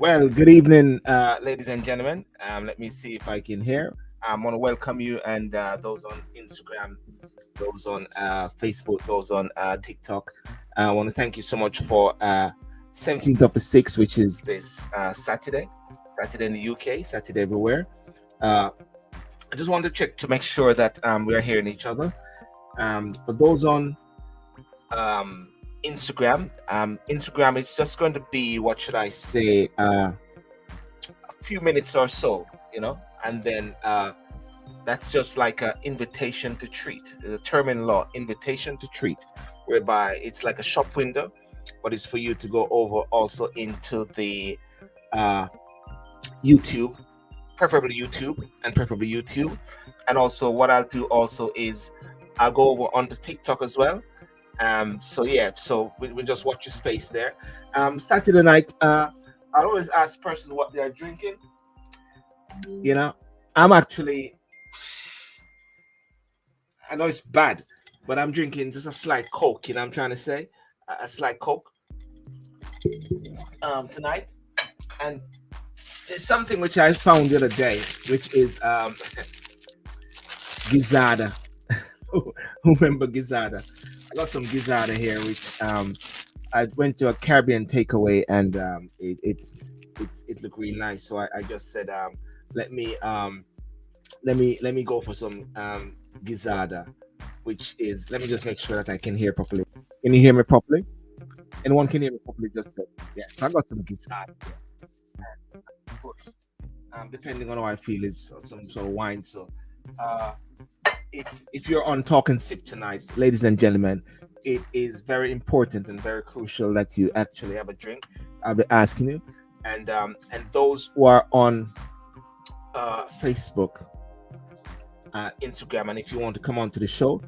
Well, good evening, ladies and gentlemen. Let me see if I can hear. I want to welcome you and those on Instagram, those on Facebook, those on TikTok. I want to thank you so much for 17th of the 6th, which is this Saturday, Saturday in the UK, Saturday everywhere. Uh, I just wanted to check to make sure that we are hearing each other. For those on um, Instagram is just going to be, what should I say, a few minutes or so, and then that's just like an invitation to treat. The term in law, invitation to treat, whereby it's like a shop window, but it's for you to go over also into the uh, YouTube, preferably YouTube. And also, what I'll do also is I'll go over onto TikTok as well. So yeah, so we just watch your space there. Saturday night, I always ask persons what they are drinking. You know, I'm actually, I know it's bad, but I'm drinking just a slight Coke. I'm trying to say a slight Coke tonight. And there's something which I found the other day, which is Gizada. Remember Gizada? I got some Gizada here, which I went to a Caribbean takeaway, and it looked really nice. So I just said, let me go for some Gizada, which is, let me just make sure that I can hear properly. Can you hear me properly? Anyone can hear me properly? Just say yeah. So I got some Gizada. Of course, depending on how I feel, is some sort of wine. So if you're on Talk and Sip tonight, ladies and gentlemen, it is very important and very crucial that you actually have a drink. I'll be asking you, and those who are on Facebook, Instagram, and if you want to come on to the show,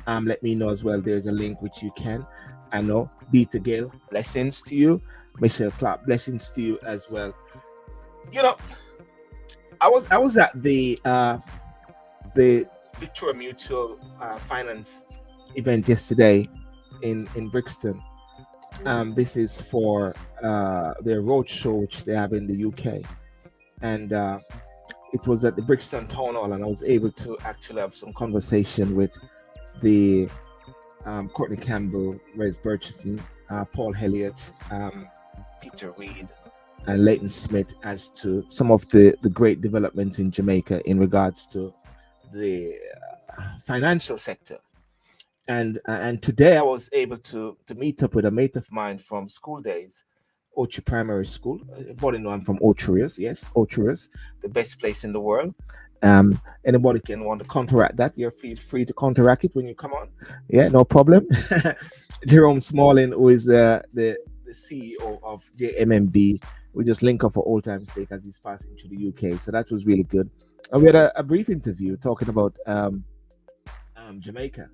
let me know as well. There's a link which you can. I know. Beta Gale, blessings to you. Michelle Clark, blessings to you as well. I was at the Victoria Mutual Finance event yesterday in Brixton. This is for their roadshow which they have in the UK, and it was at the Brixton Town Hall, and I was able to actually have some conversation with the Courtney Campbell, Rez Burchison, Paul Elliott, Peter Reed, and Leighton Smith as to some of the great developments in Jamaica in regards to the financial sector. And today I was able to meet up with a mate of mine from school days, Ochi Primary School. Everybody know I'm from Ocherius. Yes, Ocherius, the best place in the world. Anybody can want to counteract that. You're feel free to counteract it when you come on. Yeah, no problem. Jerome Smalling, who is the CEO of JMMB, we just link up for old time's sake as he's passing to the UK. So that was really good. And we had a brief interview talking about Jamaica.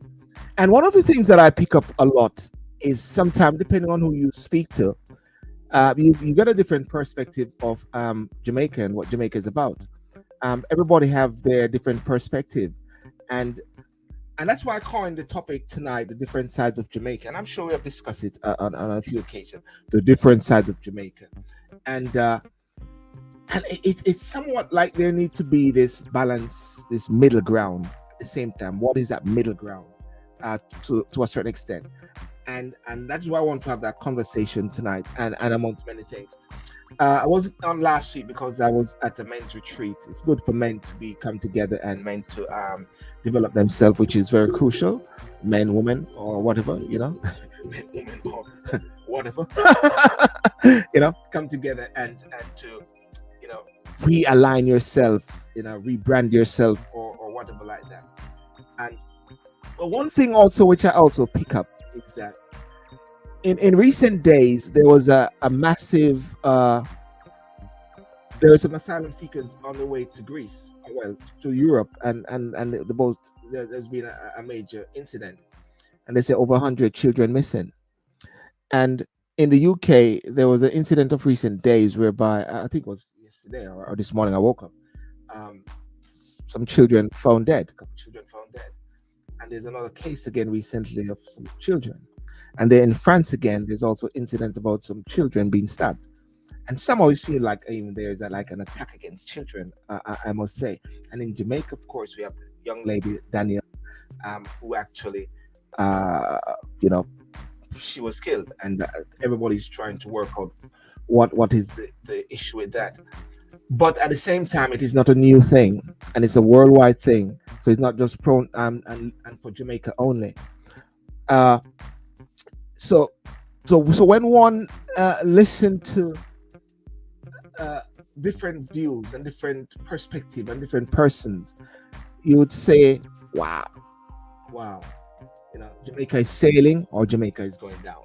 And one of the things that I pick up a lot is sometimes, depending on who you speak to, you get a different perspective of Jamaica and what Jamaica is about. Everybody have their different perspective, and that's why I coined the topic tonight, the different sides of Jamaica. And I'm sure we have discussed it on a few occasions, the different sides of Jamaica, and it's somewhat like there need to be this balance, this middle ground. At the same time, what is that middle ground to a certain extent? And that's why I want to have that conversation tonight, and amongst many things. I wasn't on last week because I was at a men's retreat. It's good for men to come together and men to develop themselves, which is very crucial. Men, women, or whatever, men, women, or whatever, come together and to, realign yourself, rebrand yourself or whatever like that. And one thing also, which I also pick up, is that in recent days there was a massive there were some asylum seekers on the way to Greece, well, to Europe, and there's been a major incident, and they say over 100 children missing. And in the UK there was an incident of recent days whereby I think it was yesterday or this morning I woke up, some children found dead, and there's another case again recently of some children. And then in France again, there's also incident about some children being stabbed. And somehow you feel like even there's like an attack against children, I must say. And in Jamaica, of course, we have the young lady Danielle, who actually, uh, you know, she was killed, and everybody's trying to work out what is the issue with that. But at the same time, it is not a new thing, and it's a worldwide thing. So it's not just prone and for Jamaica only. Uh, so so when one listen to uh, different views and different perspective and different persons, you would say, "Wow, wow." Jamaica is sailing or Jamaica is going down.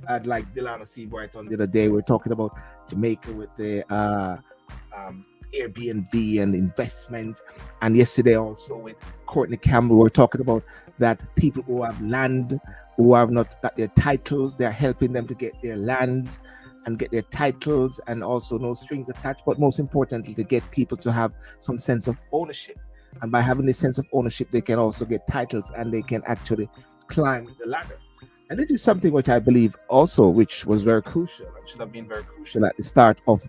I'd like Delano Seabright on the other day. We are talking about Jamaica with the Airbnb and investment, and yesterday also with Courtney Campbell, we're talking about that people who have land, who have not got their titles, they're helping them to get their lands and get their titles, and also no strings attached, but most importantly to get people to have some sense of ownership. And by having this sense of ownership, they can also get titles and they can actually climb the ladder. And this is something which I believe also, which was very crucial and should have been very crucial at the start of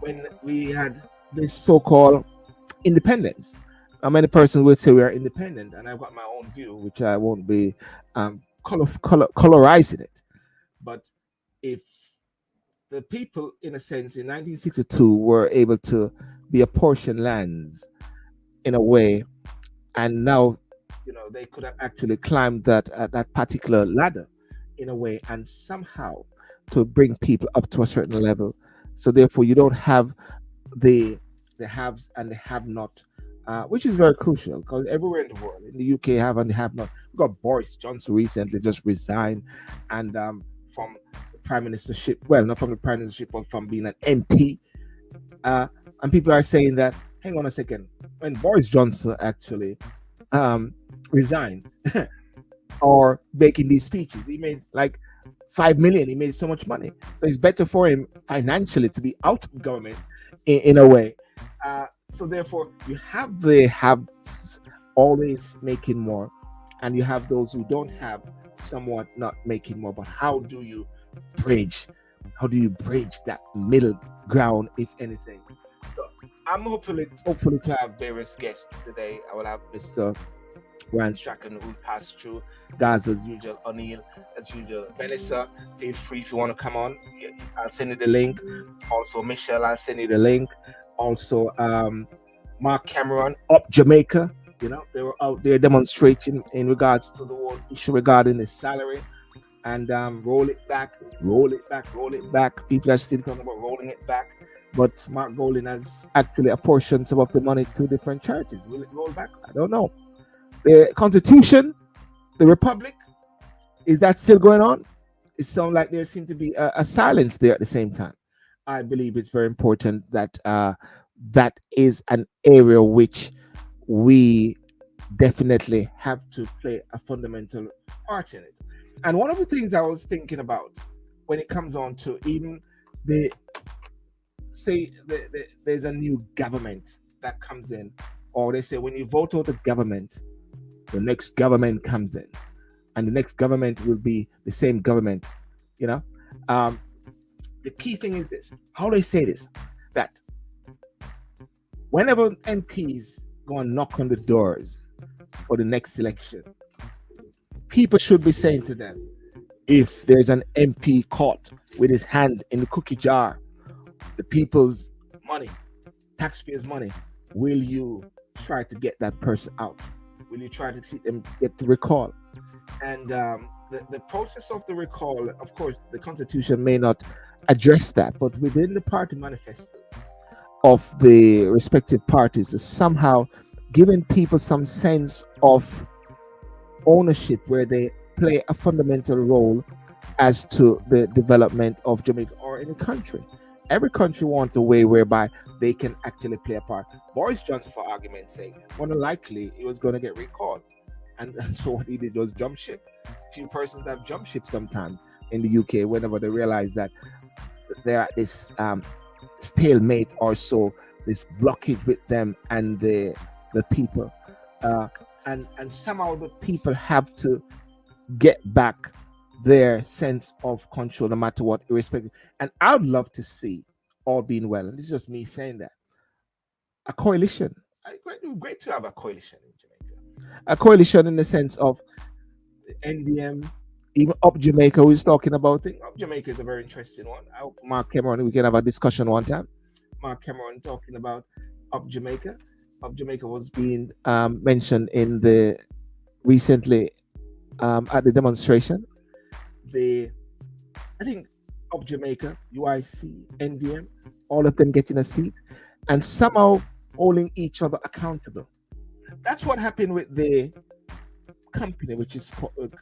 when we had this so-called independence. Many persons would say we are independent, and I've got my own view, which I won't be colorizing it. But if the people, in a sense, in 1962 were able to be apportioned lands in a way, and now they could have actually climbed that particular ladder in a way, and somehow to bring people up to a certain level. So therefore, you don't have the haves and the have not, which is very crucial, because everywhere in the world, in the UK, have and have not. We got Boris Johnson recently just resigned, and from the prime ministership, well, not from the prime ministership, but from being an MP. And people are saying that, hang on a second, when Boris Johnson actually resigned or making these speeches, he made like 5 million. He made so much money, so it's better for him financially to be out of government in a way. So therefore, you have the haves always making more, and you have those who don't have, somewhat not making more. But how do you bridge that middle ground, if anything? So I'm hopefully to have various guests today. I will have Mr. Ryan Strachan, who will pass through. Guys, as usual, O'Neill, as usual, Vanessa, feel free if you want to come on. I'll send you the link. Also, Michelle, I'll send you the link. Also, Mark Cameron, Up Jamaica. They were out there demonstrating in regards to the whole issue regarding the salary. And roll it back. People are still talking about rolling it back. But Mark Golding has actually apportioned some of the money to different charities. Will it roll back? I don't know. The Constitution, the Republic, is that still going on? It sounds like there seems to be a silence there at the same time. I believe it's very important that that is an area which we definitely have to play a fundamental part in it. And one of the things I was thinking about when it comes on to even there's a new government that comes in, or they say when you vote out the government, the next government comes in, and the next government will be the same government. The key thing is this: how they say this, that whenever MPs go and knock on the doors for the next election, people should be saying to them, if there's an MP caught with his hand in the cookie jar, the people's money, taxpayers' money, will you try to get that person out? Will you try to see them get the recall? And the process of the recall, of course, the Constitution may not address that, but within the party manifestos of the respective parties is somehow giving people some sense of ownership, where they play a fundamental role as to the development of Jamaica or any country. Every country wants a way whereby they can actually play a part. Boris Johnson, for argument's sake, more than likely he was going to get recalled, and so what he did was jump ship. Few persons have jump ship sometimes in the UK whenever they realize that they're at this stalemate or so, this blockage with them and the people, and somehow the people have to get back their sense of control, no matter what, irrespective. And I would love to see, all being well, and this is just me saying that, a coalition. Great to have a coalition in Jamaica. A coalition in the sense of NDM, even Up Jamaica, who's talking about it. Up Jamaica is a very interesting one. I hope Mark Cameron, we can have a discussion one time. Mark Cameron talking about Up Jamaica. Up Jamaica was being mentioned in the recently at the demonstration. The I think Up Jamaica, UIC, NDM, all of them getting a seat and somehow holding each other accountable. That's what happened with the company, which is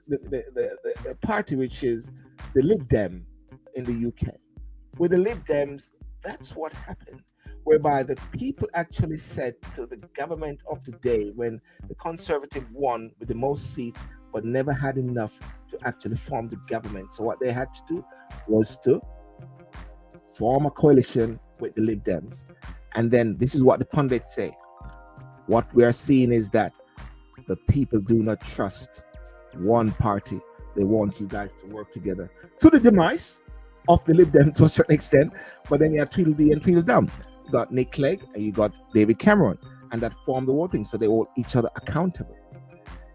the party, which is the Lib Dem in the UK. With the Lib Dems, that's what happened, whereby the people actually said to the government of the day, when the Conservative won with the most seats, but never had enough to actually form the government. So what they had to do was to form a coalition with the Lib Dems. And then this is what the pundits say. What we are seeing is that the people do not trust one party. They want you guys to work together to the demise of the Lib Dem to a certain extent. But then you have Tweedledee and Tweedledum. You got Nick Clegg and you got David Cameron, and that formed the whole thing. So they hold each other accountable.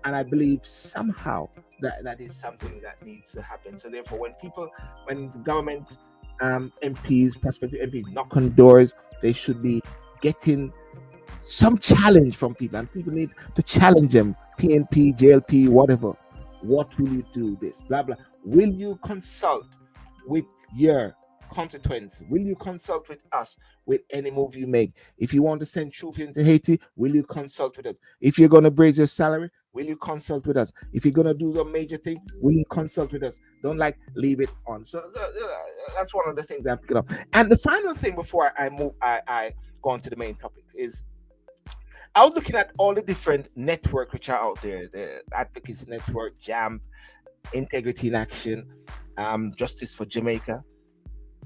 And I believe somehow that is something that needs to happen. So therefore, when the government MPs, prospective MPs knock on doors, they should be getting some challenge from people, and people need to challenge them. PNP, JLP, whatever. What will you do? This, blah blah. Will you consult with your constituents? Will you consult with us with any move you make? If you want to send troops into Haiti, will you consult with us? If you're going to raise your salary, will you consult with us? If you're going to do some major thing, will you consult with us? Don't leave it on. So that's one of the things I'm picking up. And the final thing before I go on to the main topic is, I was looking at all the different networks which are out there: the Advocacy Network, JAM, Integrity in Action, Justice for Jamaica.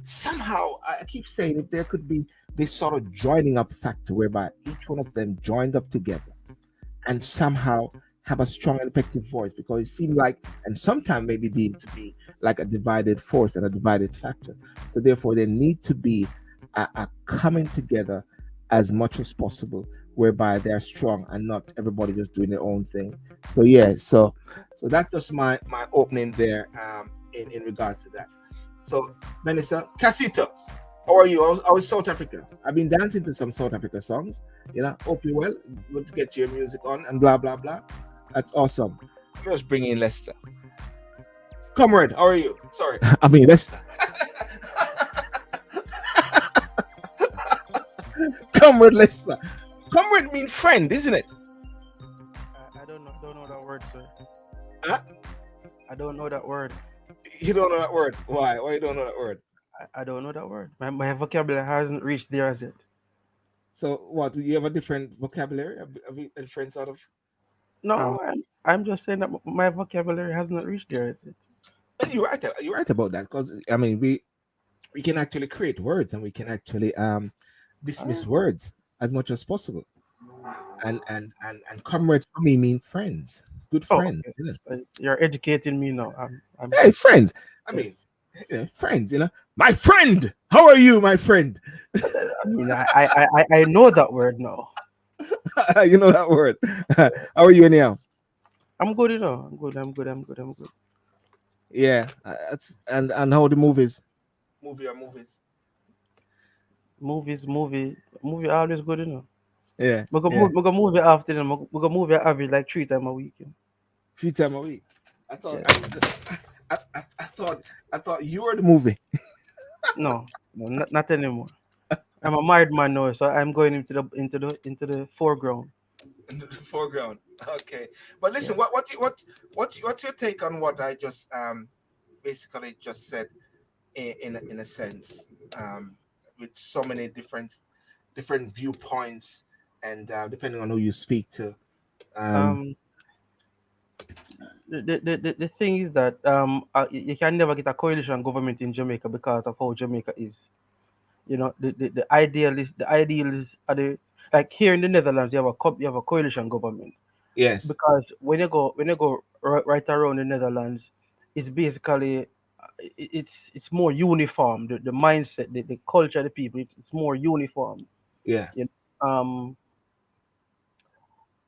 Somehow, I keep saying, if there could be this sort of joining up factor whereby each one of them joined up together and somehow have a strong and effective voice, because it seemed like, and sometimes maybe deemed to be like a divided force and a divided factor. So therefore, there need to be a coming together as much as possible, whereby they're strong and not everybody just doing their own thing. So yeah, so that's just my opening there in regards to that. So Vanessa Casita, how are you? I was South Africa. I've been dancing to some South Africa songs. Hope you're well. Good to get your music on and blah blah blah. That's awesome. Let's bring in Lester. Comrade, how are you? Sorry. I mean, Lester. Comrade Lester. Comrade means friend, isn't it? I don't know that word, sir. Huh? I don't know that word. You don't know that word? Why? Why you don't know that word? I don't know that word. My vocabulary hasn't reached there as yet. So what? Do you have a different vocabulary? Have you a different sort of? No, I'm just saying that my vocabulary has not reached there as yet. Well, you're right. You're right about that, because I mean we can actually create words, and we can actually dismiss words as much as possible. And comrades for me mean friends, good Oh, friends. okay. You're educating me now. I'm Hey, friends. I mean, friends. My friend. How are you, my friend? I mean, I know that word now. You know that word. How are you anyhow? I'm good, I'm good. I'm good. Yeah, that's and how the movies? Movies. Movie always good. Yeah, yeah. We go movie after them. We go movie average like 3 times a week. 3 times a week. I thought Yeah. I thought you were the movie. No, not anymore. I'm a married man now, so I'm going into the foreground. In the foreground. Okay, but listen, Yeah. what's your take on what I just basically just said in a sense, with so many different viewpoints, and depending on who you speak to. Um, Um. The thing is that you can never get a coalition government in Jamaica because of how Jamaica is. The idealists are the like here in the Netherlands you have a coalition government yes. because when you go right around the Netherlands, it's basically it's more uniform. The mindset, the culture, of the people, it's more uniform. Yeah. You know?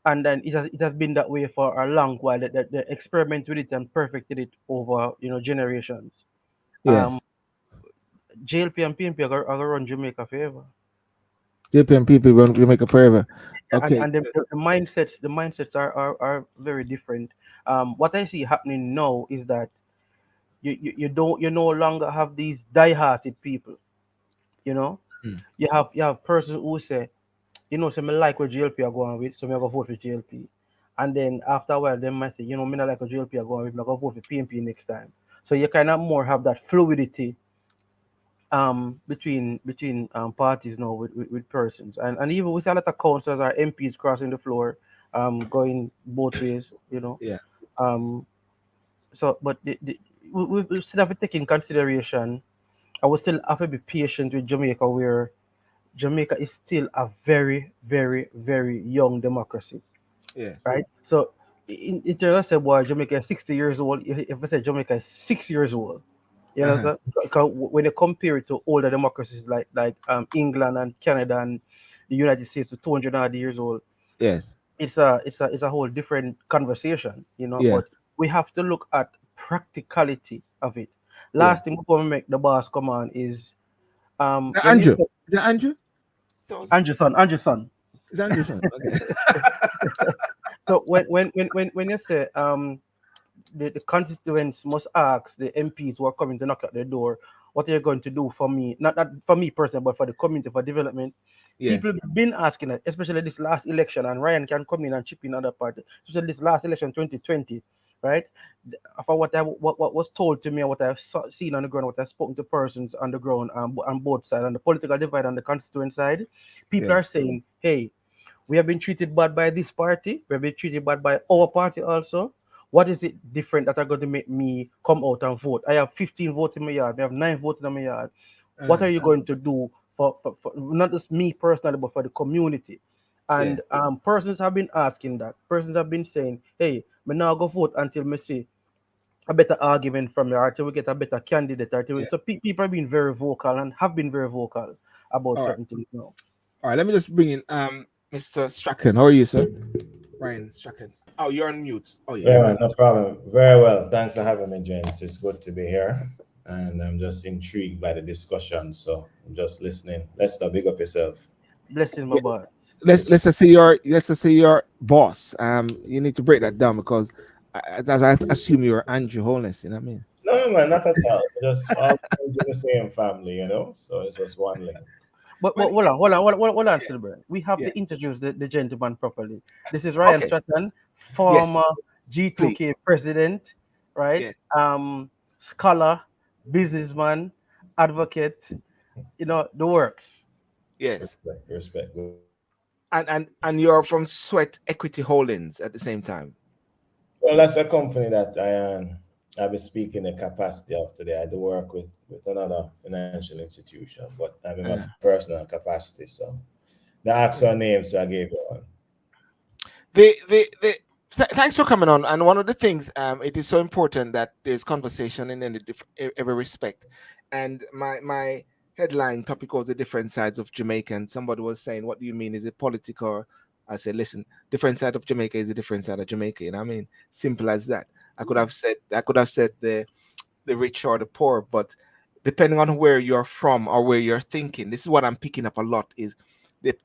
And then it has been that way for a long while. That they experiment with it and perfected it over generations. Um, Yes. JLP and PNP are gonna run Jamaica forever. JP and people want to make a forever. and Okay. and the mindsets are very different. What I see happening now is that you no longer have these die-hearted people. You know, Mm. you have persons who say, so me like what GLP are going with, so me I go vote for GLP. And then after a while, them might say, me not like what GLP are going with, me I go vote for PNP next time. So you kind of more have that fluidity between parties now with persons, and even we see a lot of councillors or MPs crossing the floor, going both ways, Yeah. um so but we still have to take in consideration. I will still have to be patient with Jamaica, where Jamaica is still a very, very, very young democracy, Yes. right? So in terms of say, boy, Jamaica is 60 years old. If I say Jamaica is 6 years old, Uh-huh. so because when you compare it to older democracies like England and Canada and the United States, to 200 odd years old, Yes. it's a whole different conversation, Yeah. But we have to look at practicality of it. Yeah. Last thing before we make the boss come on is Is that when you Andrew? say Is that Andrew? Those- Anderson. Is that Andrew's son? Okay. So when you say the constituents must ask the MPs who are coming to knock at their door, what are you going to do for me? Not for me personally, but for the community, for development. People Yes. been asking that, especially this last election, and Ryan can come in and chip in other part, especially this last election 2020, right? For what was told to me and what I've seen on the ground, what I've spoken to persons on the ground, on both sides, on the political divide and the constituent side, people are Yes. saying, hey, we have been treated bad by this party. We have been treated bad by our party also. What is it different that are going to make me come out and vote? I have 15 votes in my yard. I have 9 votes in my yard. What Uh-huh. are you going to do for not just me personally, but for the community? And Yes. persons have been asking that. Persons have been saying, hey, me now go vote until me see a better argument from you, or till we get a better candidate. Yeah. So people have been very vocal and have been very vocal about All right. certain things now. All right. Let me just bring in Mr. Strachan. How are you, sir? Ryan Strachan. Oh, you're on mute. Oh yeah, Yeah, you're man, on. no problem. Very well. Thanks for having me, James. It's good to be here. And I'm just intrigued by the discussion. So I'm just listening. Lester, big up yourself. Blessing, my Yeah. boss. Let's just say your boss. You need to break that down because I assume you're Andrew Holness. You know what I mean? No, man, not at all. We're just all friends in the same family. So it's just one link. But But hold on, Silver. We have yeah. to introduce the gentleman properly. This is Ryan Okay. Stratton, Yes. former Please. G2K president, right? Yes. Scholar, businessman, advocate, the works. Yes. Respect, respect. And you're from Sweat Equity Holdings at the same time. Well, that's a company that I'll be speaking in capacity of today. I do work with another financial institution, but I'm in my Uh, personal capacity. So the actual yeah. name, so I gave you one. Thanks for coming on. And one of the things, it is so important that there's conversation in every respect. And my headline topic was the different sides of Jamaica. And somebody was saying, "What do you mean? Is it political?" I said, "Listen, different side of Jamaica is a different side of Jamaica." You know what I mean? Simple as that. I could have said the rich or the poor, but depending on where you're from or where you're thinking, this is what I'm picking up a lot is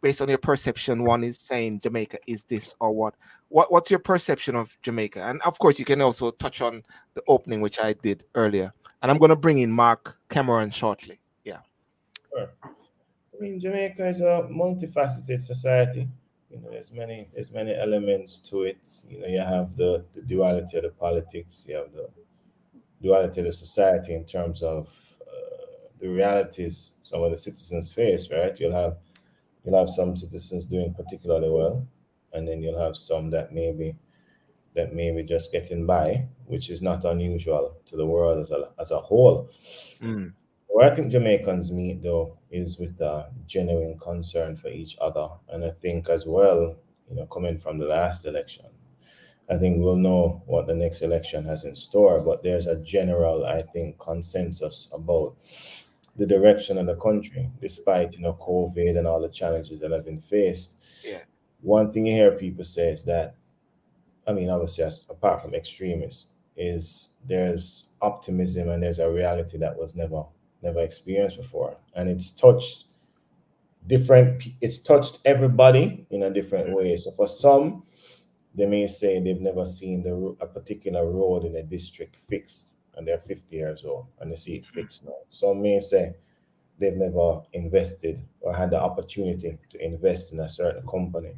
based on your perception. One is saying Jamaica is this or what. What's your perception of Jamaica? And of course, you can also touch on the opening, which I did earlier. And I'm going to bring in Mark Cameron shortly. Yeah. Sure. I mean, Jamaica is a multifaceted society. There's many elements to it. You have the duality of the politics. You have the duality of the society in terms of the realities some of the citizens face. Right? You'll have some citizens doing particularly well, and then you'll have some that maybe just getting by, which is not unusual to the world as a whole. Mm, Where I think Jamaicans meet, though, is with a genuine concern for each other. And I think as well, coming from the last election, I think we'll know what the next election has in store. But there's a general, I think, consensus about the direction of the country, despite COVID and all the challenges that have been faced. Yeah. One thing you hear people say is that, I mean, obviously, apart from extremists, is there's optimism and there's a reality that was never experienced before, and it's touched everybody in a different way. So for some, they may say they've never seen a particular road in a district fixed, and they're 50 years old and they see it fixed now. Some may say they've never invested or had the opportunity to invest in a certain company,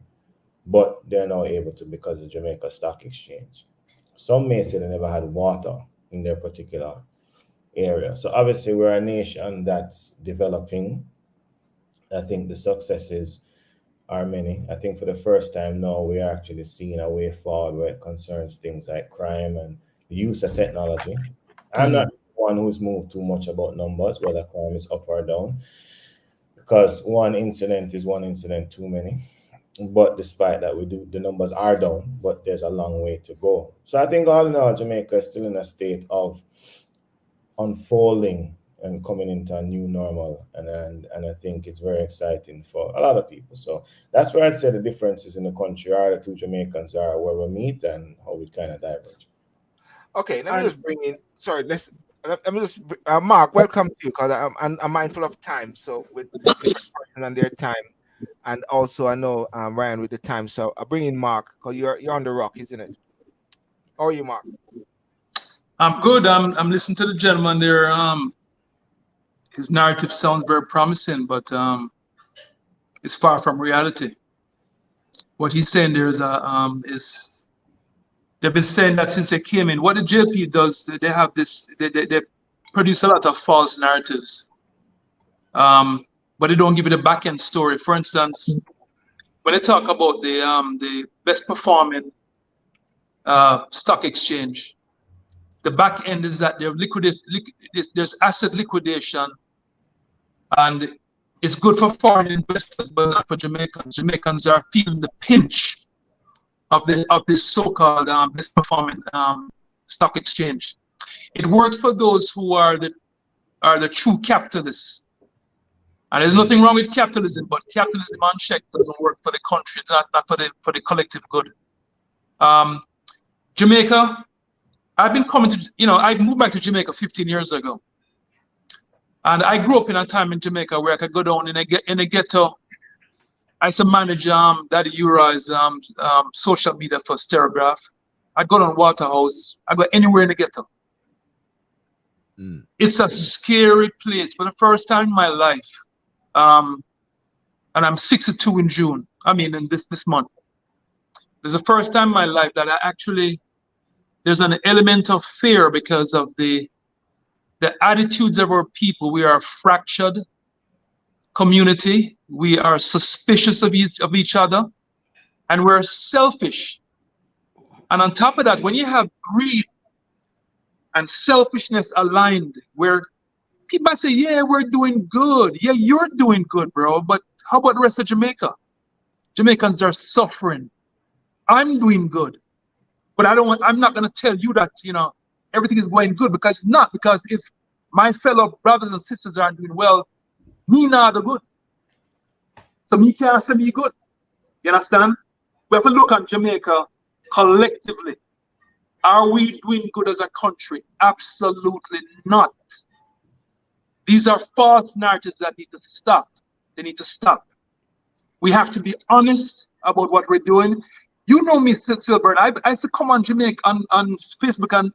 but they're now able to because of Jamaica Stock Exchange. Some may say they never had water in their particular area. So obviously, we're a nation that's developing. I think the successes are many. I think for the first time now, we are actually seeing a way forward where it concerns things like crime and the use of technology. I'm not one who's moved too much about numbers, whether crime is up or down, because one incident is one incident too many. But despite that, the numbers are down, but there's a long way to go. So I think all in all, Jamaica is still in a state of unfolding and coming into a new normal, and I think it's very exciting for a lot of people. So that's where I'd say the differences in the country are. The two Jamaicans are where we meet and how we kind of diverge. Okay, let me And just bring in. Sorry, let me just. Mark, welcome to you because I'm mindful of time. So with different person and their time, and also I know Ryan with the time. So I'll bring in Mark because you're on the rock, isn't it? How are you, Mark? I'm good. I'm listening to the gentleman there. His narrative sounds very promising, but it's far from reality. What he's saying there is they've been saying that since they came in. What the JP does, they have this. They produce a lot of false narratives, but they don't give you the back end story. For instance, when they talk about the best performing stock exchange, the back end is that there's asset liquidation, and it's good for foreign investors, but not for Jamaicans. Jamaicans are feeling the pinch of this so-called best performing stock exchange. It works for those who are the true capitalists. And there's nothing wrong with capitalism, but capitalism unchecked doesn't work for the country. It's not for the collective good. Jamaica, I've been coming to, I moved back to Jamaica 15 years ago. And I grew up in a time in Jamaica where I could go down in a ghetto. I used to manage Daddy Uri's social media for Stereograph. I'd go down Waterhouse. I'd go anywhere in the ghetto. It's a scary place. For the first time in my life, and I'm 62 in June. I mean, in this month. There's the first time in my life that there's an element of fear because of the attitudes of our people. We are a fractured community. We are suspicious of each other, and we're selfish. And on top of that, when you have greed and selfishness aligned, where people say, yeah, we're doing good. Yeah, you're doing good, bro. But how about the rest of Jamaica? Jamaicans are suffering. I'm doing good. But I'm not going to tell you that, everything is going good, because it's not. Because if my fellow brothers and sisters aren't doing well, me not the good. So me can't say me good. You understand? We have to look at Jamaica collectively. Are we doing good as a country? Absolutely not. These are false narratives that need to stop. They need to stop. We have to be honest about what we're doing. You know me, Silver. I used to come on Jamaica on Facebook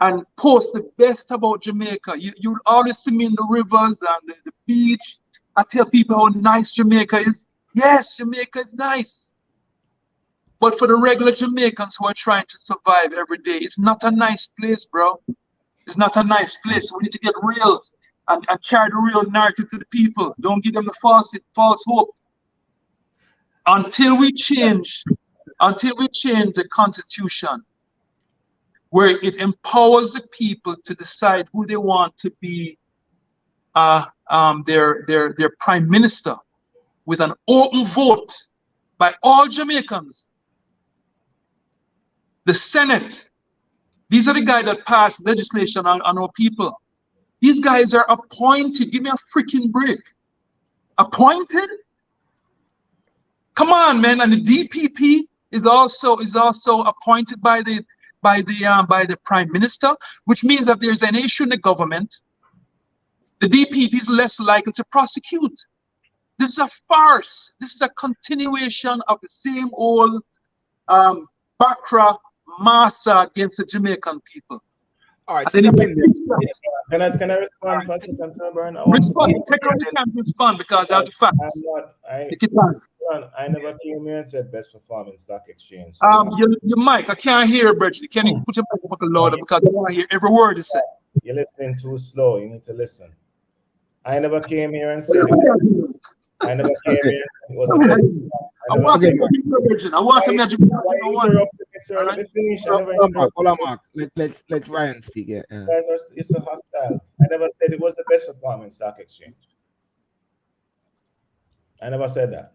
and post the best about Jamaica. You always see me in the rivers and the beach. I tell people how nice Jamaica is. Yes, Jamaica is nice. But for the regular Jamaicans who are trying to survive every day, it's not a nice place, bro. It's not a nice place. We need to get real and carry the real narrative to the people. Don't give them the false hope. Until we change the constitution, where it empowers the people to decide who they want to be their prime minister, with an open vote by all Jamaicans, the Senate. These are the guys that pass legislation on our people. These guys are appointed. Give me a freaking break. Appointed? Come on, man. And the DPP is also appointed by the prime minister, which means that there's an issue in the government. The DPP is less likely to prosecute. This is a farce. This is a continuation of the same old Bakra Massa against the Jamaican people. All right, And then step in there. Can I respond for a second, sir, Brian? respond, take all the time to respond because I have the facts. Take your time. I never came here and said best performing stock exchange. Your mic, I can't hear, Bridget. Can you put your mic up a little louder because I want to hear every word you say. You're listening too slow. You need to listen. I never came here and said it. I never came here. It was a best. I want to Bridget. I want to imagine. Let me finish. Hold on, Mark. Let Ryan speak. Yeah. Guys it's so hostile. I never said it was the best performing stock exchange. I never said that.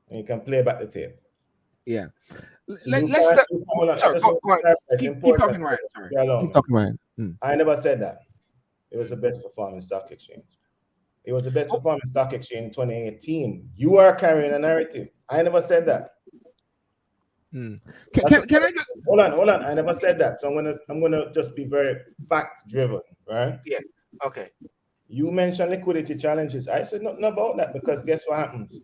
And you can play back the tape. Yeah. Let's keep talking, Ryan. Sorry. Keep talking, Ryan. I never said that. It was the best performing stock exchange. It was the best performing stock exchange in 2018. You are carrying a narrative. I never said that. Can I just... hold on? I never said that. So I'm gonna just be very fact driven, right? Yeah. Okay. You mentioned liquidity challenges. I said nothing about that because guess what happens?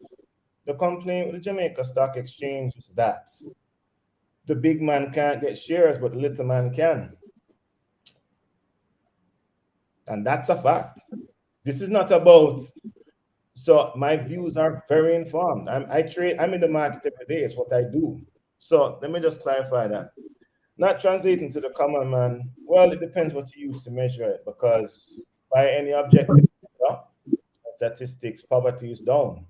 The company with the Jamaica Stock Exchange is that the big man can't get shares, but the little man can. And that's a fact. This is not about, so my views are very informed. I'm in the market every day, it's what I do. So let me just clarify that. Not translating to the common man, well, it depends what you use to measure it, because by any objective statistics, poverty is down.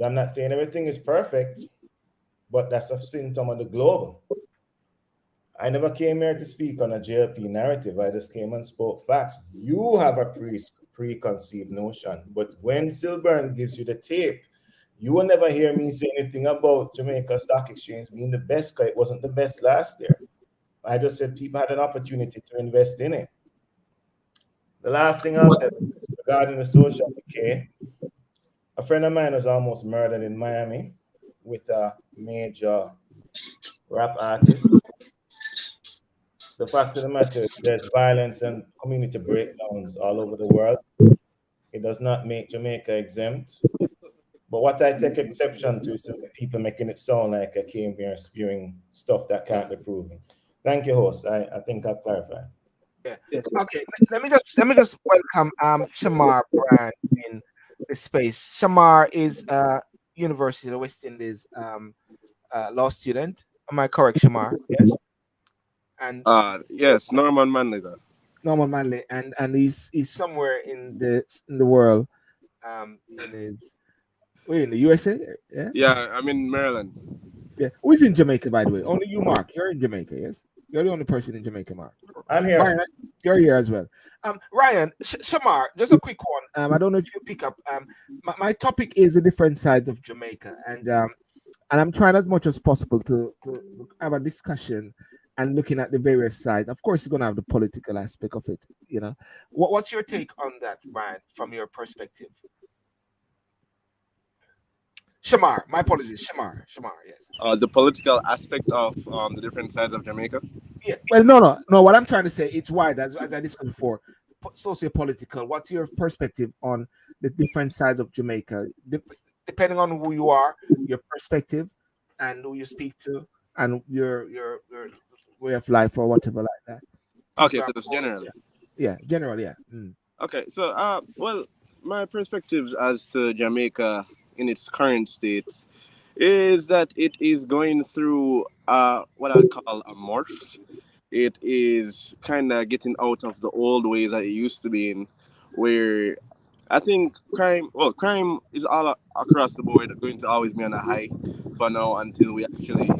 I'm not saying everything is perfect, but that's a symptom of the global. I never came here to speak on a JLP narrative. I just came and spoke facts. You have a preconceived notion, but when Silburn gives you the tape, you will never hear me say anything about Jamaica Stock Exchange being the best, because it wasn't the best last year. I just said people had an opportunity to invest in it. The last thing I said regarding the social decay, a friend of mine was almost murdered in Miami with a major rap artist. The fact of the matter is there's violence and community breakdowns all over the world. It does not make Jamaica exempt. But what I take exception to is the people making it sound like I came here spewing stuff that can't be proven. Thank you, host. I think I've clarified. Yeah. Okay. Let me just welcome Shamar Brand in the space. Shamar is University of the West Indies law student. Am I correct, Shamar? Yes. And yes, Norman Manley. Norman Manley, and he's somewhere in the world. We're in the USA. Yeah. Yeah, I'm in Maryland. Yeah. Who's in Jamaica, by the way? Only you, Mark. You're in Jamaica, yes? You're the only person in Jamaica, Mark. I'm here. Ryan, you're here as well. Ryan, Shamar, just a quick one. I don't know if you pick up. My topic is the different sides of Jamaica, and I'm trying as much as possible to have a discussion and looking at the various sides. Of course, you're going to have the political aspect of it. You know, what's your take on that, Ryan, from your perspective? Shamar, my apologies. Shamar, yes. The political aspect of the different sides of Jamaica. Yeah. Well, no. What I'm trying to say, it's wide, as I discussed before. Socio-political. What's your perspective on the different sides of Jamaica, depending on who you are, your perspective, and who you speak to, and your way of life or whatever like that. Okay, so that's generally. Yeah, generally, yeah. Okay, so well, my perspectives as to Jamaica in its current state is that it is going through what I'd call a morph. It is kind of getting out of the old ways that it used to be in, where I think crime is all across the board going to always be on a high for now until we actually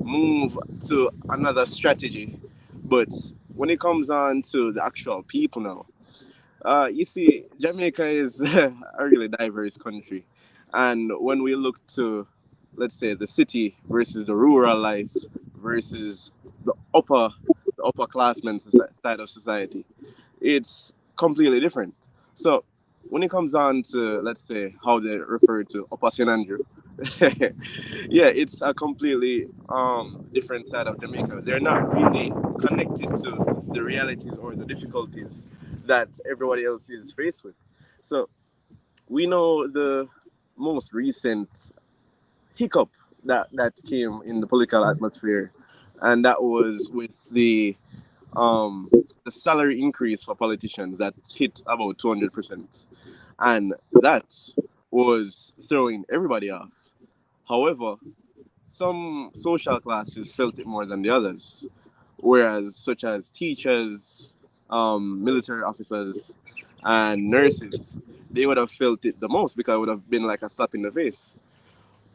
move to another strategy. But when it comes on to the actual people now, you see, Jamaica is a really diverse country. And when we look to, let's say, the city versus the rural life versus the upperclassmen side of society, it's completely different. So when it comes on to, let's say, how they refer to Upper St. Andrew, yeah, it's a completely different side of Jamaica. They're not really connected to the realities or the difficulties that everybody else is faced with. So we know the most recent hiccup that came in the political atmosphere, and that was with the salary increase for politicians that hit about 200%, and that was throwing everybody off. However, some social classes felt it more than the others, whereas such as teachers, military officers, and nurses, they would have felt it the most because it would have been like a slap in the face.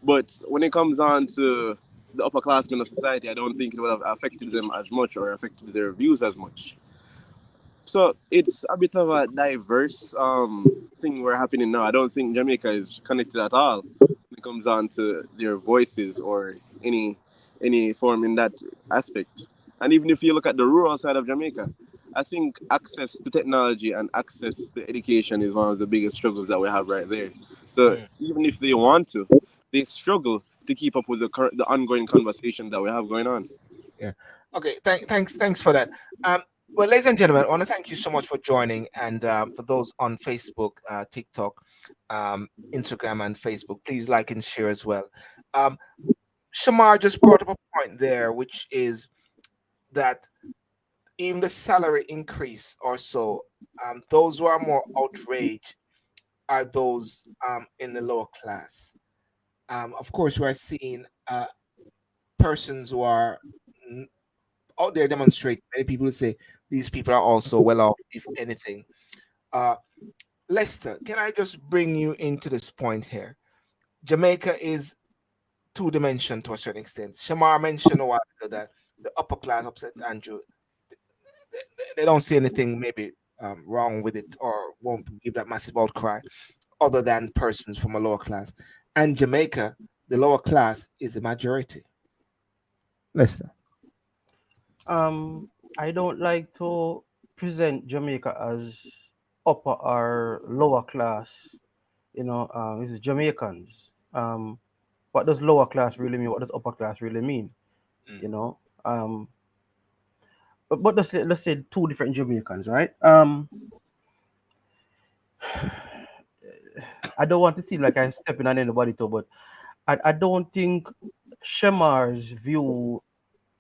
But when it comes on to the upperclassmen of society, I don't think it would have affected them as much or affected their views as much. So it's a bit of a diverse thing we're happening now. I don't think Jamaica is connected at all when it comes on to their voices or any form in that aspect. And even if you look at the rural side of Jamaica, I think access to technology and access to education is one of the biggest struggles that we have right there. So Mm. even if they want to, they struggle to keep up with the ongoing conversation that we have going on. Yeah. Okay. Thanks for that. Um, well, ladies and gentlemen, I want to thank you so much for joining, and for those on Facebook, TikTok, Instagram, and Facebook, please like and share as well. Um, Shamar just brought up a point there, which is that even the salary increase or so, those who are more outraged are those in the lower class. Of course, we are seeing persons who are out there demonstrating. Many people say these people are also well off, if anything. Uh, Lester, can I just bring you into this point here? Jamaica is two dimension to a certain extent. Shamar mentioned a while ago that the upper class upset Andrew. They don't see anything maybe wrong with it or won't give that massive outcry other than persons from a lower class. And Jamaica, the lower class is the majority. Lester. Um, I don't like to present Jamaica as upper or lower class. It's Jamaicans. What does lower class really mean? What does upper class really mean? Mm. You know, but let's say two different Jamaicans, right? I don't want to seem like I'm stepping on anybody toe, but I don't think Shemar's view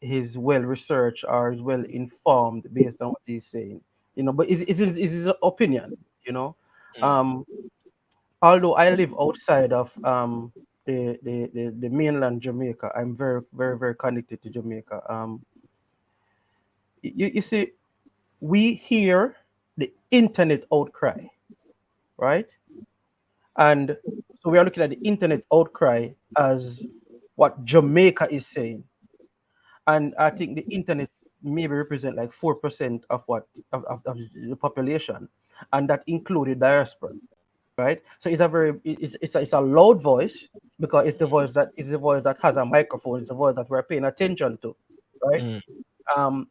is well researched or is well informed based on what he's saying. But is his opinion, you know. Mm. Um, Although I live outside of the mainland Jamaica, I'm very, very, very connected to Jamaica. You see, we hear the internet outcry, right? And so we are looking at the internet outcry as what Jamaica is saying. And I think the internet maybe represent like 4% of of the population, and that included diaspora, right? So it's a very it's a loud voice because it's the voice that has a microphone. It's the voice that we're paying attention to, right? Mm.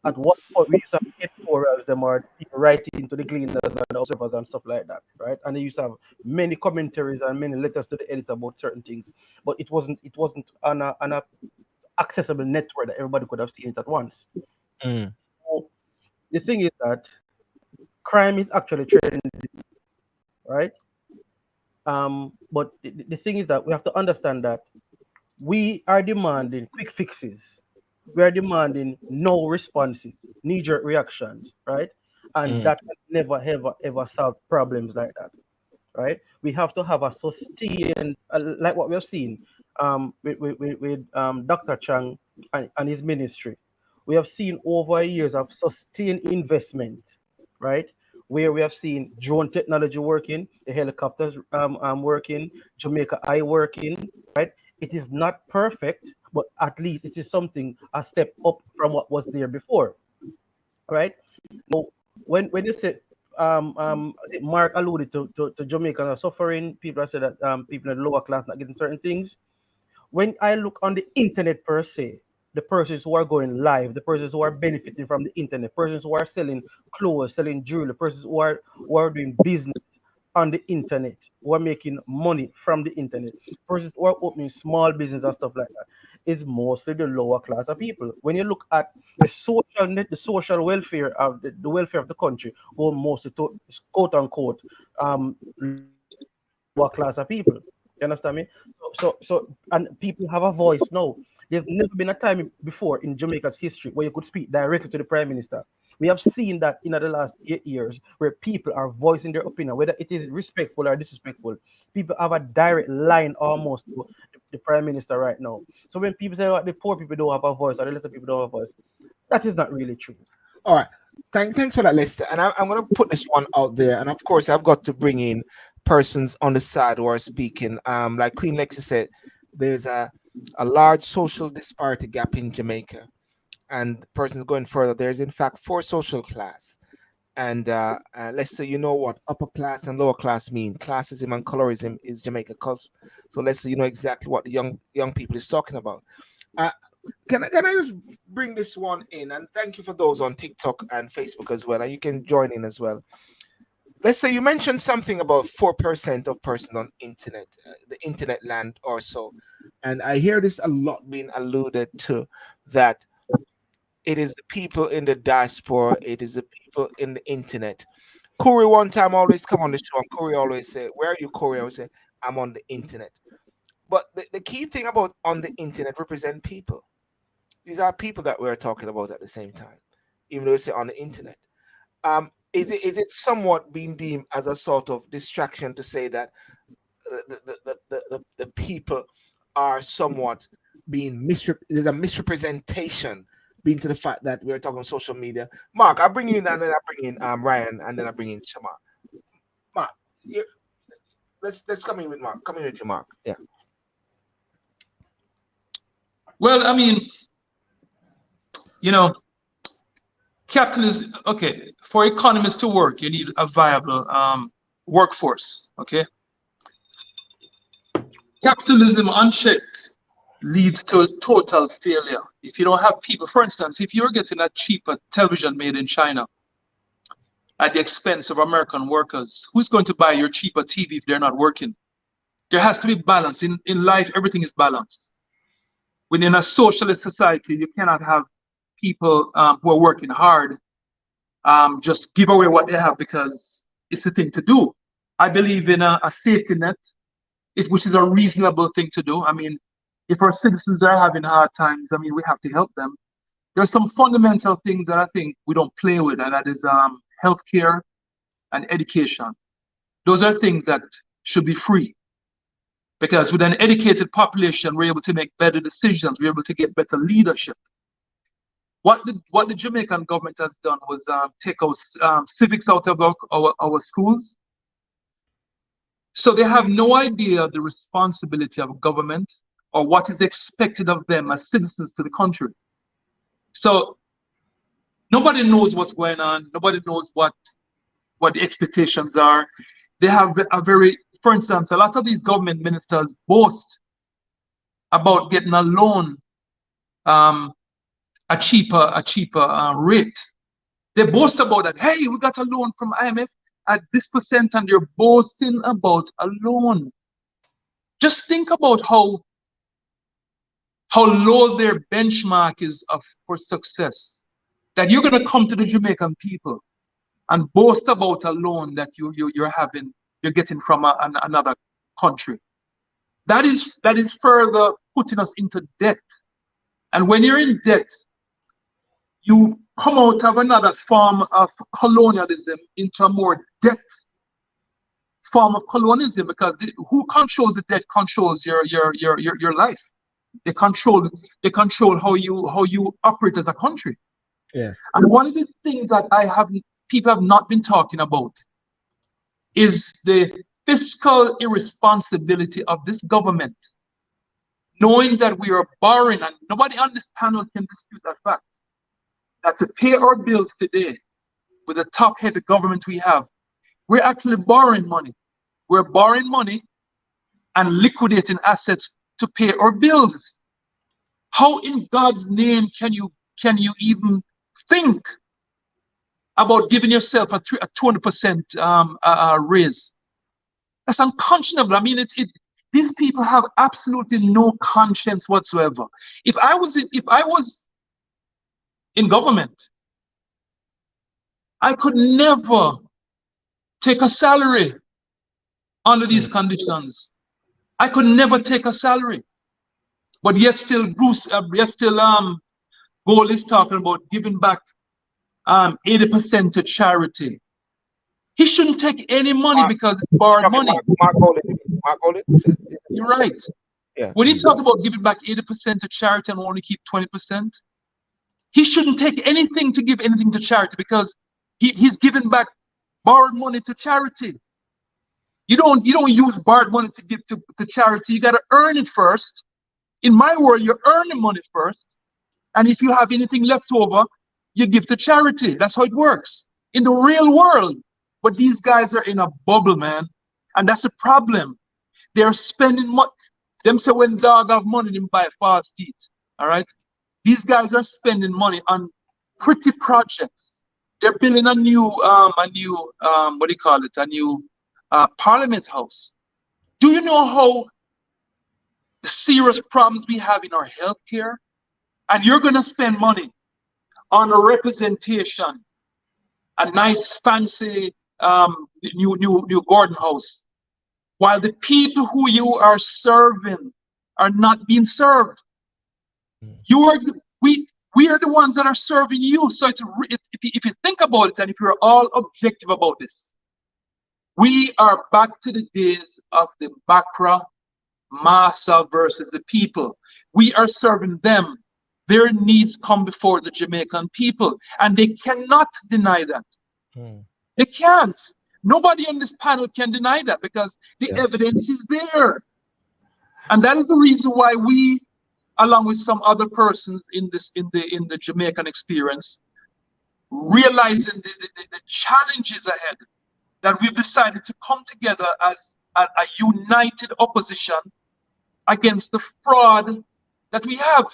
At one point we used to have editorials them or people writing to the cleaners and the observers and stuff like that, right? And they used to have many commentaries and many letters to the editor about certain things, but it wasn't on a accessible network that everybody could have seen it at once. Mm. So the thing is that crime is actually trending, right? But the thing is that we have to understand that we are demanding quick fixes. We are demanding no responses, knee-jerk reactions, right? And Mm. that has never, ever, ever solved problems like that, right? We have to have a sustained, like what we have seen with Dr. Chang and his ministry. We have seen over years of sustained investment, right? Where we have seen drone technology working, the helicopters working, Jamaica Eye working, right? It is not perfect, but at least it is something a step up from what was there before, right? Now, when you say I think Mark alluded to Jamaica suffering, people have said that people in the lower class not getting certain things. When I look on the internet per se, the persons who are going live, the persons who are benefiting from the internet, persons who are selling clothes, selling jewelry, persons who are doing business on the internet, who are making money from the internet, persons who are opening small business and stuff like that, is mostly the lower class of people. When you look at the social net, the social welfare of the welfare of the country, go mostly to quote unquote lower class of people. You understand me? And people have a voice now. There's never been a time before in Jamaica's history where you could speak directly to the prime minister. We have seen that in the last 8 years where people are voicing their opinion, whether it is respectful or disrespectful. People have a direct line almost to the prime minister right now. So when people say the poor people don't have a voice or the lesser people don't have a voice, that is not really true. All right. Thanks for that, Lester. And I'm going to put this one out there. And of course, I've got to bring in persons on the side who are speaking. Like Queen Lexi said, there's a large social disparity gap in Jamaica. And the person's going further. There's, in fact, 4 social class. And Lester, you know what upper class and lower class mean. Classism and colorism is Jamaica culture. So Lester, you know exactly what the young people is talking about. Can I just bring this one in? And thank you for those on TikTok and Facebook as well. And you can join in as well. Let's say you mentioned something about 4% of persons on internet, the internet land or so. And I hear this a lot being alluded to, that it is the people in the diaspora, it is the people in the internet. Corey one time always come on the show, and Corey always say, "Where are you, Corey?" I always say, "I'm on the internet." But the key thing about on the internet represent people. These are people that we're talking about at the same time, even though it's on the internet. Is it somewhat being deemed as a sort of distraction to say that the people are somewhat being there's a misrepresentation being to the fact that we're talking social media? Mark, I'll bring you in, and then I bring in Ryan, and then I bring in Shamar. Mark, let's come in with Mark. Come in with you, Mark. Yeah. Well, I mean, you know, capitalism, okay, for economies to work, you need a viable workforce, okay? Capitalism unchecked leads to total failure. If you don't have people, for instance, if you're getting a cheaper television made in China at the expense of American workers, who's going to buy your cheaper TV if they're not working? There has to be balance. In life, everything is balanced. Within a socialist society, you cannot have people who are working hard just give away what they have because it's the thing to do. I believe in a safety net, which is a reasonable thing to do. I mean, if our citizens are having hard times, I mean, we have to help them. There are some fundamental things that I think we don't play with, and that is healthcare and education. Those are things that should be free. Because with an educated population, we're able to make better decisions. We're able to get better leadership. What the Jamaican government has done was take out civics out of our schools. So they have no idea of the responsibility of government or what is expected of them as citizens to the country. So nobody knows what's going on. Nobody knows what the expectations are. They have a very, for instance, a lot of these government ministers boast about getting a loan, a cheaper rate. They boast about that. Hey, we got a loan from IMF at this percent, and they're boasting about a loan. Just think about how low their benchmark is for success. That you're going to come to the Jamaican people and boast about a loan that you're getting from another country. That is further putting us into debt. And when you're in debt, you come out of another form of colonialism into a more debt form of colonialism, because who controls the debt controls your life. They control how you operate as a country. Yeah. And one of the things that people have not been talking about is the fiscal irresponsibility of this government, knowing that we are borrowing, and nobody on this panel can dispute that fact, that to pay our bills today with the top-heavy government we have, we're actually borrowing money. We're borrowing money and liquidating assets to pay our bills. How in God's name can you even think about giving yourself a 200% raise? That's unconscionable. I mean, these people have absolutely no conscience whatsoever. If I was in government, I could never take a salary under these conditions. I could never take a salary. But yet still Gold is talking about giving back 80% to charity. He shouldn't take any money because it's borrowed money. Mark Golding. You're right. Yeah. When he talked about giving back 80% to charity and only keep 20%, he shouldn't take anything to give anything to charity because he's giving back borrowed money to charity. You don't use borrowed money to give to charity. You got to earn it first. In my world, you earn the money first, and if you have anything left over, you give to charity. That's how it works in the real world. But these guys are in a bubble, man, and that's a problem. They're spending money. Them say when dog have money, them buy false teeth. All right, these guys are spending money on pretty projects. They're building a new what do you call it? A new Parliament House. Do you know how serious problems we have in our healthcare? And you're going to spend money on a representation, a nice fancy new garden house, while the people who you are serving are not being served. We are the ones that are serving you. So if you think about it, and if you're all objective about this, we are back to the days of the Bakra Massa versus the people. We are serving them. Their needs come before the Jamaican people, and they cannot deny that. They can't. Nobody on this panel can deny that because the evidence is there. And that is the reason why we, along with some other persons in the Jamaican experience, realizing the challenges ahead, that we've decided to come together as a united opposition against the fraud that we have.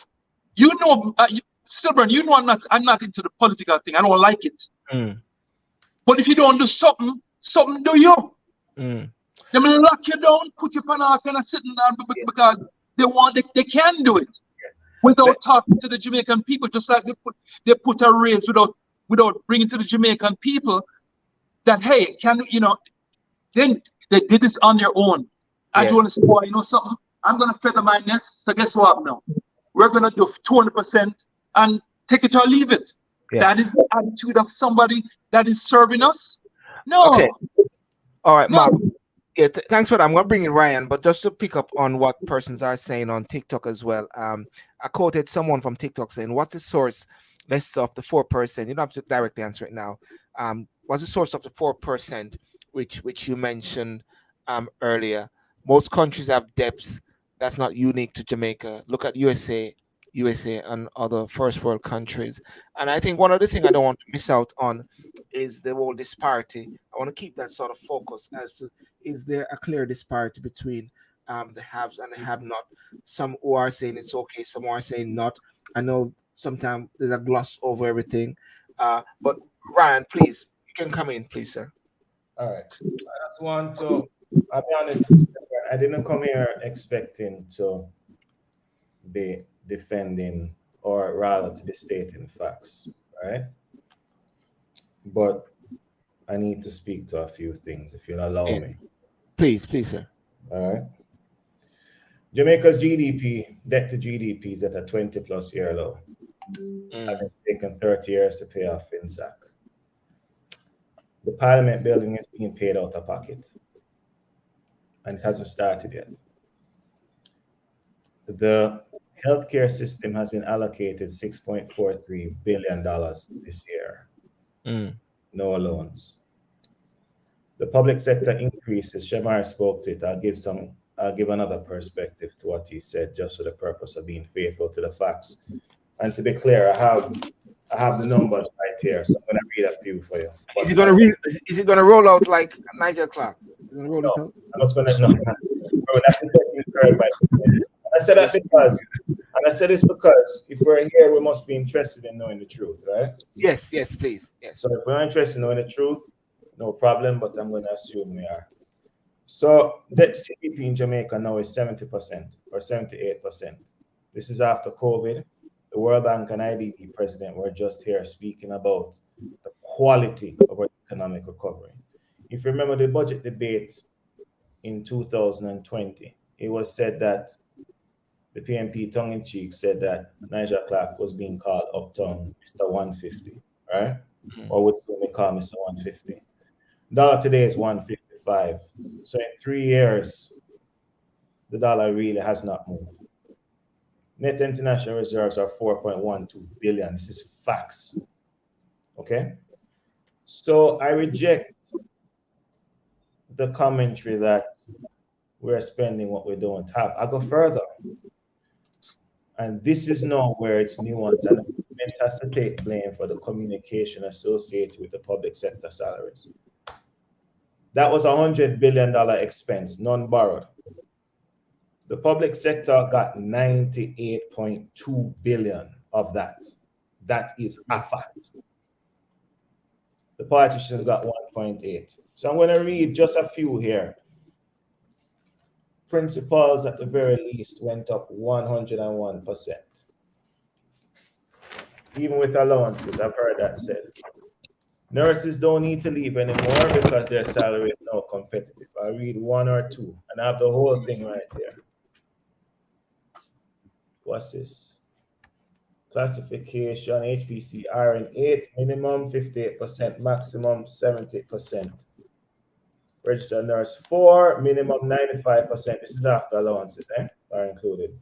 You know, Silburn, you know I'm not into the political thing. I don't like it. But if you don't do something do you. They will lock you down, put you on a kind of sitting down because they can do it without talking to the Jamaican people, just like they put a raise without bringing to the Jamaican people that, hey, then they did this on their own. I just want to say, well, you know something? I'm going to feather my nest. So guess what now? We're going to do 200% and take it or leave it. That is the attitude of somebody that is serving us. No. Okay. All right, No. Mark. Yeah, thanks for that. I'm going to bring in Ryan, but just to pick up on what persons are saying on TikTok as well. I quoted someone from TikTok saying, what's the source, let's of the 4%? You don't have to directly answer it now. What's the source of the 4%, which you mentioned earlier? Most countries have debts. That's not unique to Jamaica. Look at USA and other first world countries. And I think one of the things I don't want to miss out on is the whole disparity. I want to keep that sort of focus as to, is there a clear disparity between the haves and the have-not? Some who are saying it's okay, some who are saying not. I know sometimes there's a gloss over everything. But Ryan, please, you can come in, please, sir. All right. I just want to, I'll be honest, I didn't come here expecting to be defending or rather to be stating facts, right? But I need to speak to a few things, if you'll allow me. Please, sir. All right. Jamaica's GDP, debt to GDP, is at a 20+ year low. Having taken 30 years to pay off FinSAC. The Parliament building is being paid out of pocket, and it hasn't started yet. The healthcare system has been allocated $6.43 billion this year. No loans. The public sector increases. Shamar spoke to it. I'll give another perspective to what he said, just for the purpose of being faithful to the facts. And to be clear, I have the numbers right here, so I'm going to read a few for you. Is he going to roll out like Nigel Clark? No, I'm not going to. No, that's the technical term, but I said that because, and I said this because if we're here, we must be interested in knowing the truth, right? Yes, yes, please. Yes. So if we're not interested in knowing the truth, no problem, but I'm going to assume we are. So debt to GDP in Jamaica now is 70% or 78%. This is after COVID. The World Bank and IDB president were just here speaking about the quality of our economic recovery. If you remember the budget debate in 2020, it was said that the PNP tongue-in-cheek said that Nigel Clark was being called uptown Mr. 150, right? Or would soon be called Mr. 150. Dollar today is 155. So in 3 years, the dollar really has not moved. Net international reserves are 4.12 billion. This is facts. Okay? So I reject the commentary that we're spending what we don't have. I go further. And this is now where it's nuanced, and the government has to take blame for the communication associated with the public sector salaries. That was $100 billion expense, non-borrowed. The public sector got 98.2 billion of that. That is a fact. The politicians got 1.8. So I'm going to read just a few here. Principals at the very least went up 101%. Even with allowances, I've heard that said. Nurses don't need to leave anymore because their salary is now competitive. I'll read one or two, and I have the whole thing right here. What's this? Classification, HPC, RN 8, minimum 58%, maximum 70%. Registered nurse 4, minimum 95%. This is after allowances, are included.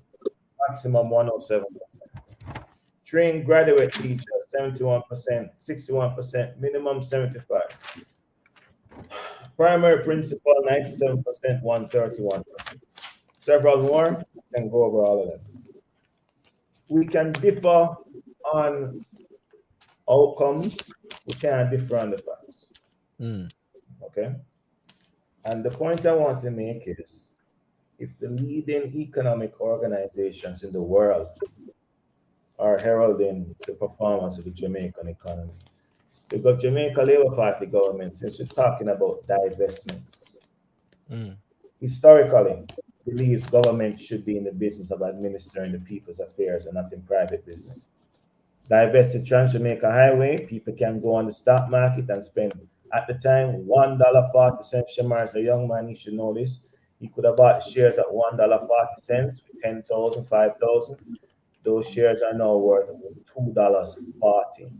Maximum 107%. Trained graduate teacher 71%, 61%, minimum 75%. Primary principal 97%, 131%. Several more, can go over all of them. We can differ on outcomes, we can't differ on the facts. Okay? And the point I want to make is, if the leading economic organizations in the world are heralding the performance of the Jamaican economy, we've got Jamaica Labour Party government, since we're talking about divestments, historically believes government should be in the business of administering the people's affairs and not in private business. Divested Trans-Jamaica Highway, people can go on the stock market and spend, at the time, $1.40. Shamar is a young man, he should know this. He could have bought shares at $1.40 with 10,000, 5,000. Those shares are now worth $2.40.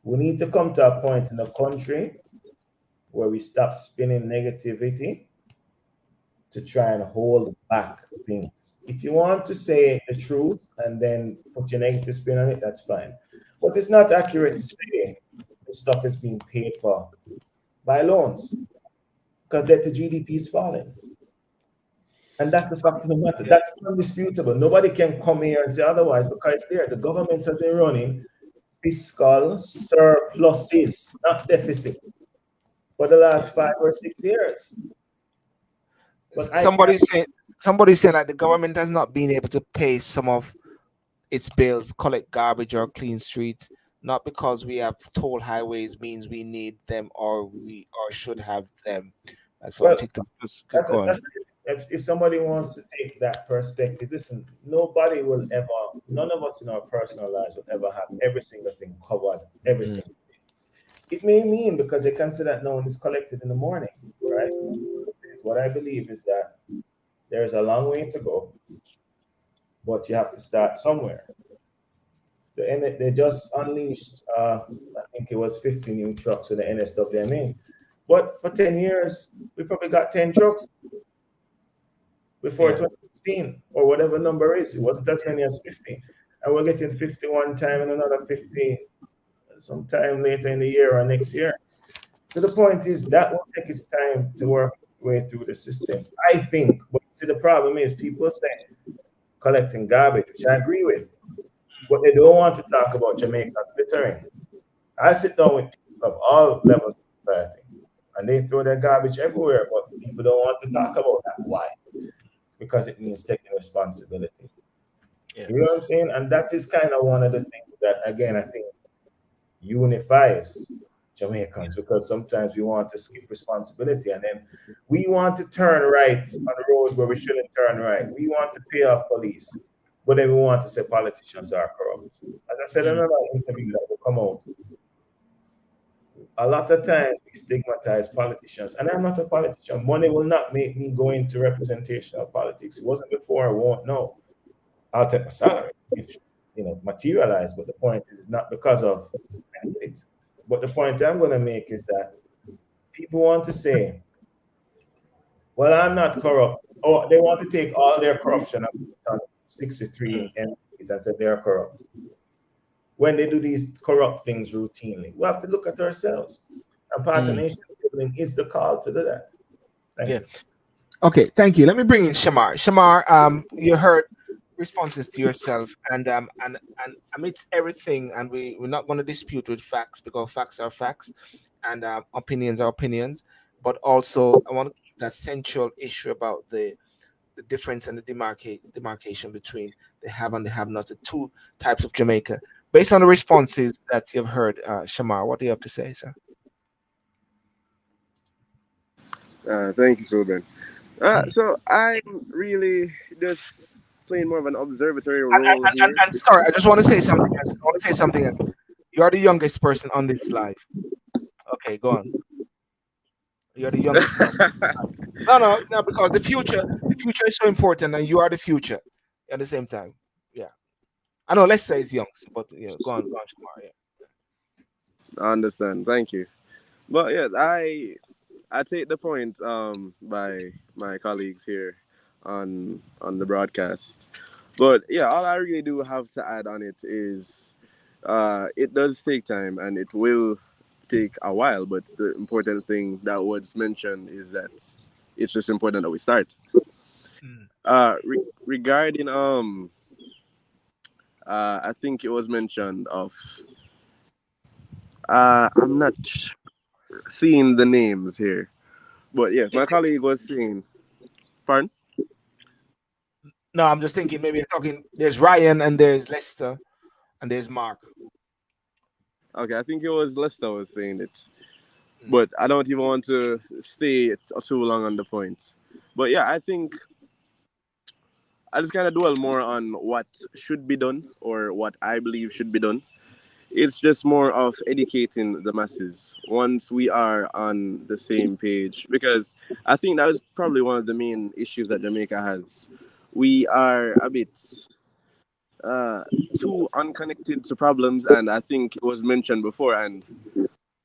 We need to come to a point in the country where we stop spinning negativity to try and hold back things. If you want to say the truth and then put your negative spin on it, that's fine. But it's not accurate to say the stuff is being paid for by loans, because debt to GDP is falling. And that's a fact of the matter. That's undisputable. Nobody can come here and say otherwise, because it's there. The government has been running fiscal surpluses, not deficits, for the last 5 or 6 years. But somebody's saying that the government has not been able to pay some of its bills, collect garbage or clean streets, not because we have toll highways means we need them or we should have them. That's on TikTok. If somebody wants to take that perspective, listen, nobody will ever, none of us in our personal lives will ever have every single thing covered, every single thing. It may mean, because they consider that no one is collected in the morning, right? What I believe is that there is a long way to go, but you have to start somewhere. They just unleashed, I think it was 50 new trucks with the NSWMA. But for 10 years, we probably got 10 trucks before 2016, or whatever number is. It wasn't as many as 50. And we're getting 50 one time and another 50 sometime later in the year or next year. So the point is that will take its time to work way through the system, I think. But see, the problem is people say collecting garbage, which I agree with, but they don't want to talk about Jamaicans littering. I sit down with people of all levels of society, and they throw their garbage everywhere, but people don't want to talk about that. Why? because it means taking responsibility. Yeah. You know what I'm saying? And that is kind of one of the things that, again, I think unifies Jamaicans, because sometimes we want to skip responsibility and then we want to turn right on the roads where we shouldn't turn right. We want to pay off police, but then we want to say politicians are corrupt. As I said in another interview that will come out, a lot of times we stigmatize politicians, and I'm not a politician. Money will not make me go into representational politics. It wasn't before, I won't know. I'll take my salary if materialize. But the point is, it's not because of I need it. But the point I'm going to make is that people want to say, "Well, I'm not corrupt," or they want to take all their corruption and put it on 63 MPs and say they're corrupt. When they do these corrupt things routinely, we have to look at ourselves. And part of nation building is the call to do that. Thank you. Okay, thank you. Let me bring in Shamar. Shamar, you heard responses to yourself, and amidst everything, and we're not going to dispute with facts, because facts are facts, and opinions are opinions. But also, I want to keep that central issue about the difference and the demarcation between the have and the have not, the two types of Jamaica. Based on the responses that you've heard, Shamar, what do you have to say, sir? Thank you, Subin. So I'm really just playing more of an observatory role here. And sorry, I just want to say something else. I want to say something else. You are the youngest person on this live. Okay, go on. You're the youngest. No, because the future is so important, and you are the future at the same time. Yeah, I know. Let's say it's young, but yeah, go on, Shamar. Yeah. I understand. Thank you. But yeah, I take the point by my colleagues here on the broadcast. But yeah, all I really do have to add on it is it does take time and it will take a while, but the important thing that was mentioned is that it's just important that we start. Regarding I think it was mentioned of I'm not seeing the names here, but yeah, my colleague was saying, pardon? No, I'm just thinking maybe you're talking. There's Ryan and there's Lester and there's Mark. Okay, I think it was Lester was saying it, but I don't even want to stay too long on the point. But yeah, I think I just kind of dwell more on what should be done or what I believe should be done. It's just more of educating the masses once we are on the same page, because I think that was probably one of the main issues that Jamaica has. We are a bit too unconnected to problems, and I think it was mentioned before, and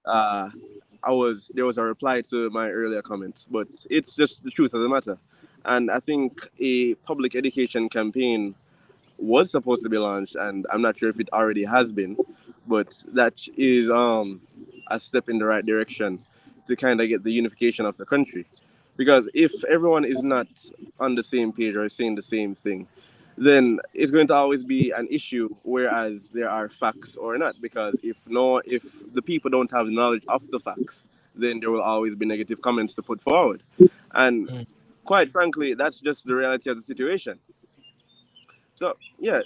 there was a reply to my earlier comment, but it's just the truth of the matter. And I think a public education campaign was supposed to be launched, and I'm not sure if it already has been, but that is a step in the right direction to kind of get the unification of the country. Because if everyone is not on the same page or saying the same thing, then it's going to always be an issue, whereas there are facts or not. Because if the people don't have the knowledge of the facts, then there will always be negative comments to put forward. And quite frankly, that's just the reality of the situation. So yeah,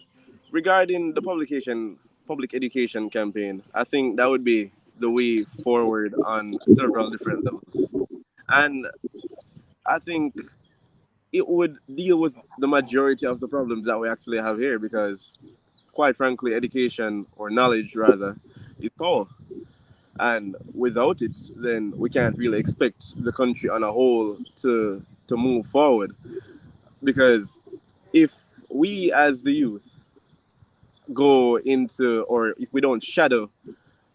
regarding the public education campaign, I think that would be the way forward on several different levels. And I think it would deal with the majority of the problems that we actually have here, because quite frankly, education, or knowledge rather, is power. And without it, then we can't really expect the country on a whole to move forward. Because if we as the youth go into, or if we don't shadow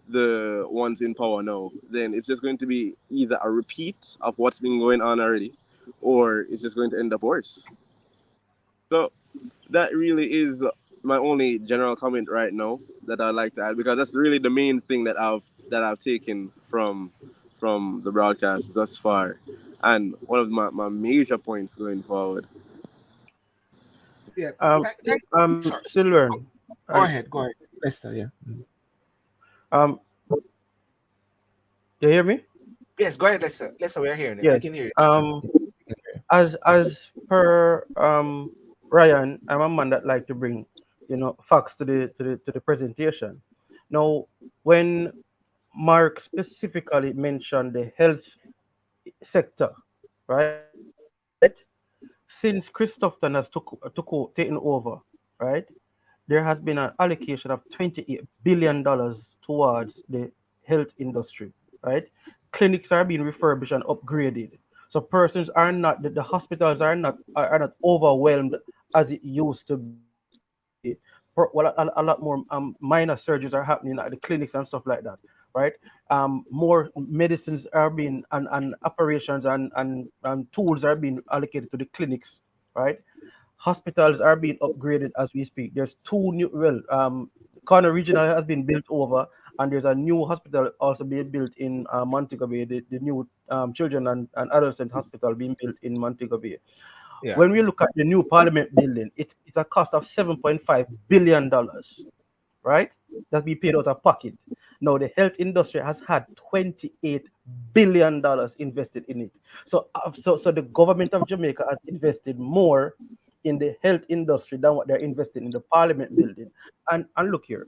the ones in power now, then it's just going to be either a repeat of what's been going on already, or it's just going to end up worse. So that really is my only general comment right now that I'd like to add, because that's really the main thing that I've taken from the broadcast thus far, and one of my major points going forward. Yeah. Sorry. Silver. Go ahead, Lester. Yeah. You hear me? Yes, go ahead, Lester. Lester, we're hearing you. I Yes. can hear you. as per Ryan, I'm a man that like to bring, facts to the presentation. Now, when Mark specifically mentioned the health sector, right? Since Christopher has taken over, right? There has been an allocation of $28 billion towards the health industry, right? Clinics are being refurbished and upgraded. So persons are not the hospitals are not overwhelmed as it used to be. A lot more minor surgeries are happening at the clinics and stuff like that, right? More medicines are being and operations and tools are being allocated to the clinics, right? Hospitals are being upgraded as we speak. There's two new, Corner Regional has been built over, and there's a new hospital also being built in Montego Bay, the new children and adolescent hospital being built in Montego Bay. Yeah. When we look at the new Parliament building, it's a cost of $7.5 billion, right? That's being paid out of pocket. Now the health industry has had $28 billion invested in it. So the government of Jamaica has invested more in the health industry than what they're investing in the Parliament building. And look here,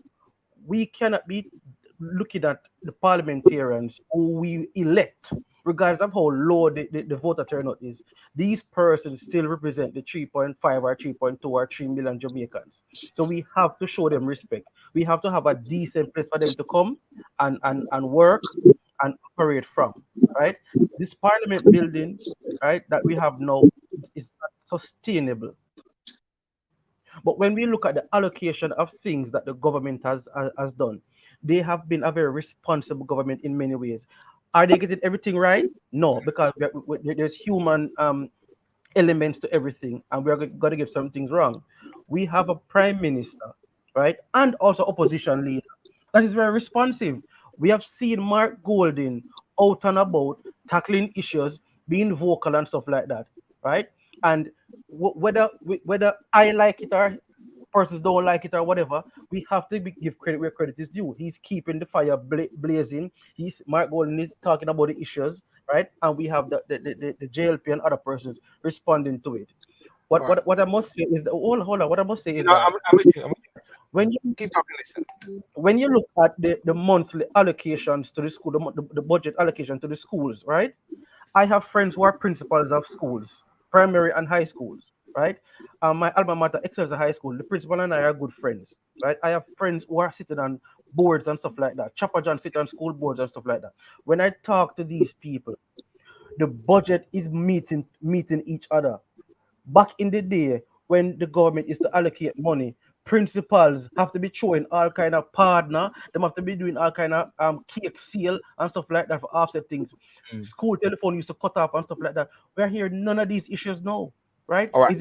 we cannot be looking at the parliamentarians who we elect, regardless of how low the voter turnout is. These persons still represent the 3.5 or 3.2 or 3 million Jamaicans. So we have to show them respect. We have to have a decent place for them to come and work and operate from, right? This parliament building, right, that we have now is not sustainable. But when we look at the allocation of things that the government has done, they have been a very responsible government in many ways. Are they getting everything right? No, because there's human elements to everything, and we're going to get some things wrong. We have a prime minister, right, and also opposition leader that is very responsive. We have seen Mark Golding out and about tackling issues, being vocal and stuff like that, right? And whether I like it or persons don't like it or whatever, we have to give credit where credit is due. He's keeping the fire blazing. He's Mark Golden is talking about the issues, right? And we have the JLP and other persons responding to it. All right. What I must say is that hold on. What I must say You is know, that I'm with you. I'm with you. when you Keep talking. Listen. when you look at the monthly allocations to the school, the budget allocation to the schools, right? I have friends who are principals of schools, primary and high schools, right? My alma mater, Excelsior High School, the principal and I are good friends, right? I have friends who are sitting on boards and stuff like that. Chopper John sit on school boards and stuff like that. When I talk to these people, the budget is meeting each other. Back in the day, when the government is to allocate money, principals have to be showing all kind of partner. They have to be doing all kind of cake sale and stuff like that for offset things. Mm. School telephone used to cut off and stuff like that. We're hearing none of these issues now, right? All right.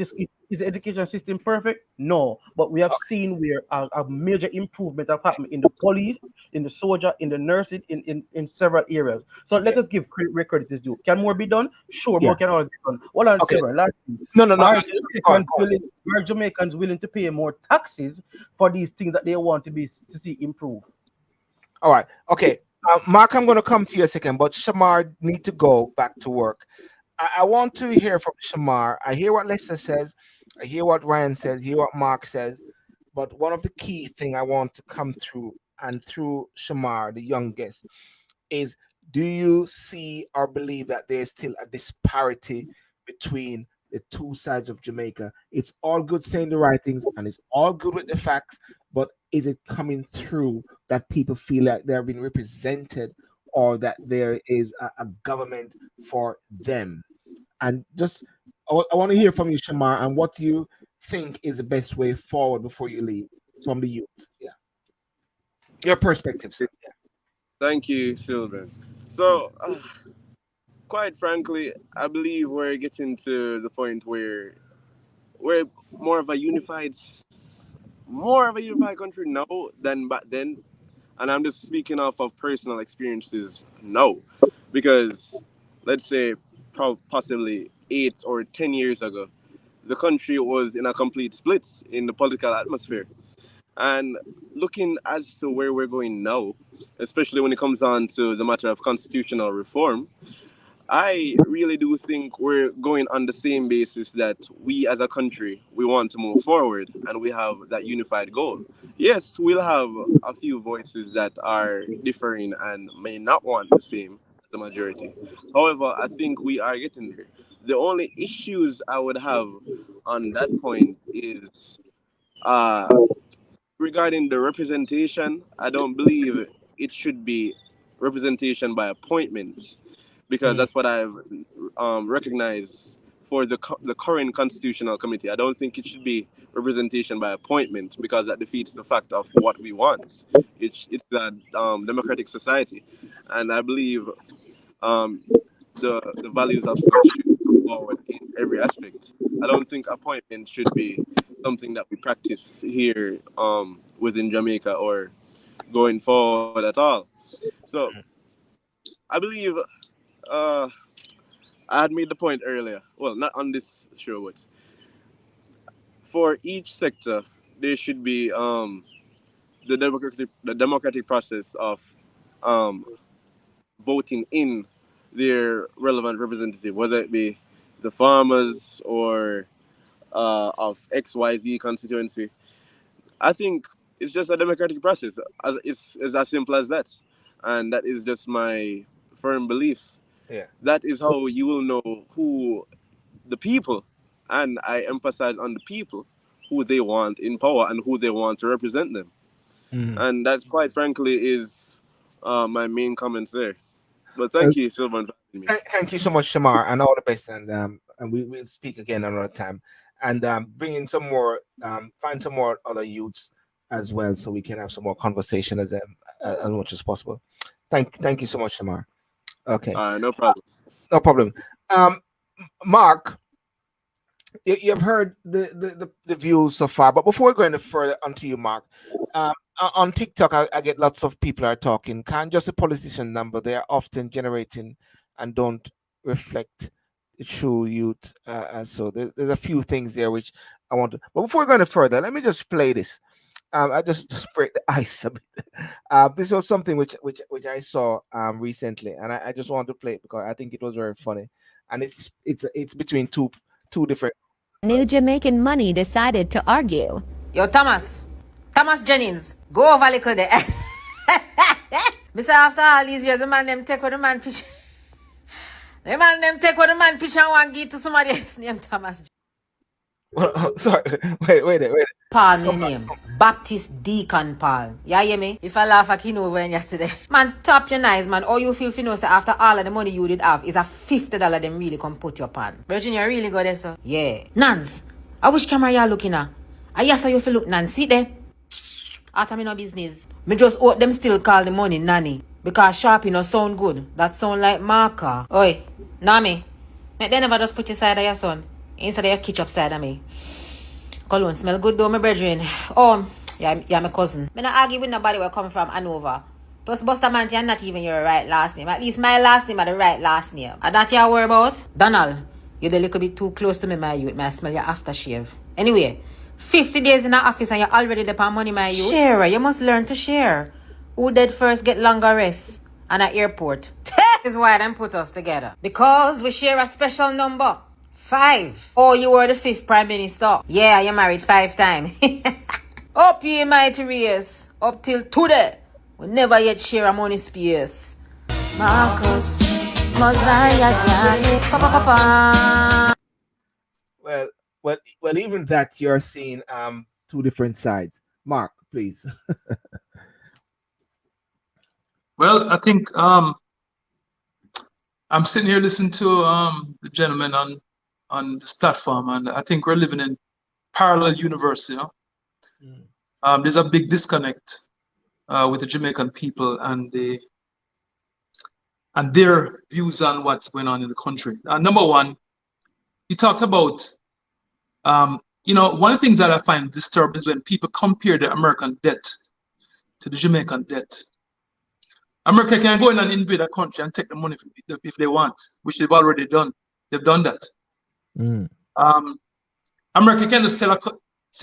Is the education system perfect? No, but we have seen where a major improvement have happened in the police, in the soldier, in the nursing, in several areas. So let Yeah. us give credit where credit is due. Can more be done? Sure, Yeah. more can always be done. What I'll say, Okay. bro, last thing, No, no, no. are Go on, Jamaicans go on. willing? Are Jamaicans willing to pay more taxes for these things that they want to see improve? All right. Okay. Mark, I'm going to come to you a second, but Shamar need to go back to work. I want to hear from Shamar. I hear what Lester says. I hear what Ryan says. I hear what Mark says. But one of the key thing I want to come through and through Shamar, the youngest, is do you see or believe that there's still a disparity between the two sides of Jamaica? It's all good saying the right things and it's all good with the facts, but is it coming through that people feel like they're being represented or that there is a government for them? And just, I want to hear from you, Shamar, and what do you think is the best way forward before you leave from the youth? Yeah. Your perspective, sir. Yeah. Thank you, Sylvan. So, quite frankly, I believe we're getting to the point where we're more of a more of a unified country now than back then. And I'm just speaking off of personal experiences now, because let's say possibly 8 or 10 years ago, the country was in a complete split in the political atmosphere. And looking as to where we're going now, especially when it comes on to the matter of constitutional reform, I really do think we're going on the same basis that we as a country, we want to move forward and we have that unified goal. Yes, we'll have a few voices that are differing and may not want the same as the majority. However, I think we are getting there. The only issues I would have on that point is uh, regarding the representation. I don't believe it should be representation by appointment because Mm. that's what I've recognized for the current constitutional committee. I don't think it should be representation by appointment because that defeats the fact of what we want. It's a democratic society, and I believe um, the values of such should come forward in every aspect. I don't think appointment should be something that we practice here within Jamaica or going forward at all. So I believe uh, I had made the point earlier. Well, not on this show, but for each sector, there should be the democratic process of um, voting in their relevant representative, whether it be the farmers or of XYZ constituency. I think it's just a democratic process. It's as simple as that. And that is just my firm belief. Yeah. That is how you will know who the people, and I emphasize on the people, who they want in power and who they want to represent them. Mm. And that, quite frankly, is my main comments there. But Well, thank you, Sylvan, for having me. thank you so much, Shamar, and all the best. And we'll speak again another time, and bring in some more, find some more other youths as well, so we can have some more conversation as much as possible. Thank you so much, Shamar. Okay, No problem. no problem. Um, Mark, you've heard the views so far, but before we go any further onto you, Mark, on TikTok, I get lots of people are talking. Can't just a politician number. They are often generating and don't reflect the true youth. So there's a few things there which I want to. But before we go any further, let me just play this. I just break the ice a bit. This was something which I saw recently, and I just want to play it because I think it was very funny, and it's between two different. New Jamaican Money decided to argue. Yo, Thomas Jennings, go over a little there. Mister, after all these years, the man them take what the man pitch. The man them take what the man pitch and want give to somebody else named Thomas. Sorry, wait. Paul, my name. Baptist Deacon Paul. Yeah, hear me? If I laugh at him over in today. Man, top your nice, man. All you feel for know, say after all of the money you did have is a $50 them really come put your pan. Virginia really go there, sir. Yeah. Nance, I wish camera you looking at. I yes, how you feel look, Nance. See there? After me no business. Me just hope them still call the money nanny. Because Sharpie no sound good. That sound like marker. Oi, Nami. Make they never just put your side of your son. Instead of your kitchen upside of me. Cologne smell good though, my brethren. Oh, yeah, my cousin. Me not argue with nobody where coming from Hanover. Plus, Buster Manty and not even your right last name. At least my last name are the right last name. And that you worry about? Donald, you're a little bit too close to me, my youth. May I smell your aftershave. Anyway, 50 days in the office and you're already depend money, my youth. Share, you must learn to share. Who did first get longer rest? And at airport. Is why them put us together. Because we share a special number. 5. Oh, you were the 5th Prime Minister. Yeah, you married 5 times. Up ye mighty race. Up till today. We never yet share a money space. Marcus, Mosiah, Gale, Papa. Well, even that you're seeing two different sides. Mark, please. Well, I think I'm sitting here listening to the gentleman on this platform, and I think we're living in parallel universe. You know, there's a big disconnect with the Jamaican people and their views on what's going on in the country. Number one, he talked about, one of the things that I find disturbing is when people compare the American debt to the Jamaican debt. America can go in and invade a country and take the money if they want, which they've already done. They've done that. America can just say,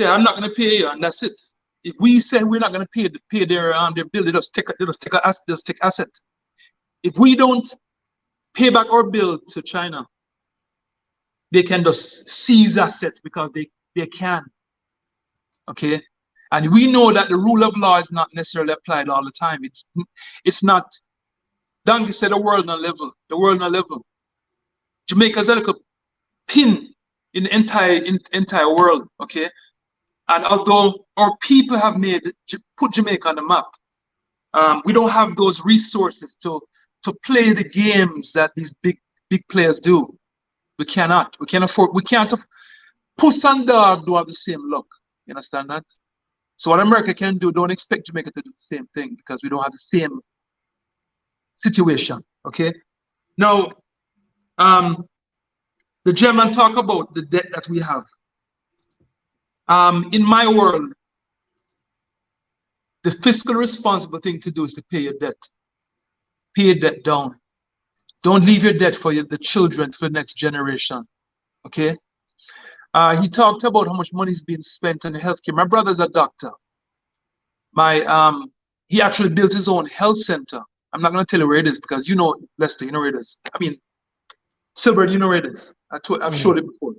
I'm not going to pay you, and that's it. If we say we're not going to pay their bill, they just take asset. If we don't pay back our bill to China. They can just seize assets because they can. Okay? And we know that the rule of law is not necessarily applied all the time. It's not. Donkey said the world not level. The world not level. Jamaica's a little pin in the entire world. Okay? And although our people have put Jamaica on the map, we don't have those resources to play the games that these big players do. We cannot. We can't afford. We can't. Puss and Dog do have the same luck. You understand that? So what America can do, don't expect Jamaica to do the same thing because we don't have the same situation. Okay. Now, the gentleman talk about the debt that we have. In my world, the fiscal responsible thing to do is to pay your debt. Pay your debt down. Don't leave your debt for the children, for the next generation. Okay? He talked about how much money is being spent on healthcare. My brother's a doctor. He actually built his own health center. I'm not going to tell you where it is because you know, Lester, you know where it is. I mean, Silbert, you know where it is. I've showed it before.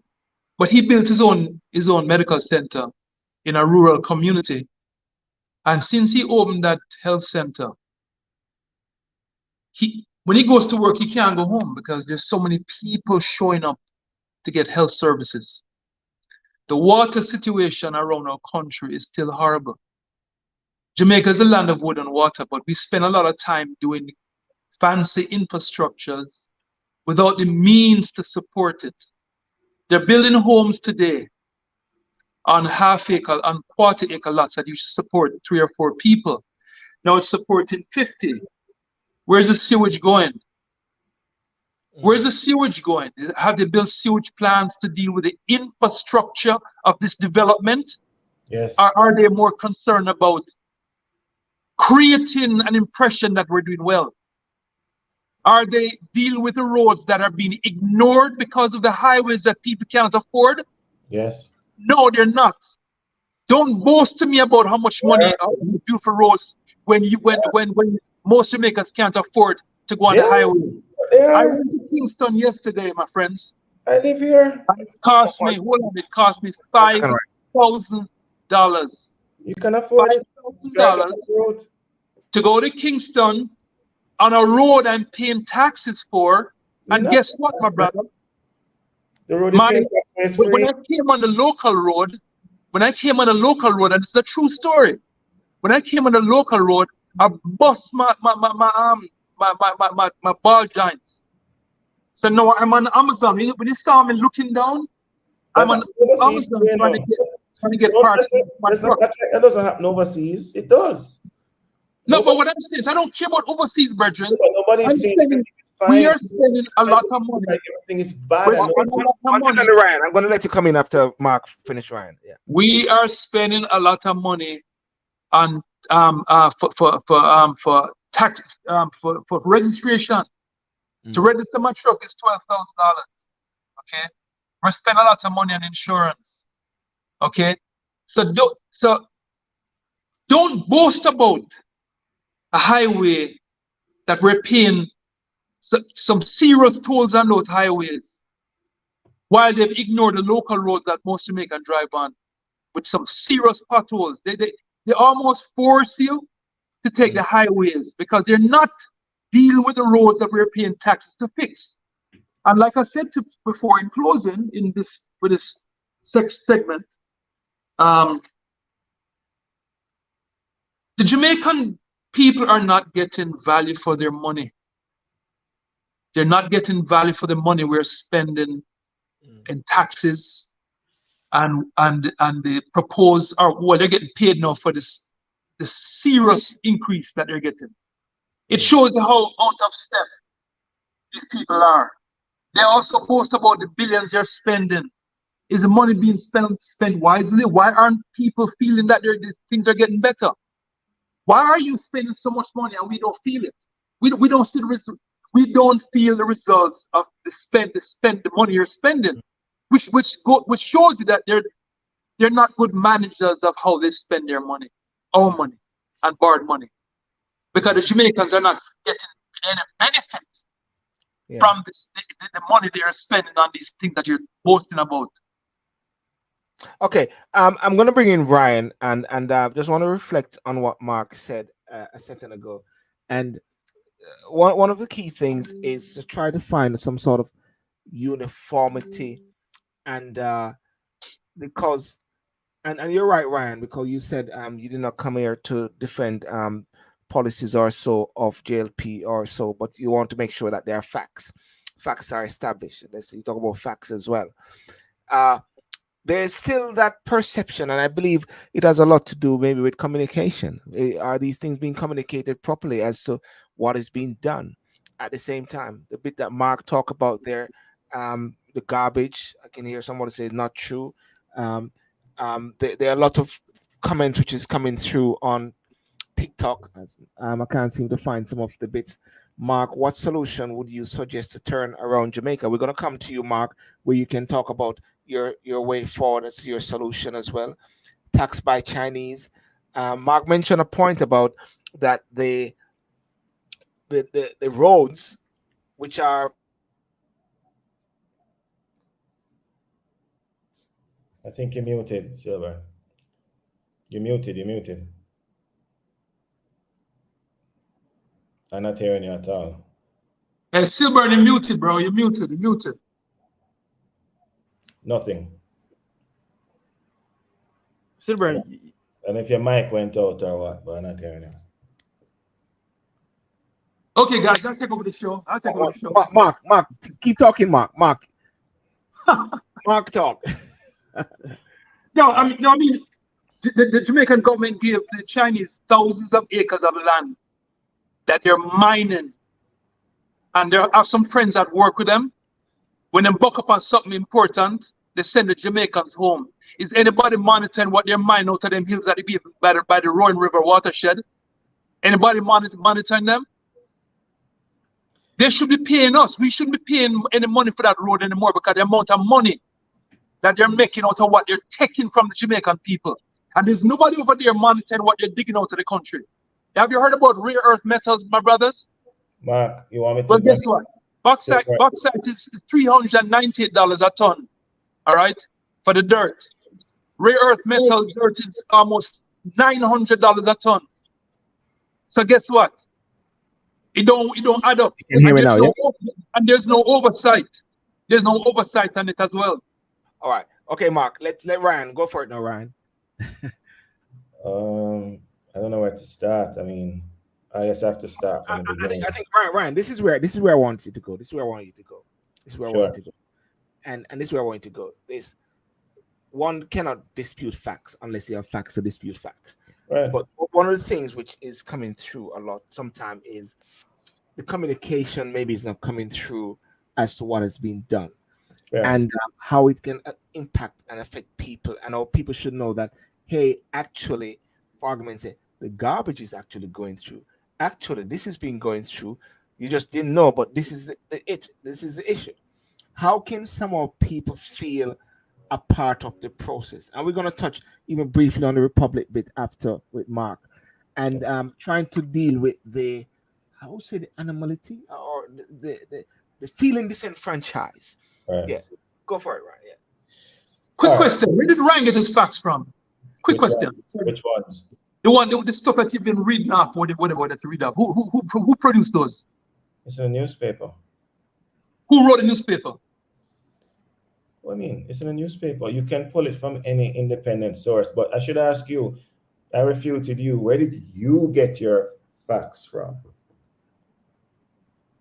But he built his own medical center in a rural community. And since he opened that health center, when he goes to work, he can't go home because there's so many people showing up to get health services. The water situation around our country is still horrible. Jamaica is a land of wood and water, but we spend a lot of time doing fancy infrastructures without the means to support it. They're building homes today on half-acre, on quarter-acre lots that used to support 3 or 4 people. Now it's supporting 50. Where's the sewage going? Where's the sewage going? Have they built sewage plants to deal with the infrastructure of this development? Yes. Or are they more concerned about creating an impression that we're doing well? Are they dealing with the roads that are being ignored because of the highways that people can't afford? Yes. No, they're not. Don't boast to me about how much money you do for roads when most Jamaicans can't afford to go on the highway. I went to Kingston yesterday, my friends. I live here. It cost me $5,000. You can afford it. $5,000 to go to Kingston on a road I'm paying taxes for. And guess what, my brother? The road is free. When I came on the local road, and it's a true story. When I came on the local road, I bust my ball joints. So now I'm on Amazon. When you saw me looking down, I'm on Amazon trying to get parts. That doesn't happen overseas. It does. No, but what I'm saying is I don't care about overseas, brethren. Nobody's saying we are spending a lot of money. Everything is bad. One second, Ryan. I'm going to let you come in after Mark finish, Ryan. Yeah. We are spending a lot of money on for tax for registration. To register my truck is $12,000. Okay, we spend a lot of money on insurance. Okay, so don't boast about a highway that we're paying some serious tolls on those highways, while they've ignored the local roads that most Jamaicans drive on with some serious potholes. They almost force you to take the highways because they're not dealing with the roads that we're paying taxes to fix. And like I said before in closing with this segment, the Jamaican people are not getting value for their money. They're not getting value for the money we're spending in taxes and the proposed, or they're getting paid now for this serious increase that they're getting. It shows how out of step these people are. They also boast about the billions they're spending. Is the money being spent wisely? Why aren't people feeling that these things are getting better? Why are you spending so much money and we don't feel it? We don't see the results. We don't feel the results of the money you're spending, which shows you that they're not good managers of how they spend their money, our money, and borrowed money, because the Jamaicans are not getting any benefit Yeah. from the money they are spending on these things that you're boasting about. Okay. I'm gonna bring in Ryan and just want to reflect on what Mark said a second ago, and one of the key things is to try to find some sort of uniformity, and because and you're right, Ryan, because you said you did not come here to defend policies or so of JLP or so, but you want to make sure that there are facts. Facts are established. Let's you talk about facts as well. Uh, there's still that perception, and I believe it has a lot to do maybe with communication. Are these things being communicated properly as to what is being done? At the same time, the bit that Mark talked about there, the garbage, I can hear someone say it's not true. Um, there are a lot of comments which is coming through on TikTok. I can't seem to find some of the bits. Mark, what solution would you suggest to turn around Jamaica? We're going to come to you, Mark, where you can talk about your way forward as your solution as well. Tax by Chinese. Mark mentioned a point about that the roads, which are I think you're muted, Silver. You're muted. You're muted. I'm not hearing you at all. Hey, Silver, you're muted, bro. You're muted. You're muted. Nothing. Silver, And if your mic went out or what, but I'm not hearing you. Okay, guys, I'll take over the show. Mark, keep talking, Mark. Mark, talk. No, I mean, the Jamaican government gave the Chinese thousands of acres of land that they're mining, and there are some friends that work with them. When they buck up on something important, they send the Jamaicans home. Is anybody monitoring what they're mining out of them hills that they by the Roaring River watershed? Anybody monitoring them? They should be paying us. We shouldn't be paying any money for that road anymore because the amount of money that they're making out of what they're taking from the Jamaican people. And there's nobody over there monitoring what they're digging out of the country. Have you heard about rare earth metals, my brothers? Mark, you want me to? Well, guess what? Bauxite is $398 a ton, all right, for the dirt. Rare earth metal dirt is almost $900 a ton. So guess what? It don't add up. You can hear me now, yeah? And there's no oversight. There's no oversight on it as well. All right. Okay, Mark. Let Ryan go for it now, Ryan. I don't know where to start. I mean, I guess I have to start from the beginning. I think Ryan, this is where I want you to go. This is where I want you to go. This is where I want you to go. And this is where I want you to go. This one cannot dispute facts unless you have facts to dispute facts. Right. But one of the things which is coming through a lot sometimes is the communication maybe is not coming through as to what has been done. Yeah. And how it can impact and affect people. And how people should know that, hey, actually, for argument's sake, the garbage is actually going through. Actually, this has been going through. You just didn't know, but this is this is the issue. How can some of people feel a part of the process? And we're going to touch even briefly on the Republic bit after with Mark, and trying to deal with the, I would say, the anomaly or the feeling disenfranchised. Right. Yeah, go for it, Ryan. Yeah. Quick question: where did Ryan get his facts from? Quick question. Which ones? The stuff that you've been reading off, whatever that you read off. Who produced those? It's in a newspaper. Who wrote the newspaper? What I mean, it's in a newspaper. You can pull it from any independent source. But I should ask you, I refuted you. Where did you get your facts from?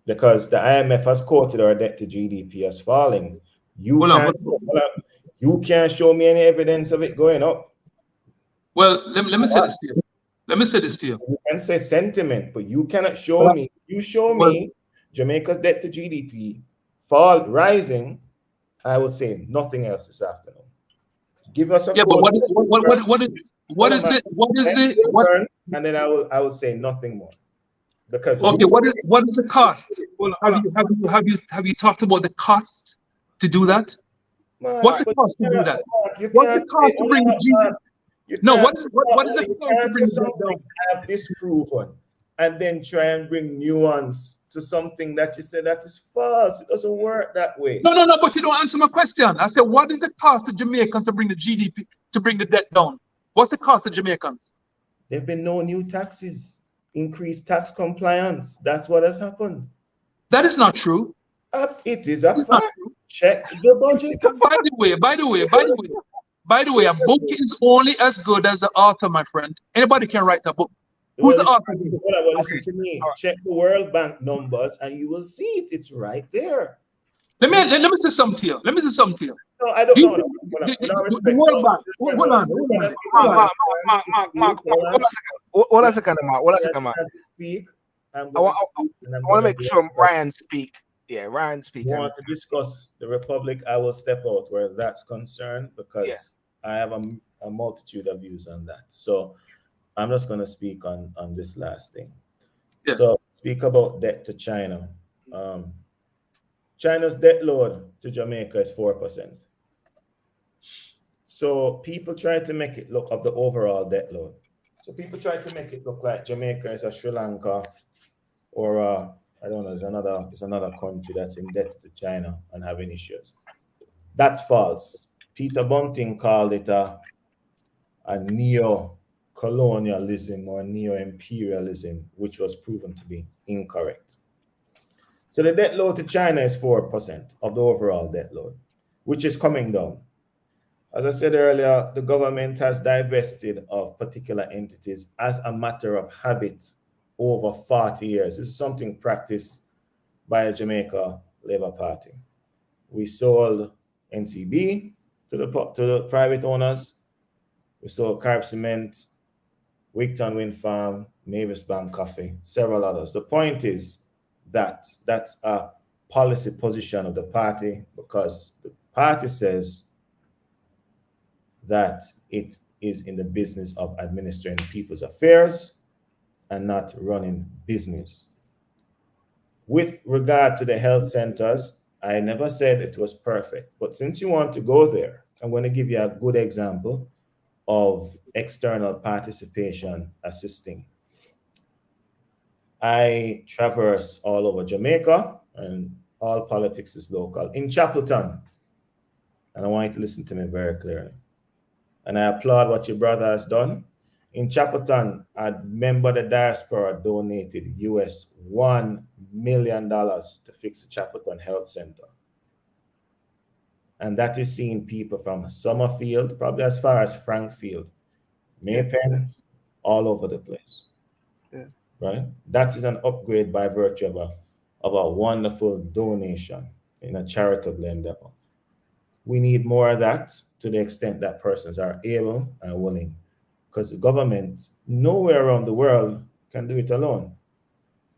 Because the IMF has quoted our debt to GDP as falling. You can't show me any evidence of it going up. Well, let me say this to you. Let me say this to you. You can say sentiment, but you cannot show me. You show me Jamaica's debt to GDP rising. I will say nothing else this afternoon. Give us a but what is it? And then I will say nothing more. Because okay, what is the cost? Well, have you talked about the cost to do that? What's the cost to do that? What's the cost to bring the GDP? No, what is the cost to bring it down? I have disproven. and then try and bring nuance to something that you said that is false. It doesn't work that way. No, but you don't answer my question. I said, what is the cost to Jamaicans to bring the GDP, to bring the debt down? What's the cost to Jamaicans? There have been no new taxes, increased tax compliance. That's what has happened. That is not true. It is a It's not fact. true. Check the budget. By the way, a book is only as good as the author, my friend. Anybody can write a book. Who's Well, the author? listen to me. Check the World Bank numbers and you will see it. It's right there. Let me say something to you. No, I don't know. The World Bank. Hold on. Mark, hold on a second, Mark. Speak. I want to make sure Ryan speak. Yeah, Ryan speak. Want to discuss the Republic? I will step out where that's concerned because I have a multitude of views on that. So I'm just going to speak on this last thing. Yeah. So speak about debt to China. China's debt load to Jamaica is 4%. So people try to make it look of the overall debt load. So people try to make it look like Jamaica is a Sri Lanka or I don't know, it's another country that's indebted to China and having issues. That's false. Peter Bunting called it a neo-colonialism or neo-imperialism, which was proven to be incorrect. So the debt load to China is 4% of the overall debt load, which is coming down. As I said earlier, the government has divested of particular entities as a matter of habit over 40 years. This is something practiced by the Jamaica Labour Party. We sold NCB to the private owners. We sold Carb Cement, Wigton Wind Farm, Mavis Bank Coffee, several others. The point is that that's a policy position of the party because the party says that it is in the business of administering people's affairs and not running business. With regard to the health centers, I never said it was perfect, but since you want to go there, I'm going to give you a good example of external participation assisting. I traverse all over Jamaica and all politics is local. In Chapelton, and I want you to listen to me very clearly, and I applaud what your brother has done. In Chapelton, a member of the diaspora donated US $1 million to fix the Chapelton Health Center. And that is seeing people from Summerfield, probably as far as Frankfield, Maypen, all over the place. Yeah. Right? That is an upgrade by virtue of a wonderful donation in a charitable endeavor. We need more of that to the extent that persons are able and willing, because the government nowhere around the world can do it alone.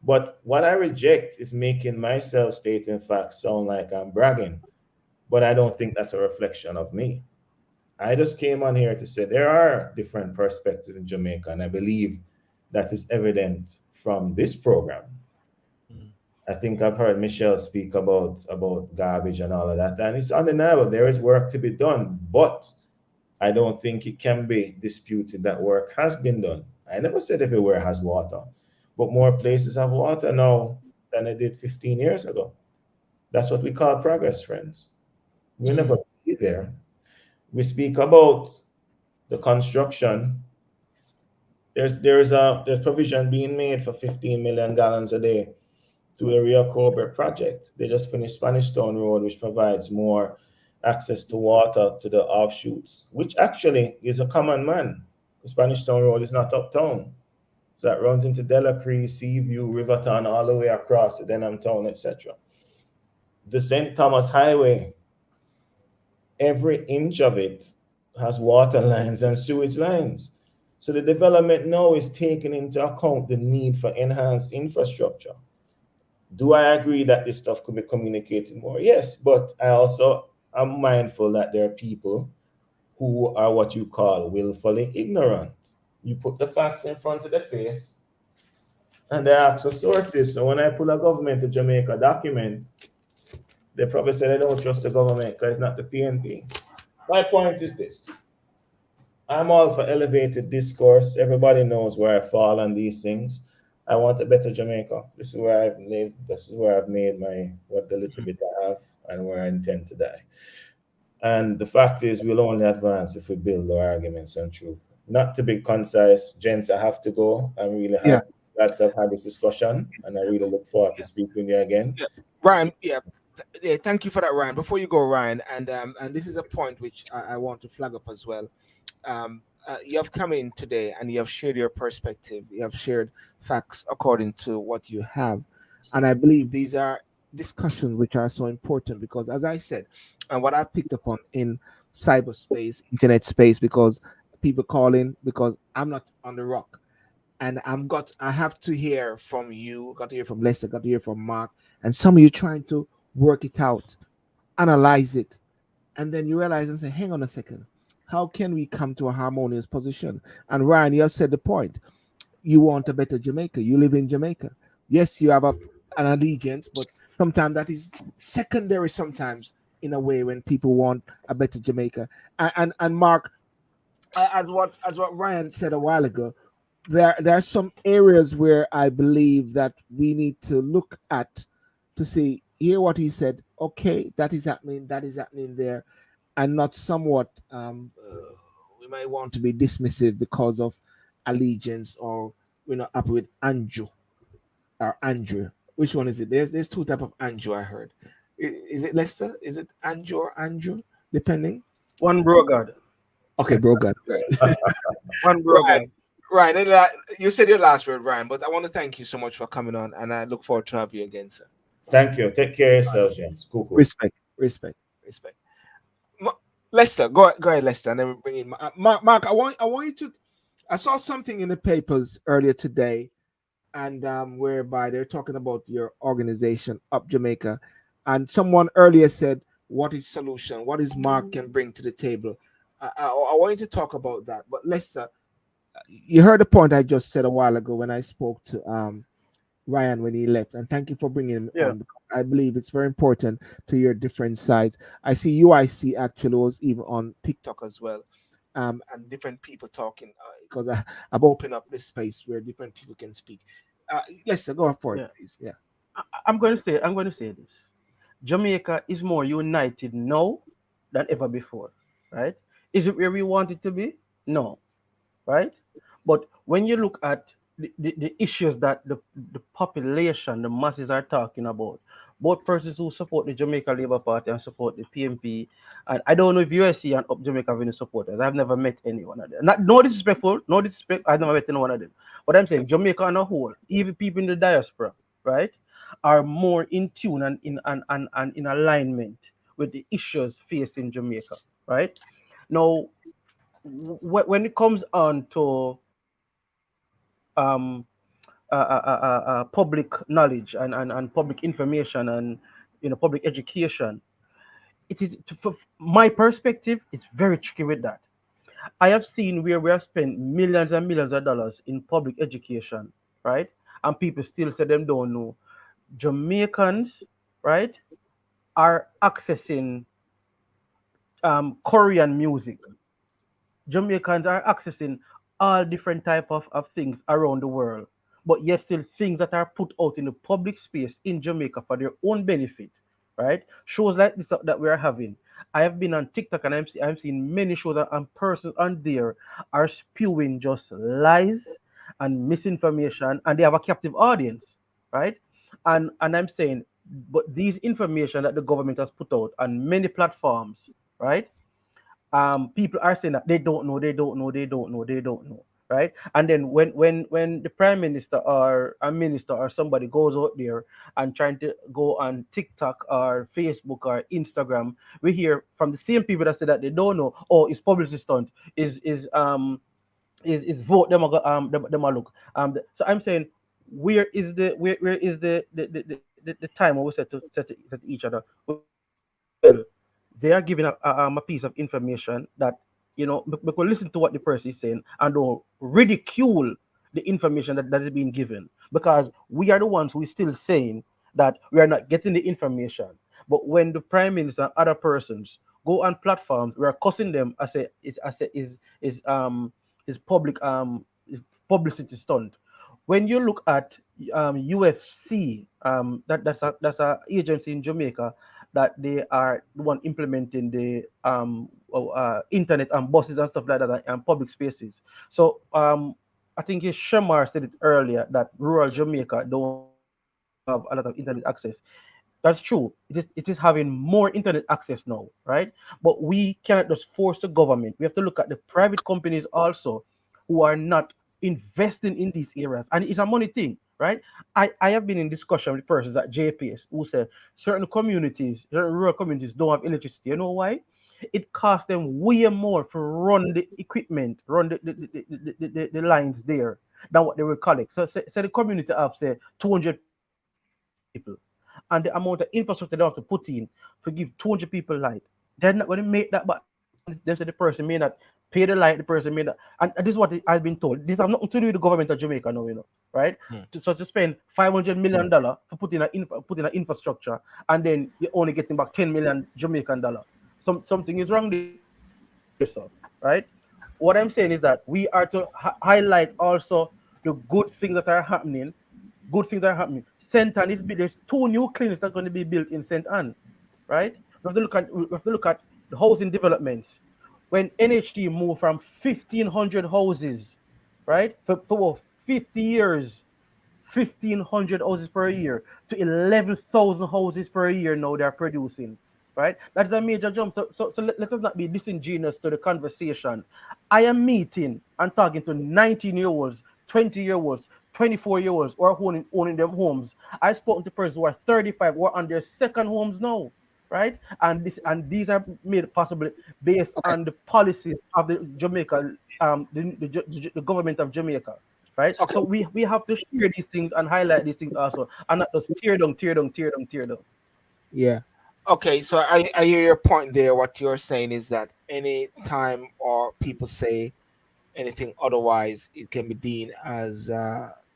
But what I reject is making myself stating facts sound like I'm bragging, but I don't think that's a reflection of me. I just came on here to say there are different perspectives in Jamaica, and I believe that is evident from this program. I think I've heard Michelle speak about garbage and all of that, and it's undeniable. There is work to be done, but I don't think it can be disputed that work has been done. I never said everywhere has water, but more places have water now than they did 15 years ago. That's what we call progress, friends. We'll never be there. We speak about the construction. There's provision being made for 15 million gallons a day through the Rio Cobre project. They just finished Spanish Town Road, which provides more access to water to the offshoots, which actually is a common man. The Spanish Town Road is not uptown. So that runs into Delacree, Seaview, Riverton, all the way across to Denham Town, etc. The St. Thomas Highway, every inch of it has water lines and sewage lines. So the development now is taking into account the need for enhanced infrastructure. Do I agree that this stuff could be communicated more? Yes, but I also am mindful that there are people who are what you call willfully ignorant. You put the facts in front of their face and they ask for sources. So when I pull a government of Jamaica document, they probably say they don't trust the government because it's not the PNP. My point is this. I'm all for elevated discourse. Everybody knows where I fall on these things. I want a better Jamaica. This is where I've lived. This is where I've made my what the little bit I have, and where I intend to die. And the fact is, we'll only advance if we build our arguments on truth. Not to be concise, gents, I have to go. I'm really Yeah, happy that I've had this discussion, and I really look forward to speaking with you again. yeah. Ryan, yeah. Yeah, thank you for that, Ryan. Before you go, Ryan, and this is a point which I want to flag up as well. You have come in today and you have shared your perspective. You have shared facts according to what you have, and I believe these are discussions which are so important because, as I said, and what I picked up on in cyberspace, internet space, because people call in because I'm not on the rock, and I have to hear from you, got to hear from Lester, got to hear from Mark, and some of you trying to work it out, analyze it, and then you realize and say, hang on a second, how can we come to a harmonious position? And Ryan, you have said the point. You want a better Jamaica. You live in Jamaica. Yes, you have an allegiance, but sometimes that is secondary. Sometimes, in a way, when people want a better Jamaica, and Mark, as what Ryan said a while ago, there are some areas where I believe that we need to look at to see hear what he said. Okay, that is happening there, and not somewhat we might want to be dismissive because of allegiance or we're not happy with Andrew or Andrew. Which one is it? There's two type of Andrew I heard. Is it Lester? Is it Andrew or Andrew? Depending. One bro God. Okay, bro, God. One bro Right. God. Ryan, you said your last word, Ryan, but I want to thank you so much for coming on, and I look forward to have you again, sir. Thank you. Take care of yourselves, gents. Cool, cool. Respect, respect, respect. Lester, go ahead, Lester, and then we bring in Mark. Mark, I want you to. I saw something in the papers earlier today, and whereby they're talking about your organization, Up Jamaica, and someone earlier said, "What is solution? What is Mark can bring to the table?" I want you to talk about that, but Lester, you heard the point I just said a while ago when I spoke to Ryan when he left, and thank you for bringing him Yeah. on. I believe it's very important to hear different sides. I see UIC actually was even on TikTok as well, and different people talking because I've opened up this space where different people can speak. Let's go for it, Yeah. please. Yeah. I'm going to say this. Jamaica is more united now than ever before, right? Is it where we want it to be? No, right? But when you look at the issues that the population, the masses are talking about, both persons who support the Jamaica Labour Party and support the PMP, and I don't know if USC and Up Jamaica have any supporters. I've never met any one of them. Not, no disrespectful, no disrespect. I've never met any one of them. But I'm saying Jamaica on a whole, even people in the diaspora, right, are more in tune and in alignment with the issues facing Jamaica, right? Now, when it comes on to public knowledge and public information and public education, it is from my perspective, it's very tricky with that. I have seen where we have spent millions and millions of dollars in public education, right? And people still say them don't know. Jamaicans, right, are accessing Korean music. Jamaicans are accessing all different type of things around the world, but yet still things that are put out in the public space in Jamaica for their own benefit, right? Shows like this that we are having. I have been on TikTok and I'm seeing many shows and persons on there are spewing just lies and misinformation, and they have a captive audience, right? And I'm saying, but these information that the government has put out on many platforms, right? People are saying that they don't know, right? And then when the prime minister or a minister or somebody goes out there and trying to go on TikTok or Facebook or Instagram, we hear from the same people that say that they don't know. Oh, it's publicity stunt. Is vote them a look. So I'm saying, where is the time when we said to each other? Well, they are giving a piece of information that, we could listen to what the person is saying and don't ridicule the information that is being given, because we are the ones who is still saying that we are not getting the information. But when the prime minister and other persons go on platforms, we are cussing them as is public is publicity stunt. when you look at UFC, that's a agency in Jamaica that they are the one implementing the internet and buses and stuff like that and public spaces. So I think it's Shamar said it earlier that rural Jamaica don't have a lot of internet access. That's true. It is having more internet access now, right? But we cannot just force the government. We have to look at the private companies also who are not investing in these areas. And it's a money thing, right? I have been in discussion with persons at JPS who say certain communities, certain rural communities don't have electricity. You know why? It costs them way more to run the equipment, run the lines there than what they will collect. So the community have say 200 people, and the amount of infrastructure they have to put in to give 200 people light, they're not going to make that. But they say the person may not pay the light, the person may not. And this is what I've been told. This has nothing to do with the government of Jamaica now, right? Hmm. So to spend $500 million for putting an infrastructure, and then you're only getting back 10 million Jamaican dollar. Something is wrong there, sir, right? What I'm saying is that we are to highlight also the good things that are happening. Good things that are happening. St. Anne is built. There's 2 new clinics that are going to be built in St. Anne, right? We have to look at the housing developments. When NHT moved from 1,500 houses, right, for 50 years, 1,500 houses per year to 11,000 houses per year now they're producing, right? That is a major jump. So let us not be disingenuous to the conversation. I am meeting and talking to 19-year-olds, 20-year-olds, 24-year-olds who are owning them homes. I've spoken to persons who are 35 who are on their second homes now, right? And these are made possible based Okay. on the policies of the Jamaica, the government of Jamaica, right? Okay. So we have to share these things and highlight these things also, and not just tear down, tear down, tear down, tear down. Yeah. Okay. So I hear your point there. What you're saying is that any time or people say anything otherwise, it can be deemed as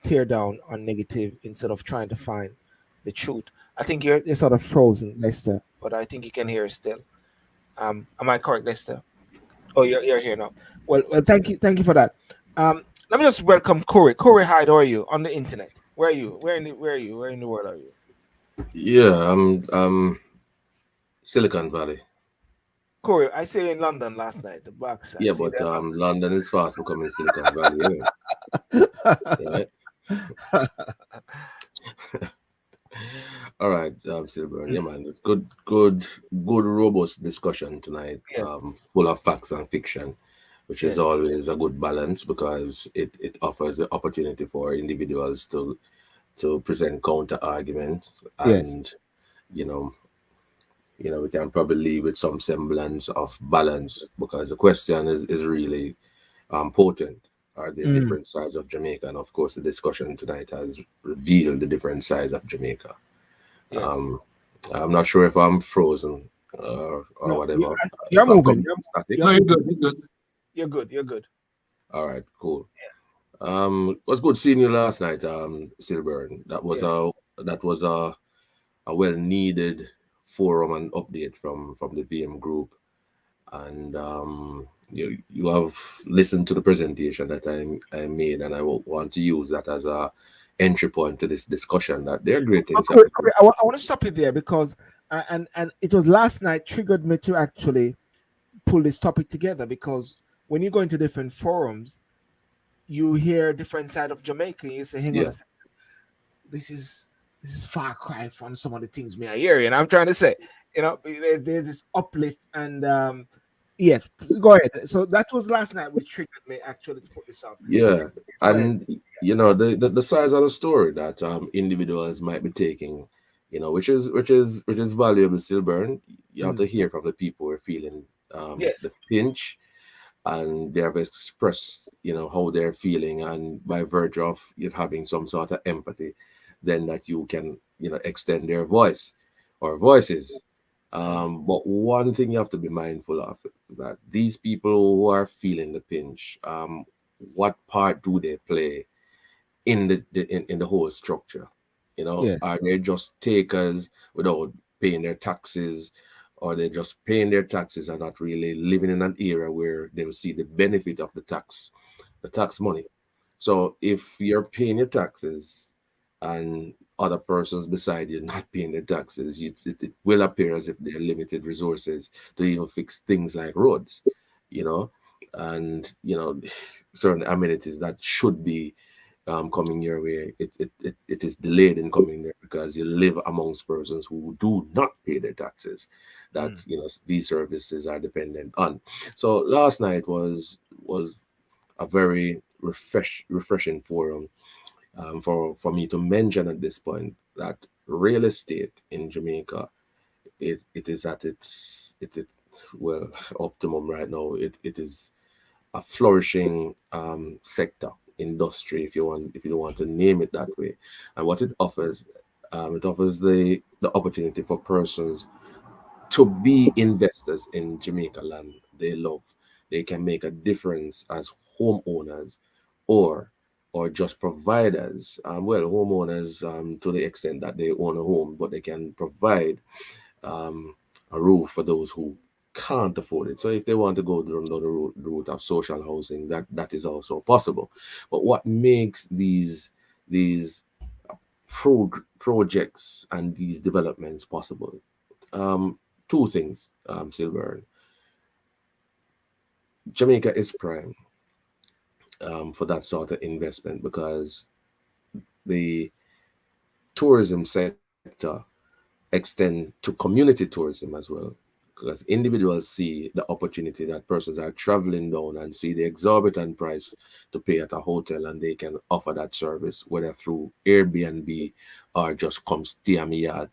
tear down or negative instead of trying to find the truth. I think you're sort of frozen, Lester, but I think you can hear us still. Am I correct, Lester? Oh, you're here now. Well, thank you for that. Let me just welcome Corey. Corey, hi, how are you on the internet? Where are you? Where are you? Where in the world are you? Yeah, I'm Silicon Valley. Corey, I saw you in London last night, the backside. Yeah, See but that? London is fast becoming Silicon Valley, right? All right, Silver. Yeah, man. Good, robust discussion tonight. Yes, Full of facts and fiction, which is yes, always a good balance because it offers the opportunity for individuals to present counter arguments yes. and you know we can probably leave with some semblance of balance because the question is really potent. Are there Mm, different sides of Jamaica? And of course, the discussion tonight has revealed the different sides of Jamaica. yes. Um, I'm not sure if I'm frozen or No, whatever. you're If I'm moving. coming static. You're No, you're moving. good. You're good. You're good. You're good. All right, cool. It was good seeing you last night, Silburn. Yes. That was a well needed forum and update from the VM group, and you have listened to the presentation that I made, and I want to use that as a entry point to this discussion. That there are great Oh, things Corey, happening. I want to stop you there because and it was last night triggered me to actually pull this topic together because when you go into different forums, you hear different side of Jamaica. And you say, "Hang on a Yeah, second, this is this is far cry from some of the things me I hear." And I'm trying to say, there's this uplift and yes, go ahead. So that was last night, which triggered me actually to put this up. yeah, Please go ahead. and the size of the story that individuals might be taking, which is valuable. Silburn, you have Mm. to hear from the people who are feeling the Yes. pinch, and they have expressed how they're feeling, and by virtue of you having some sort of empathy, then that you can extend their voice or voices. But one thing you have to be mindful of, that these people who are feeling the pinch, what part do they play in the whole structure? Yes. Are they just takers without paying their taxes, or they just paying their taxes and not really living in an era where they will see the benefit of the tax money? So if you're paying your taxes and other persons beside you not paying their taxes, it will appear as if they're limited resources to even fix things like roads, you know, and certain amenities that should be coming your way. It is delayed in coming there because you live amongst persons who do not pay their taxes that these services are dependent on. So last night was a very refreshing forum for me to mention at this point that real estate in Jamaica, it is at its well optimum right now. It is a flourishing sector, industry, if you don't want to name it that way. And what it offers the opportunity for persons to be investors in Jamaica land they love. They can make a difference as homeowners or just providers. Homeowners to the extent that they own a home, but they can provide um, a roof for those who can't afford it. So if they want to go down the route of social housing, that is also possible. But what makes these projects and these developments possible? Two things, Silver. Jamaica is prime for that sort of investment because the tourism sector extend to community tourism as well. Because individuals see the opportunity that persons are traveling down and see the exorbitant price to pay at a hotel, and they can offer that service whether through Airbnb or just come stay at me yard,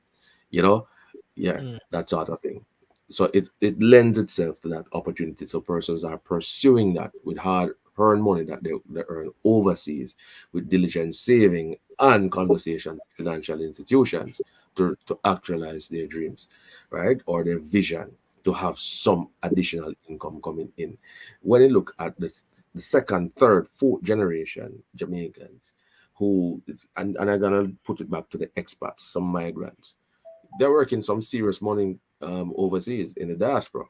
you know, yeah, Mm. that sort of thing. So it lends itself to that opportunity. So persons are pursuing that with hard earned money that they earn overseas with diligent saving and conversation with financial institutions to actualize their dreams, right? Or their vision to have some additional income coming in. When you look at the second, third, fourth generation Jamaicans and I'm gonna put it back to the expats, some migrants, they're working some serious money overseas in the diaspora,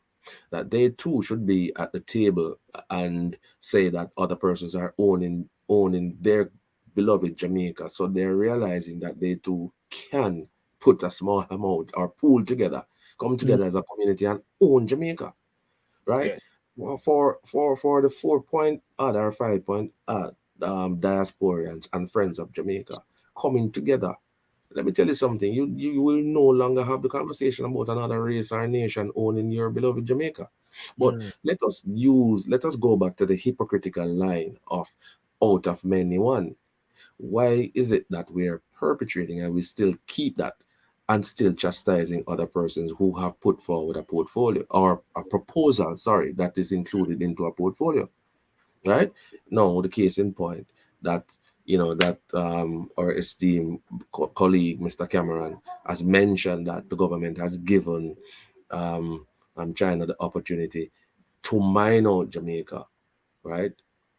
that they too should be at the table and say that other persons are owning their beloved Jamaica. So they're realizing that they too can put a small amount or pool together, come Mm. together as a community and own Jamaica, right? Yes. Well, for the 4 point odd or 5 point odd diasporans and friends of Jamaica coming together, let me tell you something. You will no longer have the conversation about another race or nation owning your beloved Jamaica. But Mm. let us go back to the hypocritical line of out of many one. Why is it that we're perpetrating and we still keep that and still chastising other persons who have put forward a portfolio or a proposal, sorry, that is included into a portfolio? Right? No, the case in point that that our esteemed colleague Mr. Cameron has mentioned that the government has given um, China the opportunity to mine out Jamaica, right?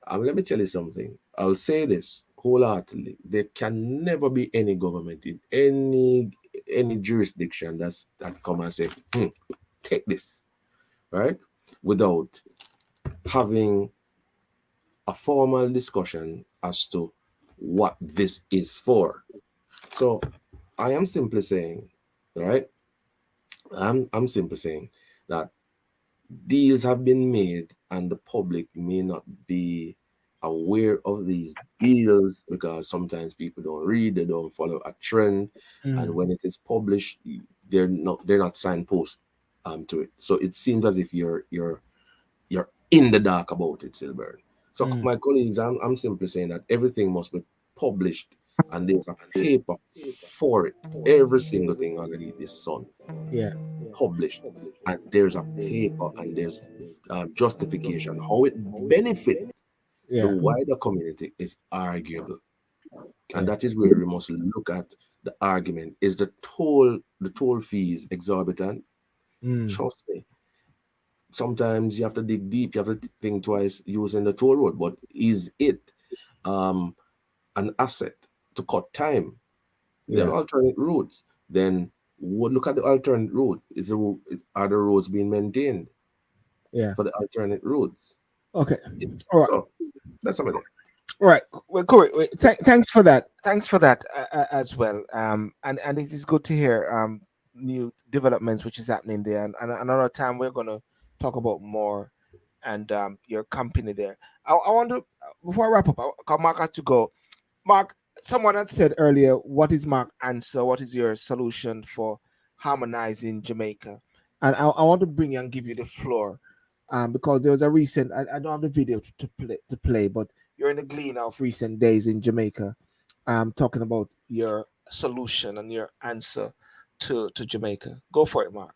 Let me tell you something. I'll say this wholeheartedly: there can never be any government in any jurisdiction that come and say, take this, right, without having a formal discussion as to what this is for. So I am simply saying, right? I'm simply saying that deals have been made and the public may not be aware of these deals because sometimes people don't read, they don't follow a trend, and Mm. when it is published, they're not signpost to it. So it seems as if you're in the dark about it, Silver. So Mm. my colleagues, I'm simply saying that everything must be published and there's a paper for it. Every single thing underneath the sun Yeah. published, and there's a paper and there's justification how it benefit the Yeah. wider community is arguable, and Yeah. that is where we must look at the argument. Is the toll fees exorbitant? Mm. Trust me, sometimes you have to dig deep, you have to think twice using the toll road. But is it um, an asset to cut time? There Yeah. are alternate routes. Then look at the alternate route. Are the roads being maintained Yeah. for the alternate routes? Okay. All right. So that's some of it. All right. Well, cool. Thanks for that. Thanks for that as well. And it is good to hear new developments which is happening there. And another time we're gonna talk about more and your company there. I want to before I wrap up, Mark has to go. Mark, someone had said earlier, what is Mark answer? What is your solution for harmonizing Jamaica? And I want to bring you and give you the floor, because there was a recent. I don't have the video to play, but you're in the glean of recent days in Jamaica, talking about your solution and your answer to Jamaica. Go for it, Mark.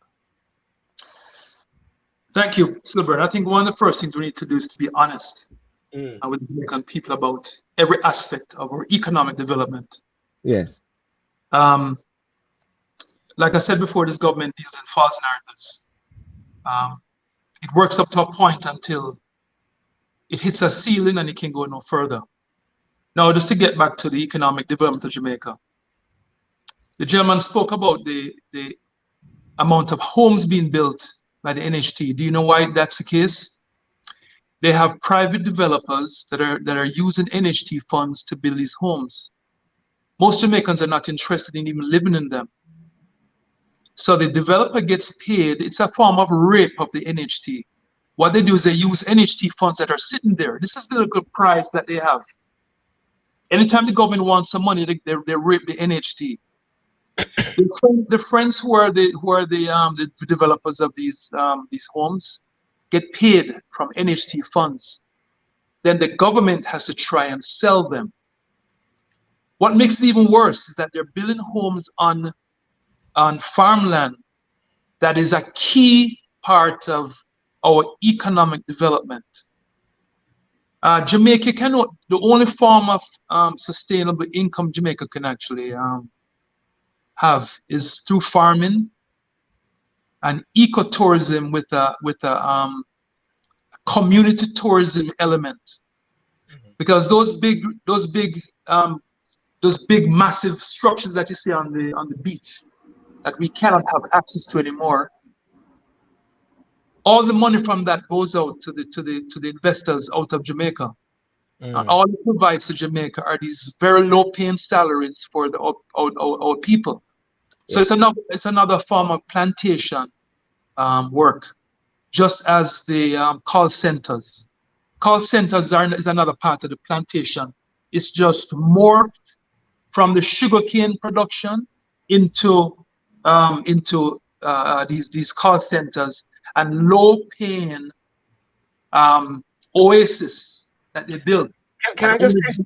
Thank you, Silver. I think one of the first things we need to do is to be honest Mm, with the Jamaican people about every aspect of our economic development. yes. Um, like I said before, this government deals in false narratives. Um, it works up to a point until it hits a ceiling and it can go no further. Now, just to get back to the economic development of Jamaica, the gentleman spoke about the amount of homes being built by the NHT. Do you know why that's the case? They have private developers that are using NHT funds to build these homes. Most Jamaicans are not interested in even living in them. So the developer gets paid. It's a form of rape of the NHT. What they do is they use NHT funds that are sitting there. This is the good prize that they have. Anytime the government wants some money, they rape the NHT. The friends who are the developers of these homes get paid from NHT funds. Then the government has to try and sell them. What makes it even worse is that they're building homes on farmland that is a key part of our economic development. Jamaica cannot, the only form of sustainable income Jamaica can actually have is through farming and ecotourism with a community tourism element. Because those big massive structures that you see on the beach that we cannot have access to anymore, all the money from that goes out to the investors out of Jamaica. And all it provides to Jamaica are these very low paying salaries for our people. So it's another form of plantation work, just as the call centers. Call centers is another part of the plantation. It's just morphed from the sugarcane production into these call centers and low-paying oasis that they build. Can I just say,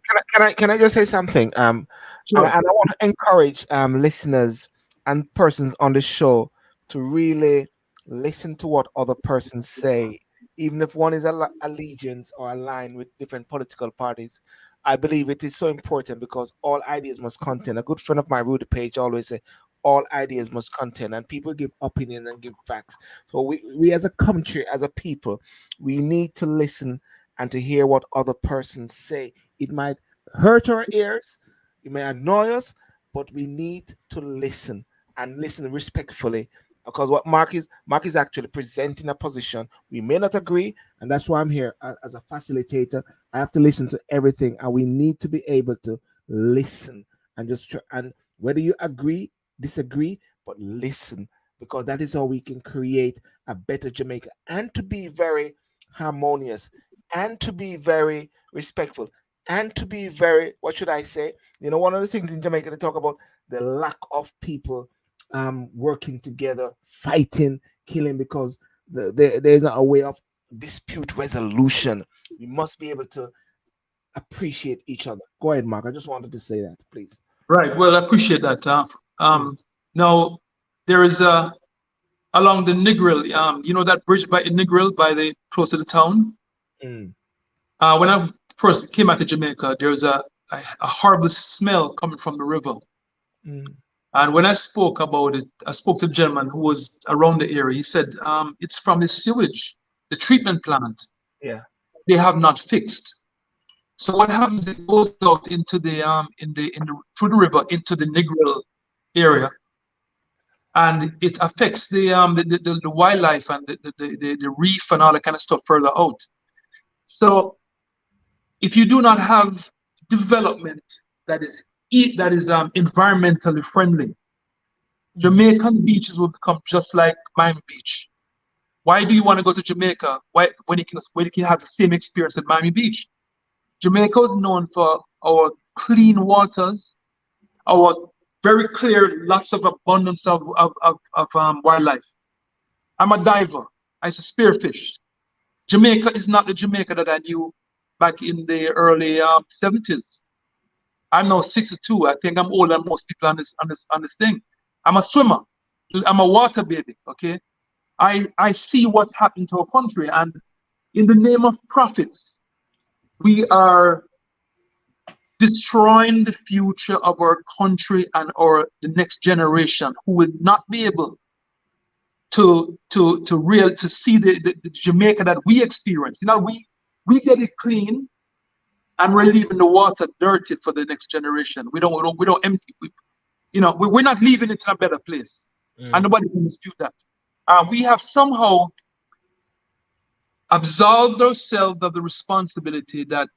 can I just say something? Sure. And I want to encourage listeners and persons on the show to really listen to what other persons say, even if one is allegiance or aligned with different political parties. I believe it is so important because all ideas must contain. A good friend of mine, Rudy Page, always say, all ideas must contain, and people give opinions and give facts. So we as a country, as a people, we need to listen and to hear what other persons say. It might hurt our ears, it may annoy us, but we need to listen and listen respectfully. Because what Mark is actually presenting a position. We may not agree, and that's why I'm here as a facilitator. I have to listen to everything, and we need to be able to listen and just and whether you agree, disagree, but listen, because that is how we can create a better Jamaica and to be very harmonious and to be very respectful and to be very, what should I say? You know, one of the things in Jamaica they talk about the lack of people working together, fighting, killing, because there's not a way of dispute resolution. We must be able to appreciate each other. Go ahead, Mark. I just wanted to say that, please. Right. Well, I appreciate that. Now, there is along the Negril, you know that bridge by Negril, close to the town. Mm. When I first came out to Jamaica, there was a horrible smell coming from the river. Mm. And when I spoke about it, I spoke to a gentleman who was around the area. He said, it's from the sewage, the treatment plant. Yeah. They have not fixed. So what happens? It goes out into the through the river into the Negril area, and it affects the wildlife and the reef and all that kind of stuff further out. So if you do not have development that is environmentally friendly, Jamaican beaches will become just like Miami Beach. Why do you want to go to Jamaica? Why when you can have the same experience at Miami Beach? Jamaica is known for our clean waters, our very clear, lots of abundance of wildlife. I'm a diver. I used to spearfish. Jamaica is not the Jamaica that I knew back in the early 70s. I'm now 62. I think I'm older than most people on this thing. I'm a swimmer. I'm a water baby. Okay, I see what's happening to our country, and in the name of profits, we are destroying the future of our country and the next generation, who will not be able to see the Jamaica that we experience. You know, we get it clean, and we're leaving the water dirty for the next generation. We don't empty. We're not leaving it in a better place, and nobody can dispute that. We have somehow absolved ourselves of the responsibility that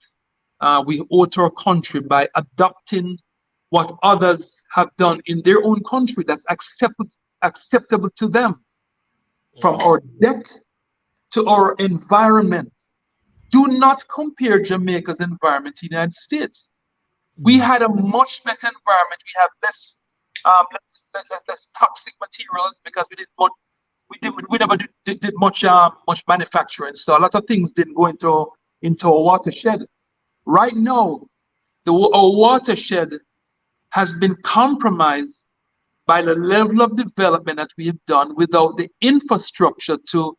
we owe to our country by adopting what others have done in their own country that's acceptable to them. From our debt to our environment. Do not compare Jamaica's environment to the United States. We had a much better environment. We have less toxic materials because we never did much manufacturing. So a lot of things didn't go into our watershed. Right now, our watershed has been compromised by the level of development that we have done without the infrastructure to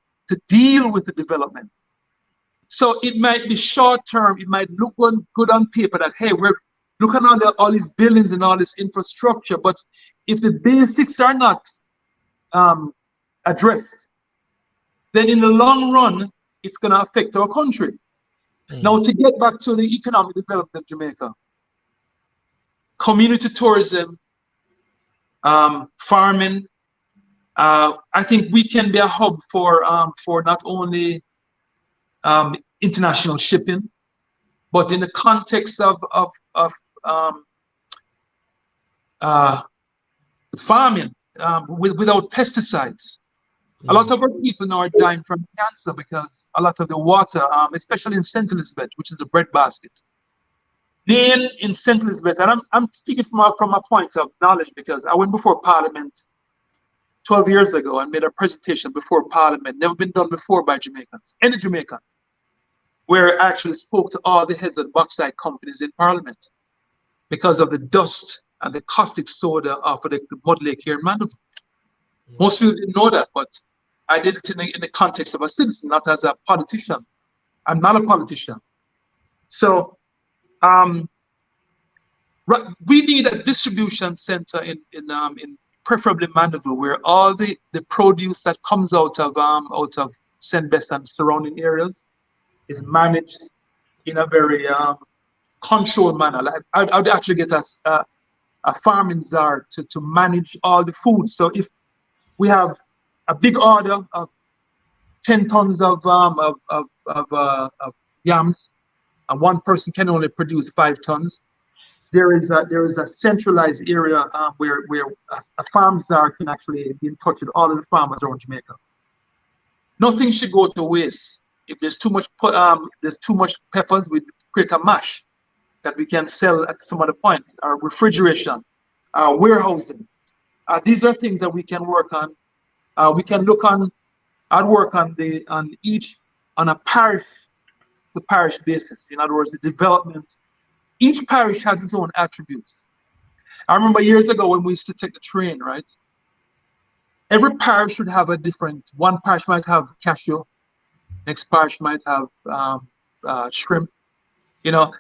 deal with the development. So it might be short term, it might look good on paper that, hey, we're looking at all these buildings and all this infrastructure, but if the basics are not addressed, then in the long run, it's going to affect our country. Now, to get back to the economic development of Jamaica, community tourism, farming, I think we can be a hub for not only international shipping, but in the context of farming without pesticides. A lot of our people now are dying from cancer because a lot of the water, especially in St. Elizabeth, which is a breadbasket. Then in St. Elizabeth, and I'm speaking from a point of knowledge because I went before Parliament 12 years ago and made a presentation before Parliament, never been done before by Jamaicans, any Jamaican, where I actually spoke to all the heads of bauxite companies in Parliament because of the dust and the caustic soda for the mud lake here in Mandeville. Most people didn't know that, but I did it in the context of a citizen, not as a politician. I'm not a politician. So we need a distribution center in preferably Mandeville, where all the produce that comes out of St. Bess and surrounding areas is managed in a very controlled manner. Like I'd actually get a farming czar to manage all the food. So if we have a big order of 10 tons of yams, and one person can only produce 5 tons, there is a centralized area where a farm czar can actually be in touch with all of the farmers around Jamaica. Nothing should go to waste. If there's too much peppers, we create a mash that we can sell at some other point. Our refrigeration, our warehousing. These are things that we can work on. We can look on. I'd work on a parish to parish basis. In other words, the development. Each parish has its own attributes. I remember years ago when we used to take the train, right? Every parish should have a different. One parish might have cashew. Next parish might have shrimp. You know,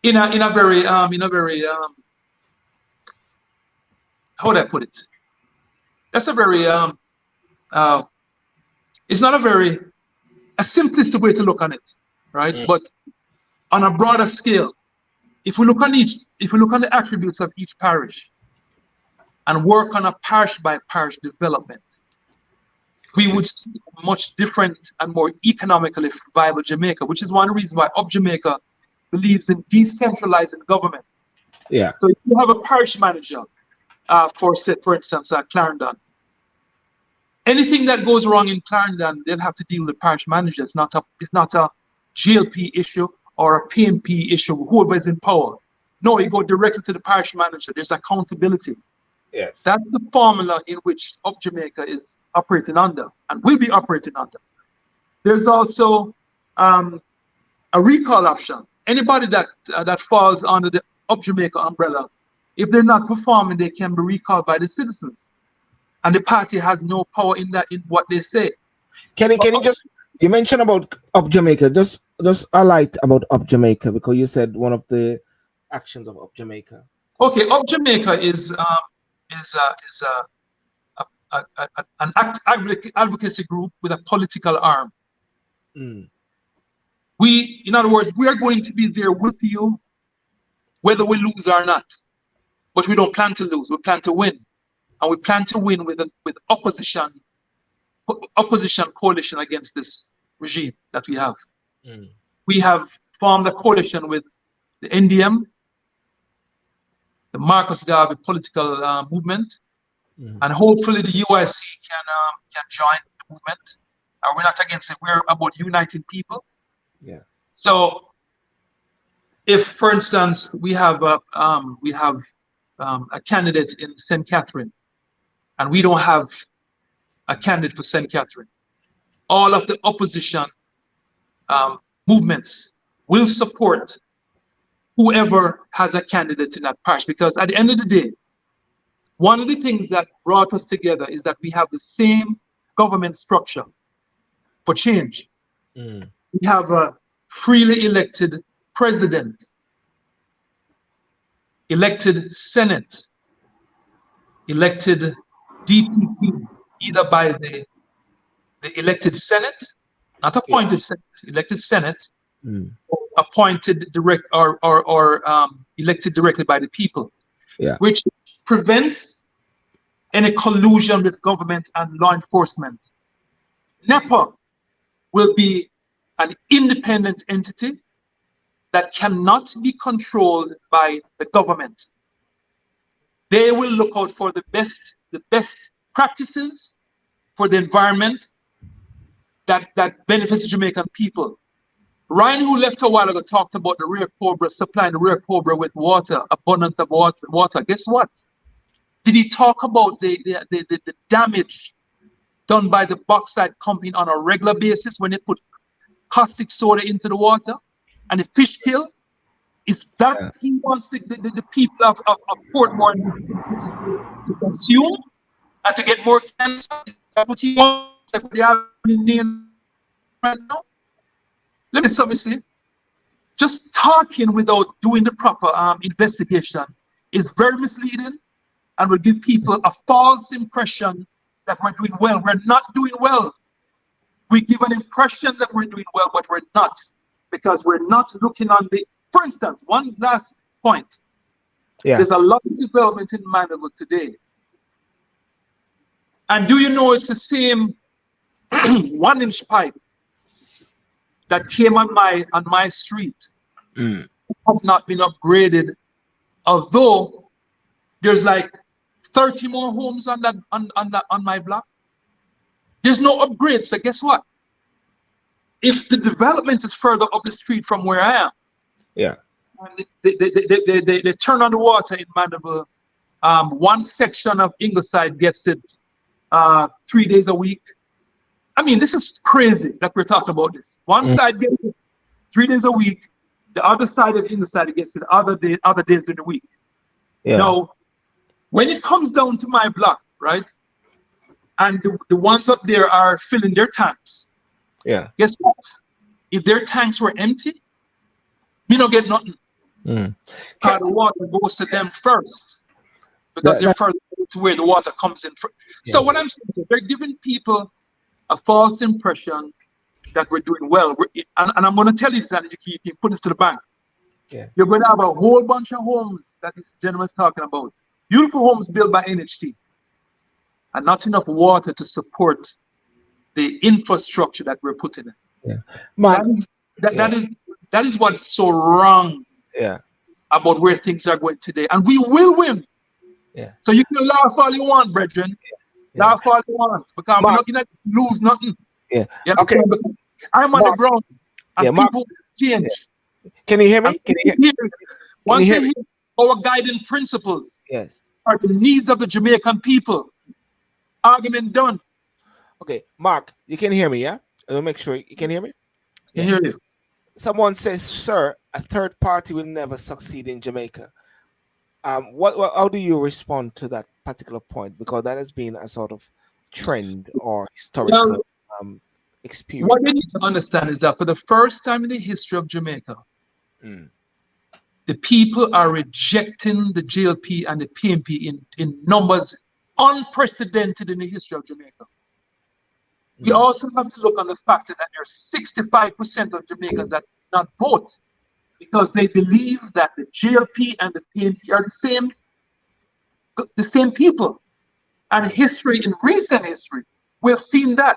in a very how would I put it? That's a very it's not a simplistic way to look on it, right? But on a broader scale, if we look on the attributes of each parish and work on a parish by parish development, we would see a much different and more economically viable Jamaica, which is one reason why Up Jamaica believes in decentralizing government. Yeah. So if you have a parish manager, for instance, Clarendon, anything that goes wrong in Clarendon, they'll have to deal with the parish manager. It's not a GLP issue or a PMP issue, whoever is in power. No, you go directly to the parish manager. There's accountability. Yes. That's the formula in which Up Jamaica is operating under and will be operating under. There's also a recall option. Anybody that falls under the Up Jamaica umbrella, if they're not performing, they can be recalled by the citizens. And the party has no power in what they say. Can you just, you mentioned about Up Jamaica, just highlight about Up Jamaica, because you said one of the actions of Up Jamaica. Okay, Up Jamaica is an advocacy group with a political arm. Mm. In other words, we are going to be there with you, whether we lose or not. But we don't plan to lose. We plan to win, and we plan to win with opposition coalition against this regime that we have. Mm. We have formed a coalition with the NDM, the Marcus Garvey political movement, and hopefully the UIC can join the movement. We're not against it. We're about uniting people. Yeah. So, if, for instance, we have a candidate in St. Catherine, and we don't have a candidate for St. Catherine, all of the opposition movements will support whoever has a candidate in that parish, because at the end of the day, one of the things that brought us together is that we have the same government structure for change. Mm. We have a freely elected president, elected Senate, elected DPP, either by the elected Senate, not appointed Senate, elected Senate, or appointed direct or elected directly by the people, which prevents any collusion with government and law enforcement. NEPA will be an independent entity that cannot be controlled by the government. They will look out for the best practices for the environment that benefits the Jamaican people. Ryan, who left a while ago, talked about the Rare Cobra, supplying the Rare Cobra with water, abundance of water. Guess what? Did he talk about the damage done by the bauxite company on a regular basis when they put caustic soda into the water and the fish kill? Is that he wants the people of Portmore to consume and to get more cancer? Is that what he wants? Like what they have in right now? Let me say, just talking without doing the proper investigation is very misleading and will give people a false impression that we're doing well. We're not doing well. We give an impression that we're doing well, but we're not, because we're not looking on the. For instance, one last point. Yeah. There's a lot of development in Mandeville today. And do you know it's the same 1-inch pipe that came on my street has not been upgraded, although there's like 30 more homes on my block. There's no upgrade. So guess what? If the development is further up the street from where I am, and they turn on the water in Mandeville, one section of Ingleside gets it 3 days a week. I mean, this is crazy that we're talking about this. One side gets it 3 days a week. The other side of Ingleside gets it other days of the week. Yeah. Now, when it comes down to my block, right, and the ones up there are filling their tanks. Yeah. Guess what? If their tanks were empty, we don't get nothing. The water goes to them first, because they're further to where the water comes in. So what I'm saying is they're giving people a false impression that we're doing well. And I'm going to tell you this, and you can put this to the bank. Yeah. You're going to have a whole bunch of homes that this gentleman's talking about. Beautiful homes built by NHT. And not enough water to support the infrastructure that we're putting in. Yeah. Mark, That is what's so wrong yeah. about where things are going today. And we will win. Yeah. So you can laugh all you want, brethren. Yeah. Laugh all you want. Because we're not going to lose nothing. Yeah. You Okay. understand? Because I'm on the Mark. ground. And Yeah, Mark. people change. Can you hear me? Can you hear? Once hear you me? hear our guiding principles Yes. are the needs of the Jamaican people. Argument done. Okay, Mark, you can hear me, yeah? I'll make sure you can hear me. I hear you. Someone says, "Sir, a third party will never succeed in Jamaica." How do you respond to that particular point? Because that has been a sort of trend or historical experience. What you need to understand is that for the first time in the history of Jamaica, the people are rejecting the JLP and the PNP in numbers unprecedented in the history of Jamaica. We also have to look on the fact that there are 65% of Jamaicans that do not vote because they believe that the JLP and the PNP are the same people. And history, in recent history, we've seen that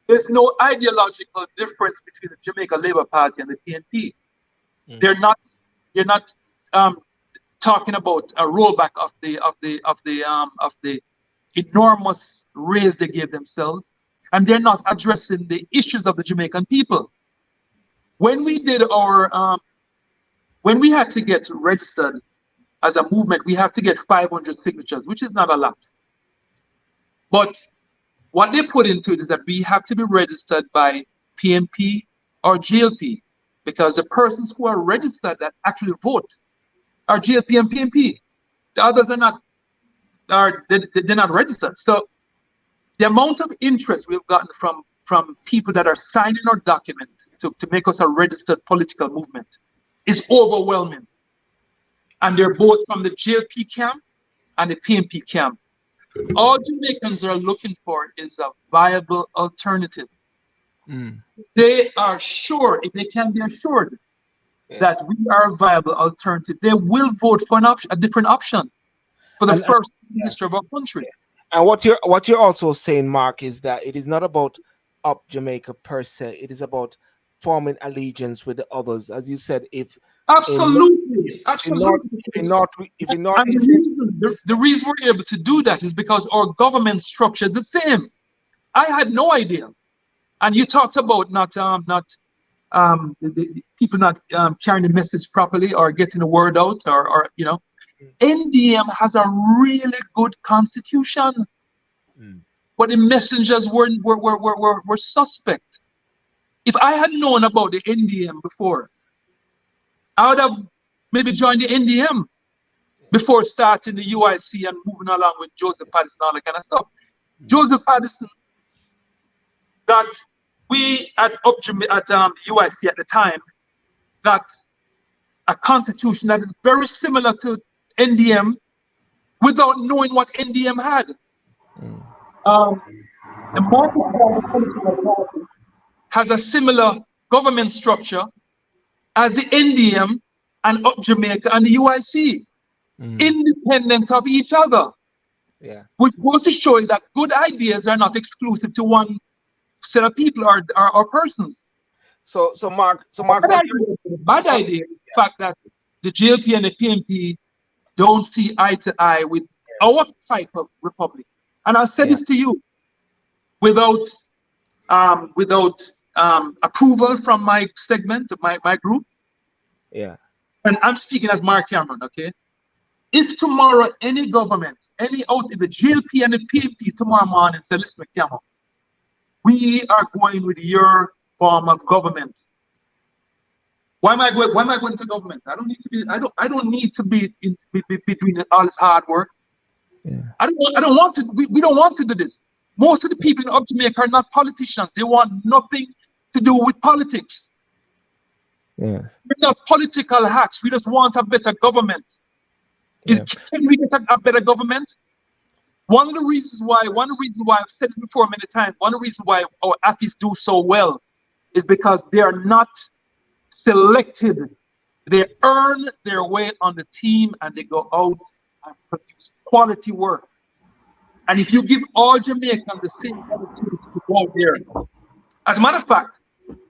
there's no ideological difference between the Jamaica Labour Party and the PNP. They're not talking about a rollback of the enormous raise they gave themselves, and they're not addressing the issues of the Jamaican people. When we did when we had to get registered as a movement, we have to get 500 signatures, which is not a lot. But what they put into it is that we have to be registered by PNP or GLP, because the persons who are registered that actually vote are GLP and PNP. The others they're not registered. So the amount of interest we've gotten from people that are signing our document to make us a registered political movement is overwhelming. And they're both from the JLP camp and the PNP camp. All Jamaicans are looking for is a viable alternative. They are sure, if they can be assured that we are a viable alternative, they will vote for a different option for the first time in the history of our country. And what you're also saying, Mark, is that it is not about up Jamaica per se. It is about forming allegiance with the others, as you said. Absolutely. The reason we're able to do that is because our government structure is the same. I had no idea. And you talked about the people not carrying the message properly or getting the word out, or NDM has a really good constitution, but the messengers were suspect. If I had known about the NDM before, I would have maybe joined the NDM before starting the UIC and moving along with Joseph Paddison and all that kind of stuff. Joseph Paddison got we at UIC at the time got a constitution that is very similar to NDM without knowing what NDM had. The Marcus Garvey political party has a similar government structure as the NDM and Up Jamaica and the UIC, independent of each other. Yeah. Which goes to show you that good ideas are not exclusive to one set of people or persons. So Mark, bad idea, the fact that the JLP and the PNP don't see eye to eye with our type of republic. And I'll say this to you, without approval from my segment, my group. Yeah. And I'm speaking as Mark Cameron, okay? If tomorrow any government, if the JLP and the PNP tomorrow morning say, listen, Cameron, we are going with your form of government. Why am I going to government? I don't need to be doing all this hard work. Yeah. I don't want to. We don't want to do this. Most of the people in Up Jamaica are not politicians. They want nothing to do with politics. Yeah. We're not political hacks. We just want a better government. Yeah. Can we get a better government? One of the reasons why I've said it before many times, one of the reasons why our athletes do so well is because they are not selected. They earn their way on the team and they go out and produce quality work. And if you give all Jamaicans the same opportunity to go out there, as a matter of fact,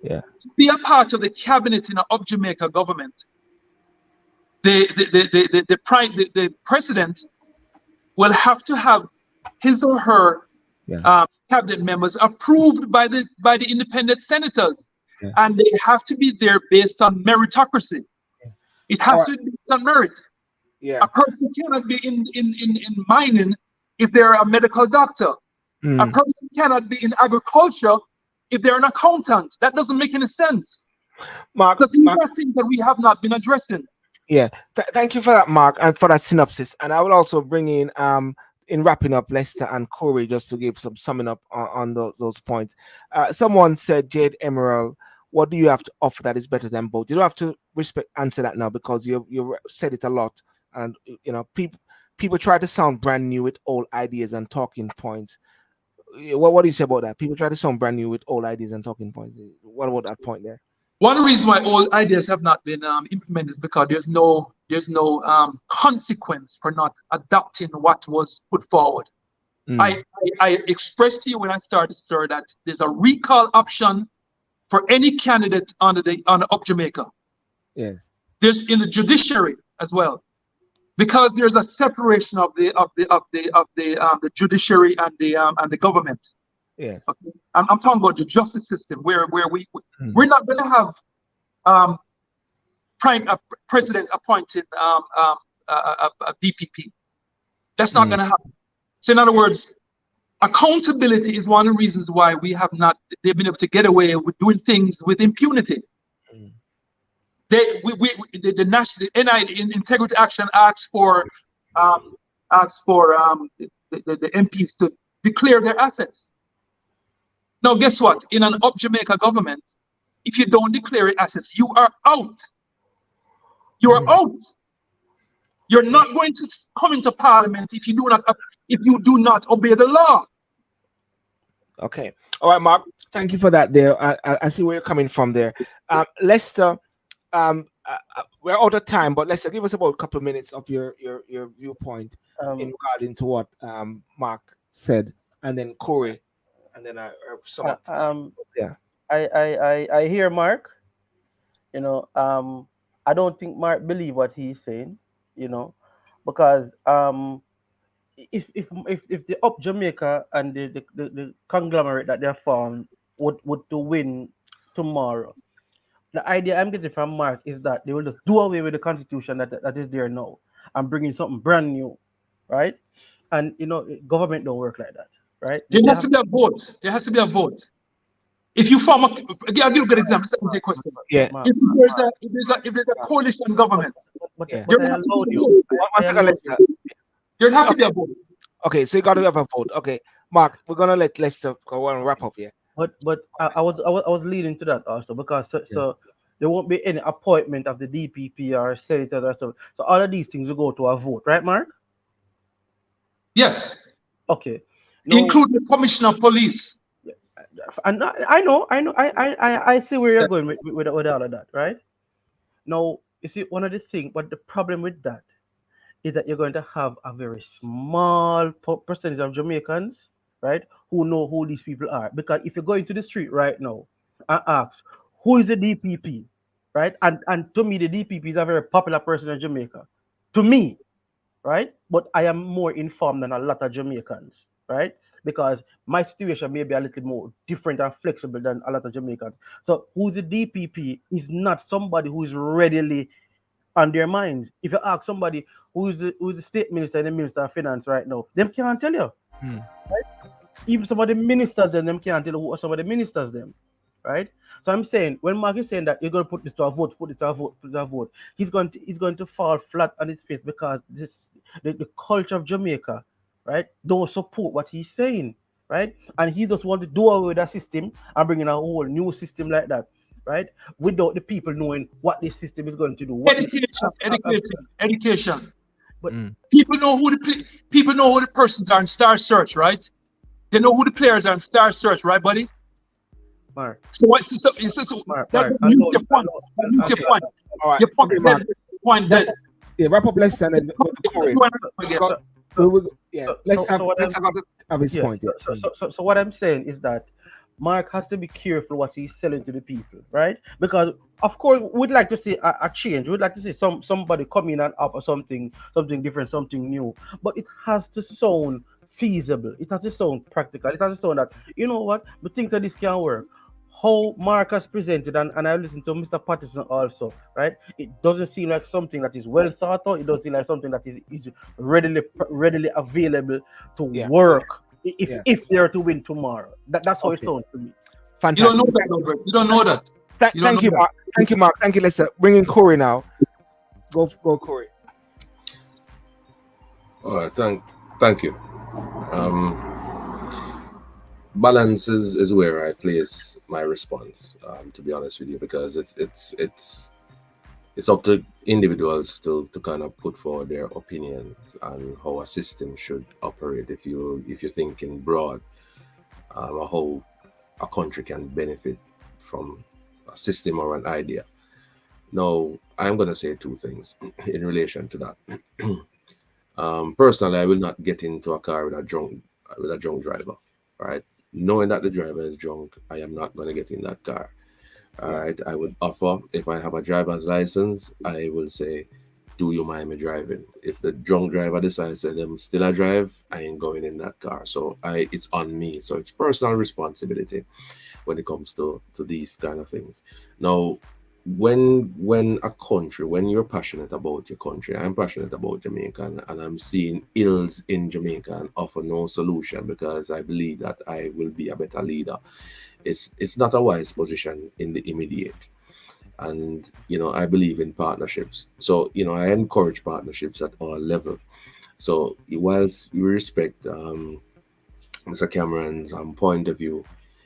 Yeah. to be a part of the cabinet in of Jamaica government, the president will have to have his or her Yeah. cabinet members approved by the independent senators, Yeah. and they have to be there based on meritocracy. It has to be based on merit. Yeah. A person cannot be in mining if they're a medical doctor. A person cannot be in agriculture if they're an accountant. That doesn't make any sense. Mark, So these are things that we have not been addressing. Yeah, thank you for that, Mark, and for that synopsis. And I will also bring in wrapping up, Lester and Corey, just to give some summing up on those points. Someone said, Jade Emerald, what do you have to offer that is better than both? You don't have to answer that now because you said it a lot, and you know people try to sound brand new with old ideas and talking points. What do you say about that? People try to sound brand new with old ideas and talking points. What about that point there? One reason why all ideas have not been implemented is because there's no consequence for not adopting what was put forward. I expressed to you when I started, sir, that there's a recall option for any candidate on Up Jamaica. Yes. There's in the judiciary as well, because there's a separation of the judiciary and the government. Yes. Okay. I'm talking about the justice system where we're not going to have president appointed a DPP. That's not going to happen. So in other words, accountability is one of the reasons why they've been able to get away with doing things with impunity. The National Integrity Action asks for the MPs to declare their assets. Now, guess what? In an Up Jamaica government, if you don't declare your assets, you are out. You are out. You're not going to come into Parliament if you do not obey the law. Okay. All right, Mark. Thank you for that. There, I see where you're coming from there. Lester, we're out of time, but Lester, give us about a couple of minutes of your viewpoint in regarding to what Mark said, and then Corey. And then I hear Mark. You know, I don't think Mark believe what he's saying. You know, because if the Up Jamaica and the conglomerate that they're formed would to win tomorrow, the idea I'm getting from Mark is that they will just do away with the constitution that is there now and bring in something brand new, right? And you know, government don't work like that. Right? There has to be a vote. There has to be a vote. If you form I'll give you a good example. That's a question. Yeah. If there's a coalition government, there has to be a vote. Okay, so you got to have a vote. Okay, Mark, we're gonna let Lester go and wrap up here. But I was leading to that also because so there won't be any appointment of the DPP or senators or so. So all of these things will go to a vote, right, Mark? Yes. Okay. Include the commissioner of police. And I see where you're going with all of that, right? Now, you see, one of the things, but the problem with that is that you're going to have a very small percentage of Jamaicans, right, who know who these people are. Because if you go into the street right now and ask, who is the DPP, right? And to me, the DPP is a very popular person in Jamaica. To me, right? But I am more informed than a lot of Jamaicans, right? Because my situation may be a little more different and flexible than a lot of Jamaicans. So who's the DPP is not somebody who is readily on their minds. If you ask somebody who's the state minister and the minister of finance right now, them can't tell you. Right? Even some of the ministers them can't tell you who are some of the ministers them. Right? So I'm saying when Mark is saying that you're going to put this to a vote, he's going to fall flat on his face because the culture of Jamaica, right, don't support what he's saying, right? And he just want to do away with that system and bring in a whole new system like that, right? Without the people knowing what this system is going to do. Education. But people know who the persons are in Star Search, right? They know who the players are in Star Search, right, buddy? Mark. So what? So your point. Your point. Yeah, wrap up, Lester, and then Corey. Yeah, so so so what let's I'm have his yeah point. Yeah. Mm. so what I'm saying is that Mark has to be careful what he's selling to the people, right? Because of course we'd like to see a change. We'd like to see somebody come in and offer something different, something new. But it has to sound feasible. It has to sound practical. It has to sound that you know what the things that this can work. How Mark has presented, and I listened to Mr. Patterson also, right? It doesn't seem like something that is well thought out. It doesn't seem like something that is readily available to Yeah. work Yeah. if they're to win tomorrow. That's how it Okay. sounds to me. You don't know Fantastic. that, Robert. You don't know that. You don't know Thank you, that. Mark. Thank you, Mark. Thank you, Lisa. Bring in Corey now. Go, Corey. All right, thank you. Um, Balance is where I place my response. To be honest with you, because it's up to individuals to kind of put forward their opinions on how a system should operate. If you're thinking broad, how a country can benefit from a system or an idea. Now, I'm going to say two things in relation to that. Personally, I will not get into a car with a drunk driver. Right, knowing that the driver is drunk, I am not going to get in that car. All Yeah. right, I would offer, if I have a driver's license, I will say, do you mind me driving? If the drunk driver decides that I'm still a drive, I ain't going in that car. So it's on me. So it's personal responsibility when it comes to these kind of things. Now, when you're passionate about your country, I'm passionate about Jamaica, and I'm seeing ills in Jamaica and offer no solution because I believe that I will be a better leader. It's not a wise position in the immediate. And I believe in partnerships. So I encourage partnerships at all level. So whilst we respect Mr. Cameron's point of view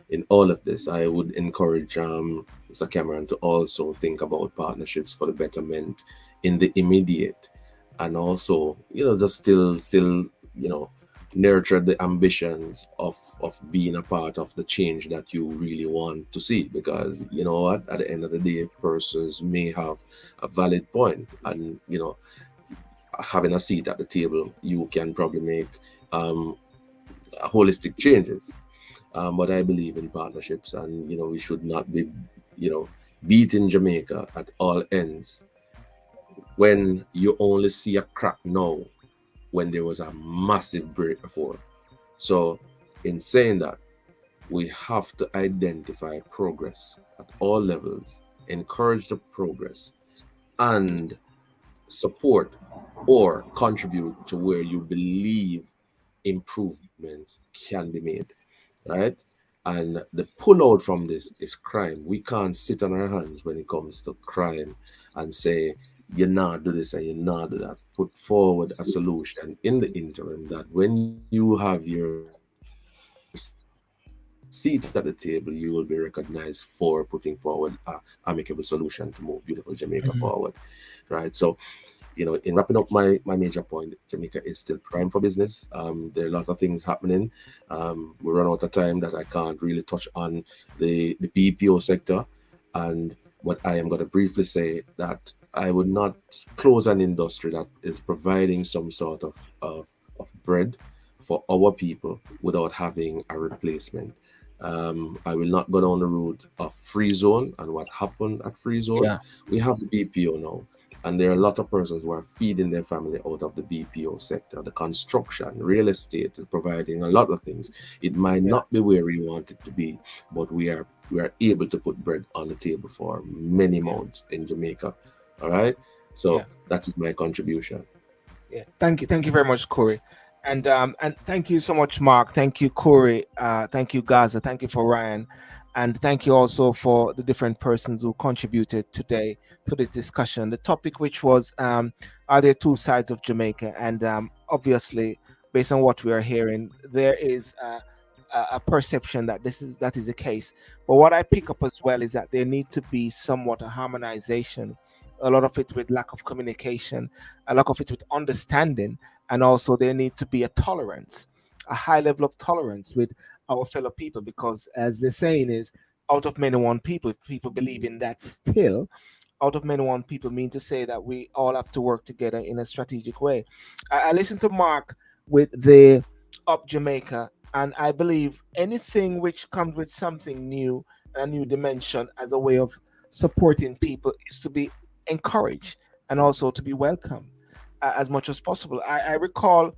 in all of this, I would encourage Mr. Cameron to also think about partnerships for the betterment in the immediate, and also just still nurture the ambitions of being a part of the change that you really want to see, because you know what, at the end of the day, persons may have a valid point, and having a seat at the table, you can probably make um, holistic changes. But I believe in partnerships, and we should not be, beating Jamaica at all ends when you only see a crack now when there was a massive break before. So, in saying that, we have to identify progress at all levels, encourage the progress, and support or contribute to where you believe improvements can be made, right? And the pullout from this is crime. We can't sit on our hands when it comes to crime and say, you not do this and you not do that. Put forward a solution in the interim that when you have your seat at the table, you will be recognized for putting forward a amicable solution to move beautiful Jamaica forward, right? So, in wrapping up my major point, Jamaica is still prime for business. There are a lot of things happening. We run out of time that I can't really touch on the BPO sector. And what I am going to briefly say that I would not close an industry that is providing some sort of bread for our people without having a replacement. I will not go down the route of free zone and what happened at free zone. Yeah. We have the BPO now, and there are a lot of persons who are feeding their family out of the BPO sector. The construction, real estate is providing a lot of things. It might Yeah. not be where we want it to be, but we are able to put bread on the table for many Yeah. mouths in Jamaica. All right. So Yeah. that is my contribution. Yeah. Thank you. Thank you very much, Corey. And thank you so much, Mark. Thank you, Corey. Thank you, Gaza. Thank you for Ryan. And thank you also for the different persons who contributed today to this discussion. The topic, which was are there two sides of Jamaica? And obviously, based on what we are hearing, there is a perception that that is the case. But what I pick up as well is that there need to be somewhat a harmonization, a lot of it with lack of communication, a lot of it with understanding, and also there need to be a tolerance, a high level of tolerance with our fellow people, because as the saying is, out of many one people, if people believe in that still, out of many one people mean to say that we all have to work together in a strategic way. I listened to Mark with the Up Jamaica. And I believe anything which comes with something new, a new dimension as a way of supporting people is to be encouraged and also to be welcome as much as possible. I recall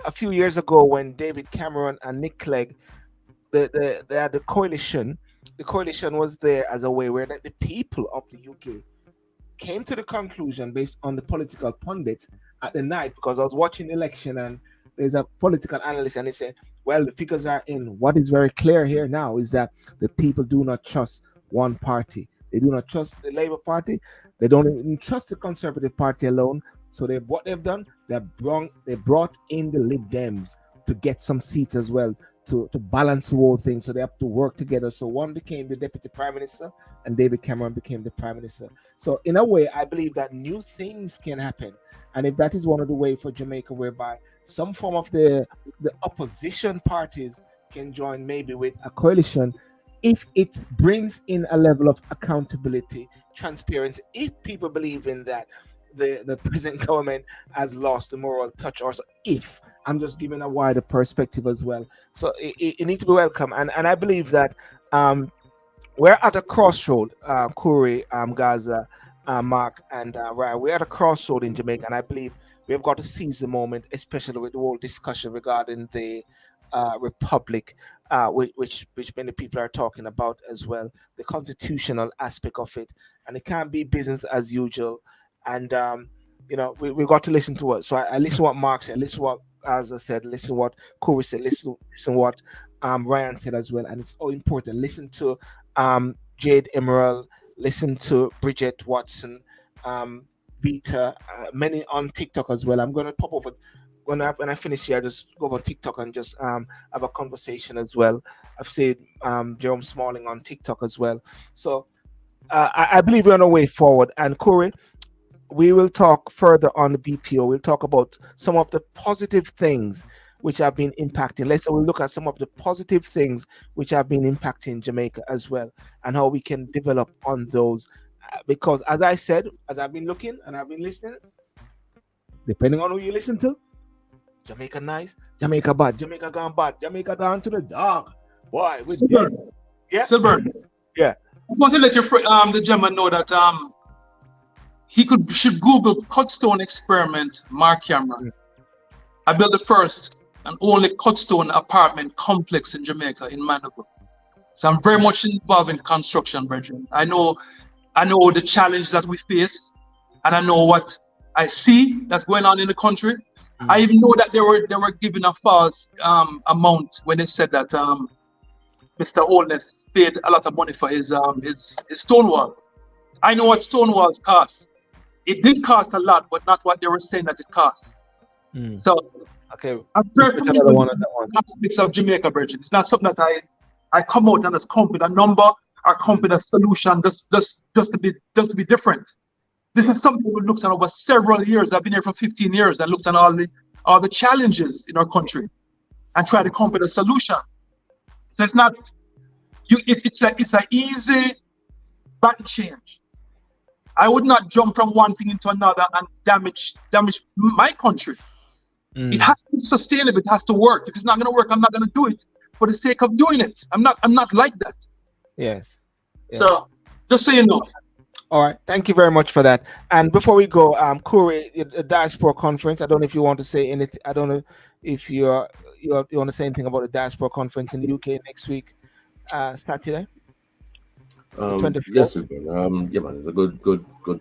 a few years ago when David Cameron and Nick Clegg, they had the coalition. The coalition was there as a way where the people of the UK came to the conclusion based on the political pundits at the night, because I was watching the election and there's a political analyst and he said, well, the figures are in. What is very clear here now is that the people do not trust one party. They do not trust the Labour Party. They don't even trust the Conservative Party alone. So what they've done, they brought in the Lib Dems to get some seats as well, to balance the whole thing. So they have to work together. So one became the deputy prime minister and David Cameron became the prime minister. So in a way, I believe that new things can happen. And if that is one of the way for Jamaica, whereby some form of the opposition parties can join maybe with a coalition, if it brings in a level of accountability, transparency, if people believe in that the present government has lost the moral touch, or so, if I'm just giving a wider perspective as well. So it needs to be welcome. And I believe that we're at a crossroad, Corey, Gaza, Mark, and Ryan. We're at a crossroad in Jamaica, and I believe we've got to seize the moment, especially with the whole discussion regarding the republic, which many people are talking about as well, the constitutional aspect of it, and it can't be business as usual. And we got to listen to what. So I listen to what Mark said, listen to what, as I said, listen to what Corey said, listen to what Ryan said as well, and it's all important. Listen to Jade Emerald, listen to Bridget Watson, Vita, many on TikTok as well. I'm going to pop over when I finish here. I just go on TikTok and just have a conversation as well. I've seen Jerome Smalling on TikTok as well. So I believe we're on our way forward. And Corey, we will talk further on the BPO. We'll talk about some of the positive things which have been impacting. We'll look at some of the positive things which have been impacting Jamaica as well, and how we can develop on those. Because as I said, as I've been looking and I've been listening, depending on who you listen to, Jamaica nice, Jamaica bad, Jamaica gone bad, Jamaica down to the dog. Boy, with Silver, yeah, Silver. yeah. I just want to let your the gentleman know that should Google Cutstone Experiment Mark Cameron. I built the first and only Cutstone apartment complex in Jamaica, in Mandeville. So I'm very much involved in construction, brethren. I know the challenge that we face, and I know what I see that's going on in the country. I even know that they were giving a false amount when they said that Mr. Holness paid a lot of money for his Stonewall. I know what Stonewalls cost. It did cost a lot, but not what they were saying that it cost. So okay, I'm very familiar with the aspects of Jamaica, brethren. It's not something that I come out and just come with a number or come with a solution just to be different. This is something we looked at over several years. I've been here for 15 years and looked at all the challenges in our country and tried to come up with a solution. So it's not it's an easy button change. I would not jump from one thing into another and damage my country. It has to be sustainable. It has to work. If it's not going to work, I'm not going to do it for the sake of doing it. I'm not like that. Yes. So just so you know. All right. Thank you very much for that. And before we go, Corey, the Diaspora Conference. I don't know if you want to say anything. I don't know if you want to say anything about the Diaspora Conference in the UK next week, Saturday. Yes, man. Yeah, man. It's a good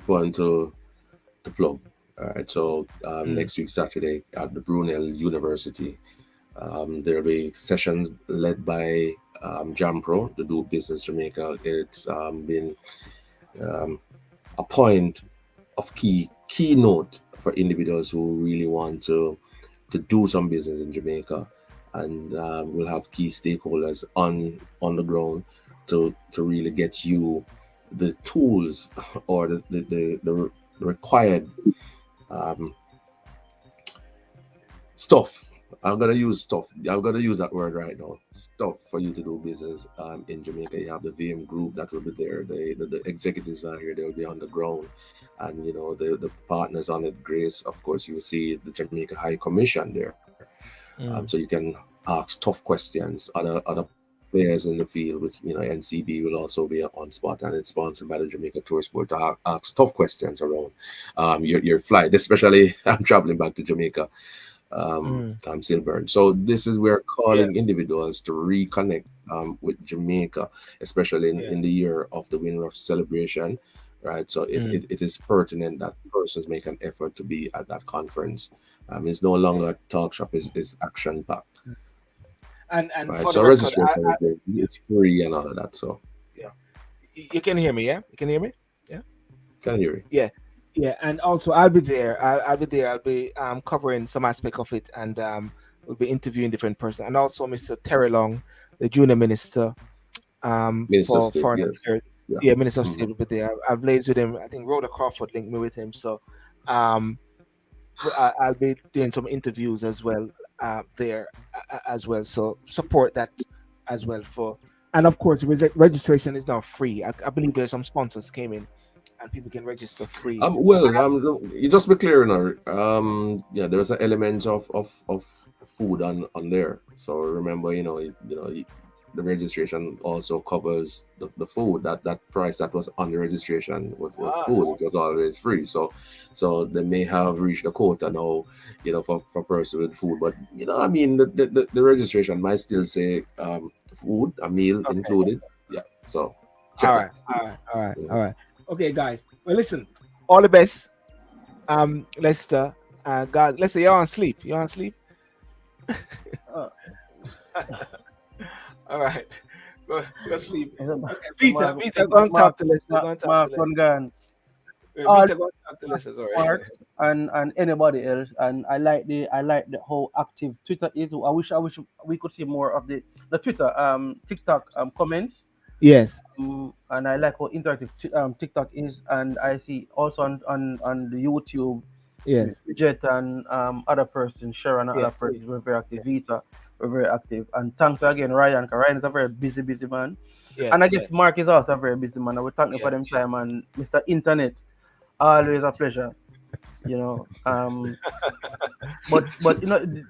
point to plug. All right. So next week, Saturday, at the Brunel University, there'll be sessions led by Jampro, the Do Business Jamaica. It's been a point of keynote for individuals who really want to do some business in Jamaica, and we'll have key stakeholders on the ground to really get you the tools or the required stuff. I'm gonna use stuff. I'm gonna use that word right now. Stuff for you to do business in Jamaica. You have the VM group that will be there. The executives are here. They'll be on the ground, and the partners on it. Grace, of course, you'll see the Jamaica High Commission there. So you can ask tough questions. Other players in the field, which NCB will also be on spot, and it's sponsored by the Jamaica Tour Sport to ask tough questions around your flight. Especially, I'm traveling back to Jamaica, Silburn. So this is where Yeah. calling individuals to reconnect with Jamaica, especially in the year of the Winter celebration, right? So it is pertinent that persons make an effort to be at that conference. It's no longer talk shop; is action packed, And right? for So the record, registration is free and all of that. So yeah, you can hear me, yeah? You can hear me? Yeah. can hear you. Yeah. Yeah. And also I'll be there. I'll be there. I'll be covering some aspect of it, and we'll be interviewing different person. And also Mr. Terry Long, the junior minister Minister for State, foreign yes, affairs. yeah. Yeah, Minister of Mhm. State will be there. I've liaised with him. I think Rhoda Crawford linked me with him. So um I'll be doing some interviews as well there as well. So support that as well for, and of course registration is now free. I believe there's some sponsors came in and people can register free. You just be clear now. Yeah, there's an element of food on there. So remember, the registration also covers the food. That price that was on the registration was food. It was always free. So they may have reached a quota now, for person with food. But I mean, the registration might still say food, a meal Okay. included. Yeah. So check All that. right. All right. All right. Yeah. All right. Okay, guys. Well, listen. All the best. Lester. God, Lester, you're on sleep. You're on sleep. Uh, All right. Go sleep. Mark, Okay, Vita, go and talk to Lester. Go and talk to Lester. Gungan, Vita, go and talk to Lester. Sorry. Mark, and anybody else. And I like the whole active Twitter is. I wish we could see more of the Twitter TikTok comments. Yes. And I like how interactive TikTok is. And I see also on the YouTube, Yes. Jet and other persons, Sharon and Yes. other persons were very active. Vita were very active. And thanks again, Ryan, because Ryan is a very busy man. Yes. And I guess Yes. Mark is also a very busy man. I will thank you for them time. And Mr. Internet, always a pleasure. But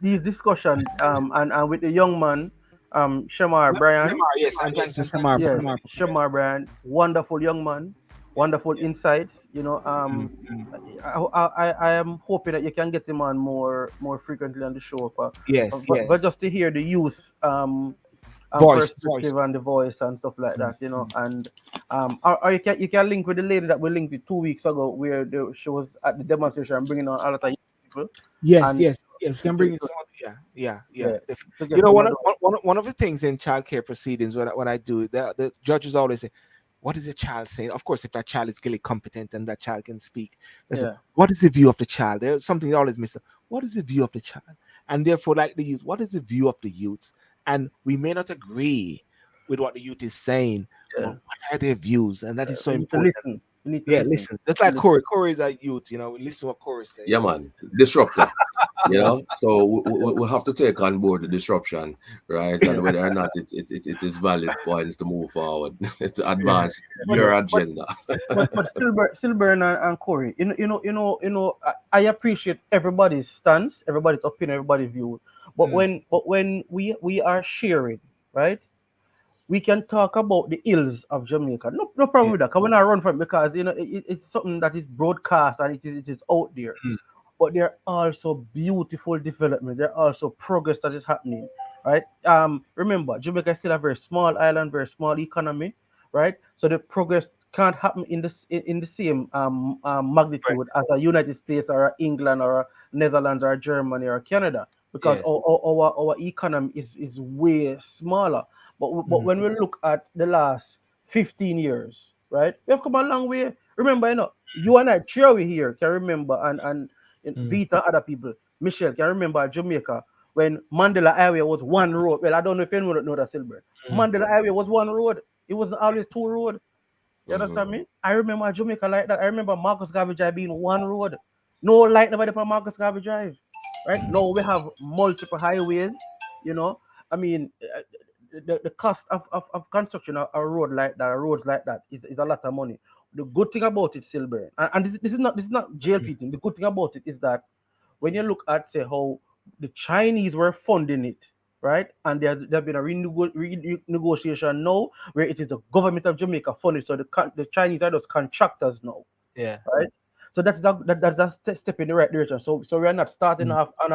these discussions and with the young man, Shamar Brian. Shamar, yes, and thanks to Shamar. Yeah, Shamar. Shamar Brian, wonderful young man, wonderful insights. I am hoping that you can get him on more frequently on the show, Yes. but Yes. just to hear the youth Voice. perspective and the voice and stuff like that, and or you can link with the lady that we linked with 2 weeks ago, where she was at the demonstration and bringing on a lot of young people. Yes. And Yes. Yes. We can bring in to- some. Yeah. to get some One of of, those. one of the things in childcare proceedings when I do, the judges always say, "What is the child saying?" Of course, if that child is really competent and that child can speak, they say, Yeah. "What is the view of the child?" There's something always missing. What is the view of the child? And therefore, like the youth, what is the view of the youths? And we may not agree with what the youth is saying, Yeah. but what are their views? And that is so We need to important. listen. We need to Yeah, listen. listen. Just like Corey. Corey is a youth. We listen what Corey says. Yeah, man, disruptor. So we have to take on board the disruption, right? And whether or not it is valid points to move forward, to advance your agenda. But Silver and Corey, I appreciate everybody's stance, everybody's opinion, everybody's view. But when we are sharing, right? We can talk about the ills of Jamaica. No problem with that. Because when I run from it, because it's something that is broadcast and it is out there. But there are also beautiful development. There are also progress that is happening, right? Remember, Jamaica is still a very small island, very small economy, right? So the progress can't happen in the same magnitude as a United States or a England or a Netherlands or a Germany or Canada, because Yes. our economy is way smaller. But when we look at the last 15 years, right, we have come a long way. Remember, you and I, Chewy here, can remember, and Vita, other people, Michelle, can remember Jamaica when Mandela Highway was one road. Well, I don't know if anyone know that, Silver. Mandela Highway was one road. It wasn't always two road. You understand me? I remember Jamaica like that. I remember Marcus Garvey Drive being one road. No light nobody on Marcus Garvey Drive. Right? Now we have multiple highways, I mean, the cost of construction a road like that, roads like that is a lot of money. The good thing about it, Silver, and this is not jail beating. The good thing about it is that when you look at, say, how the Chinese were funding it, right? And there have been a renegotiation now where it is the government of Jamaica funding. So the Chinese are those contractors now, Yeah. right? So that's a step in the right direction. So we are not starting off on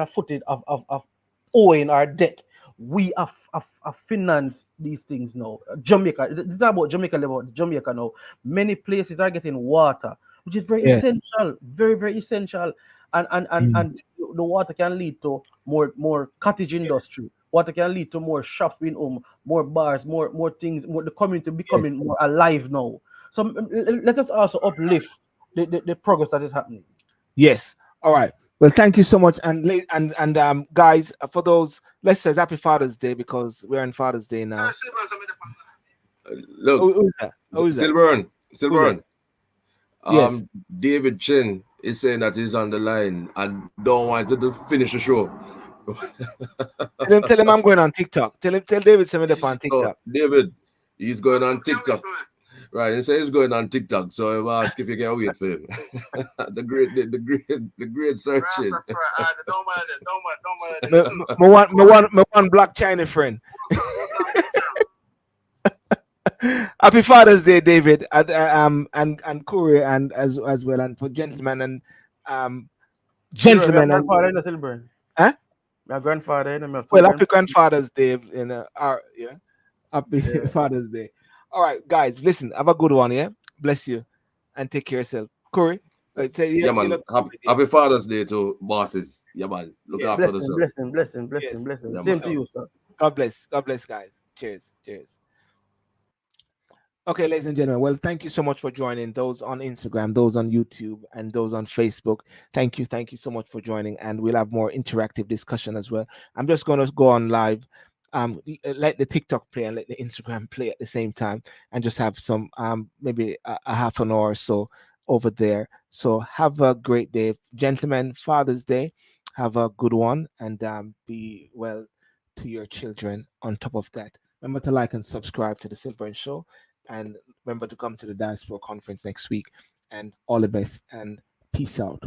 a footing of owing our debt. We have finance these things now. Jamaica, this is not about Jamaica level, Jamaica now. Many places are getting water, which is very Yeah. essential, very, very essential. And the water can lead to more cottage industry. Water can lead to more shopping, more bars, more things, more the community becoming Yes. more alive now. So let us also uplift the progress that is happening. Yes. All right. Well, thank you so much, guys, for those, let's say Happy Father's Day because we're on Father's Day now. Look, Who's that? Who's that? Silveron, Who's Silveron. Yes. David Chin is saying that he's on the line and don't want to finish the show. Tell him I'm going on TikTok. Tell David send me up on So TikTok. David, he's going on TikTok. Right, he says he's going on TikTok, so I'll ask if you can wait for him. the great searching. My one black China friend. Happy Father's Day, David, and Corey, and as well, and for gentlemen and gentlemen My and grandfather in the Silburn. huh? My grandfather in the Well, happy Grandfather's Day, happy Yeah. Father's Day. All right, guys, listen, have a good one, yeah. Bless you, and take care of yourself, Corey. Say, Yeah, man. Happy Father's Day to bosses. Yeah, man. Look Yes. after Blessing, yourself. blessing, blessing, Yes. blessing, blessing. Yeah, Same man. to you, sir. God bless, guys. Cheers, cheers. Okay, ladies and gentlemen. Well, thank you so much for joining. Those on Instagram, those on YouTube, and those on Facebook. Thank you so much for joining. And we'll have more interactive discussion as well. I'm just going to go on live. Let the TikTok play and let the Instagram play at the same time, and just have some maybe a half an hour or so over there. So have a great day, gentlemen. Father's Day. Have a good one, and be well to your children. On top of that, remember to like and subscribe to the Simple Show. And remember to come to the Diaspora Conference next week. And all the best and peace out.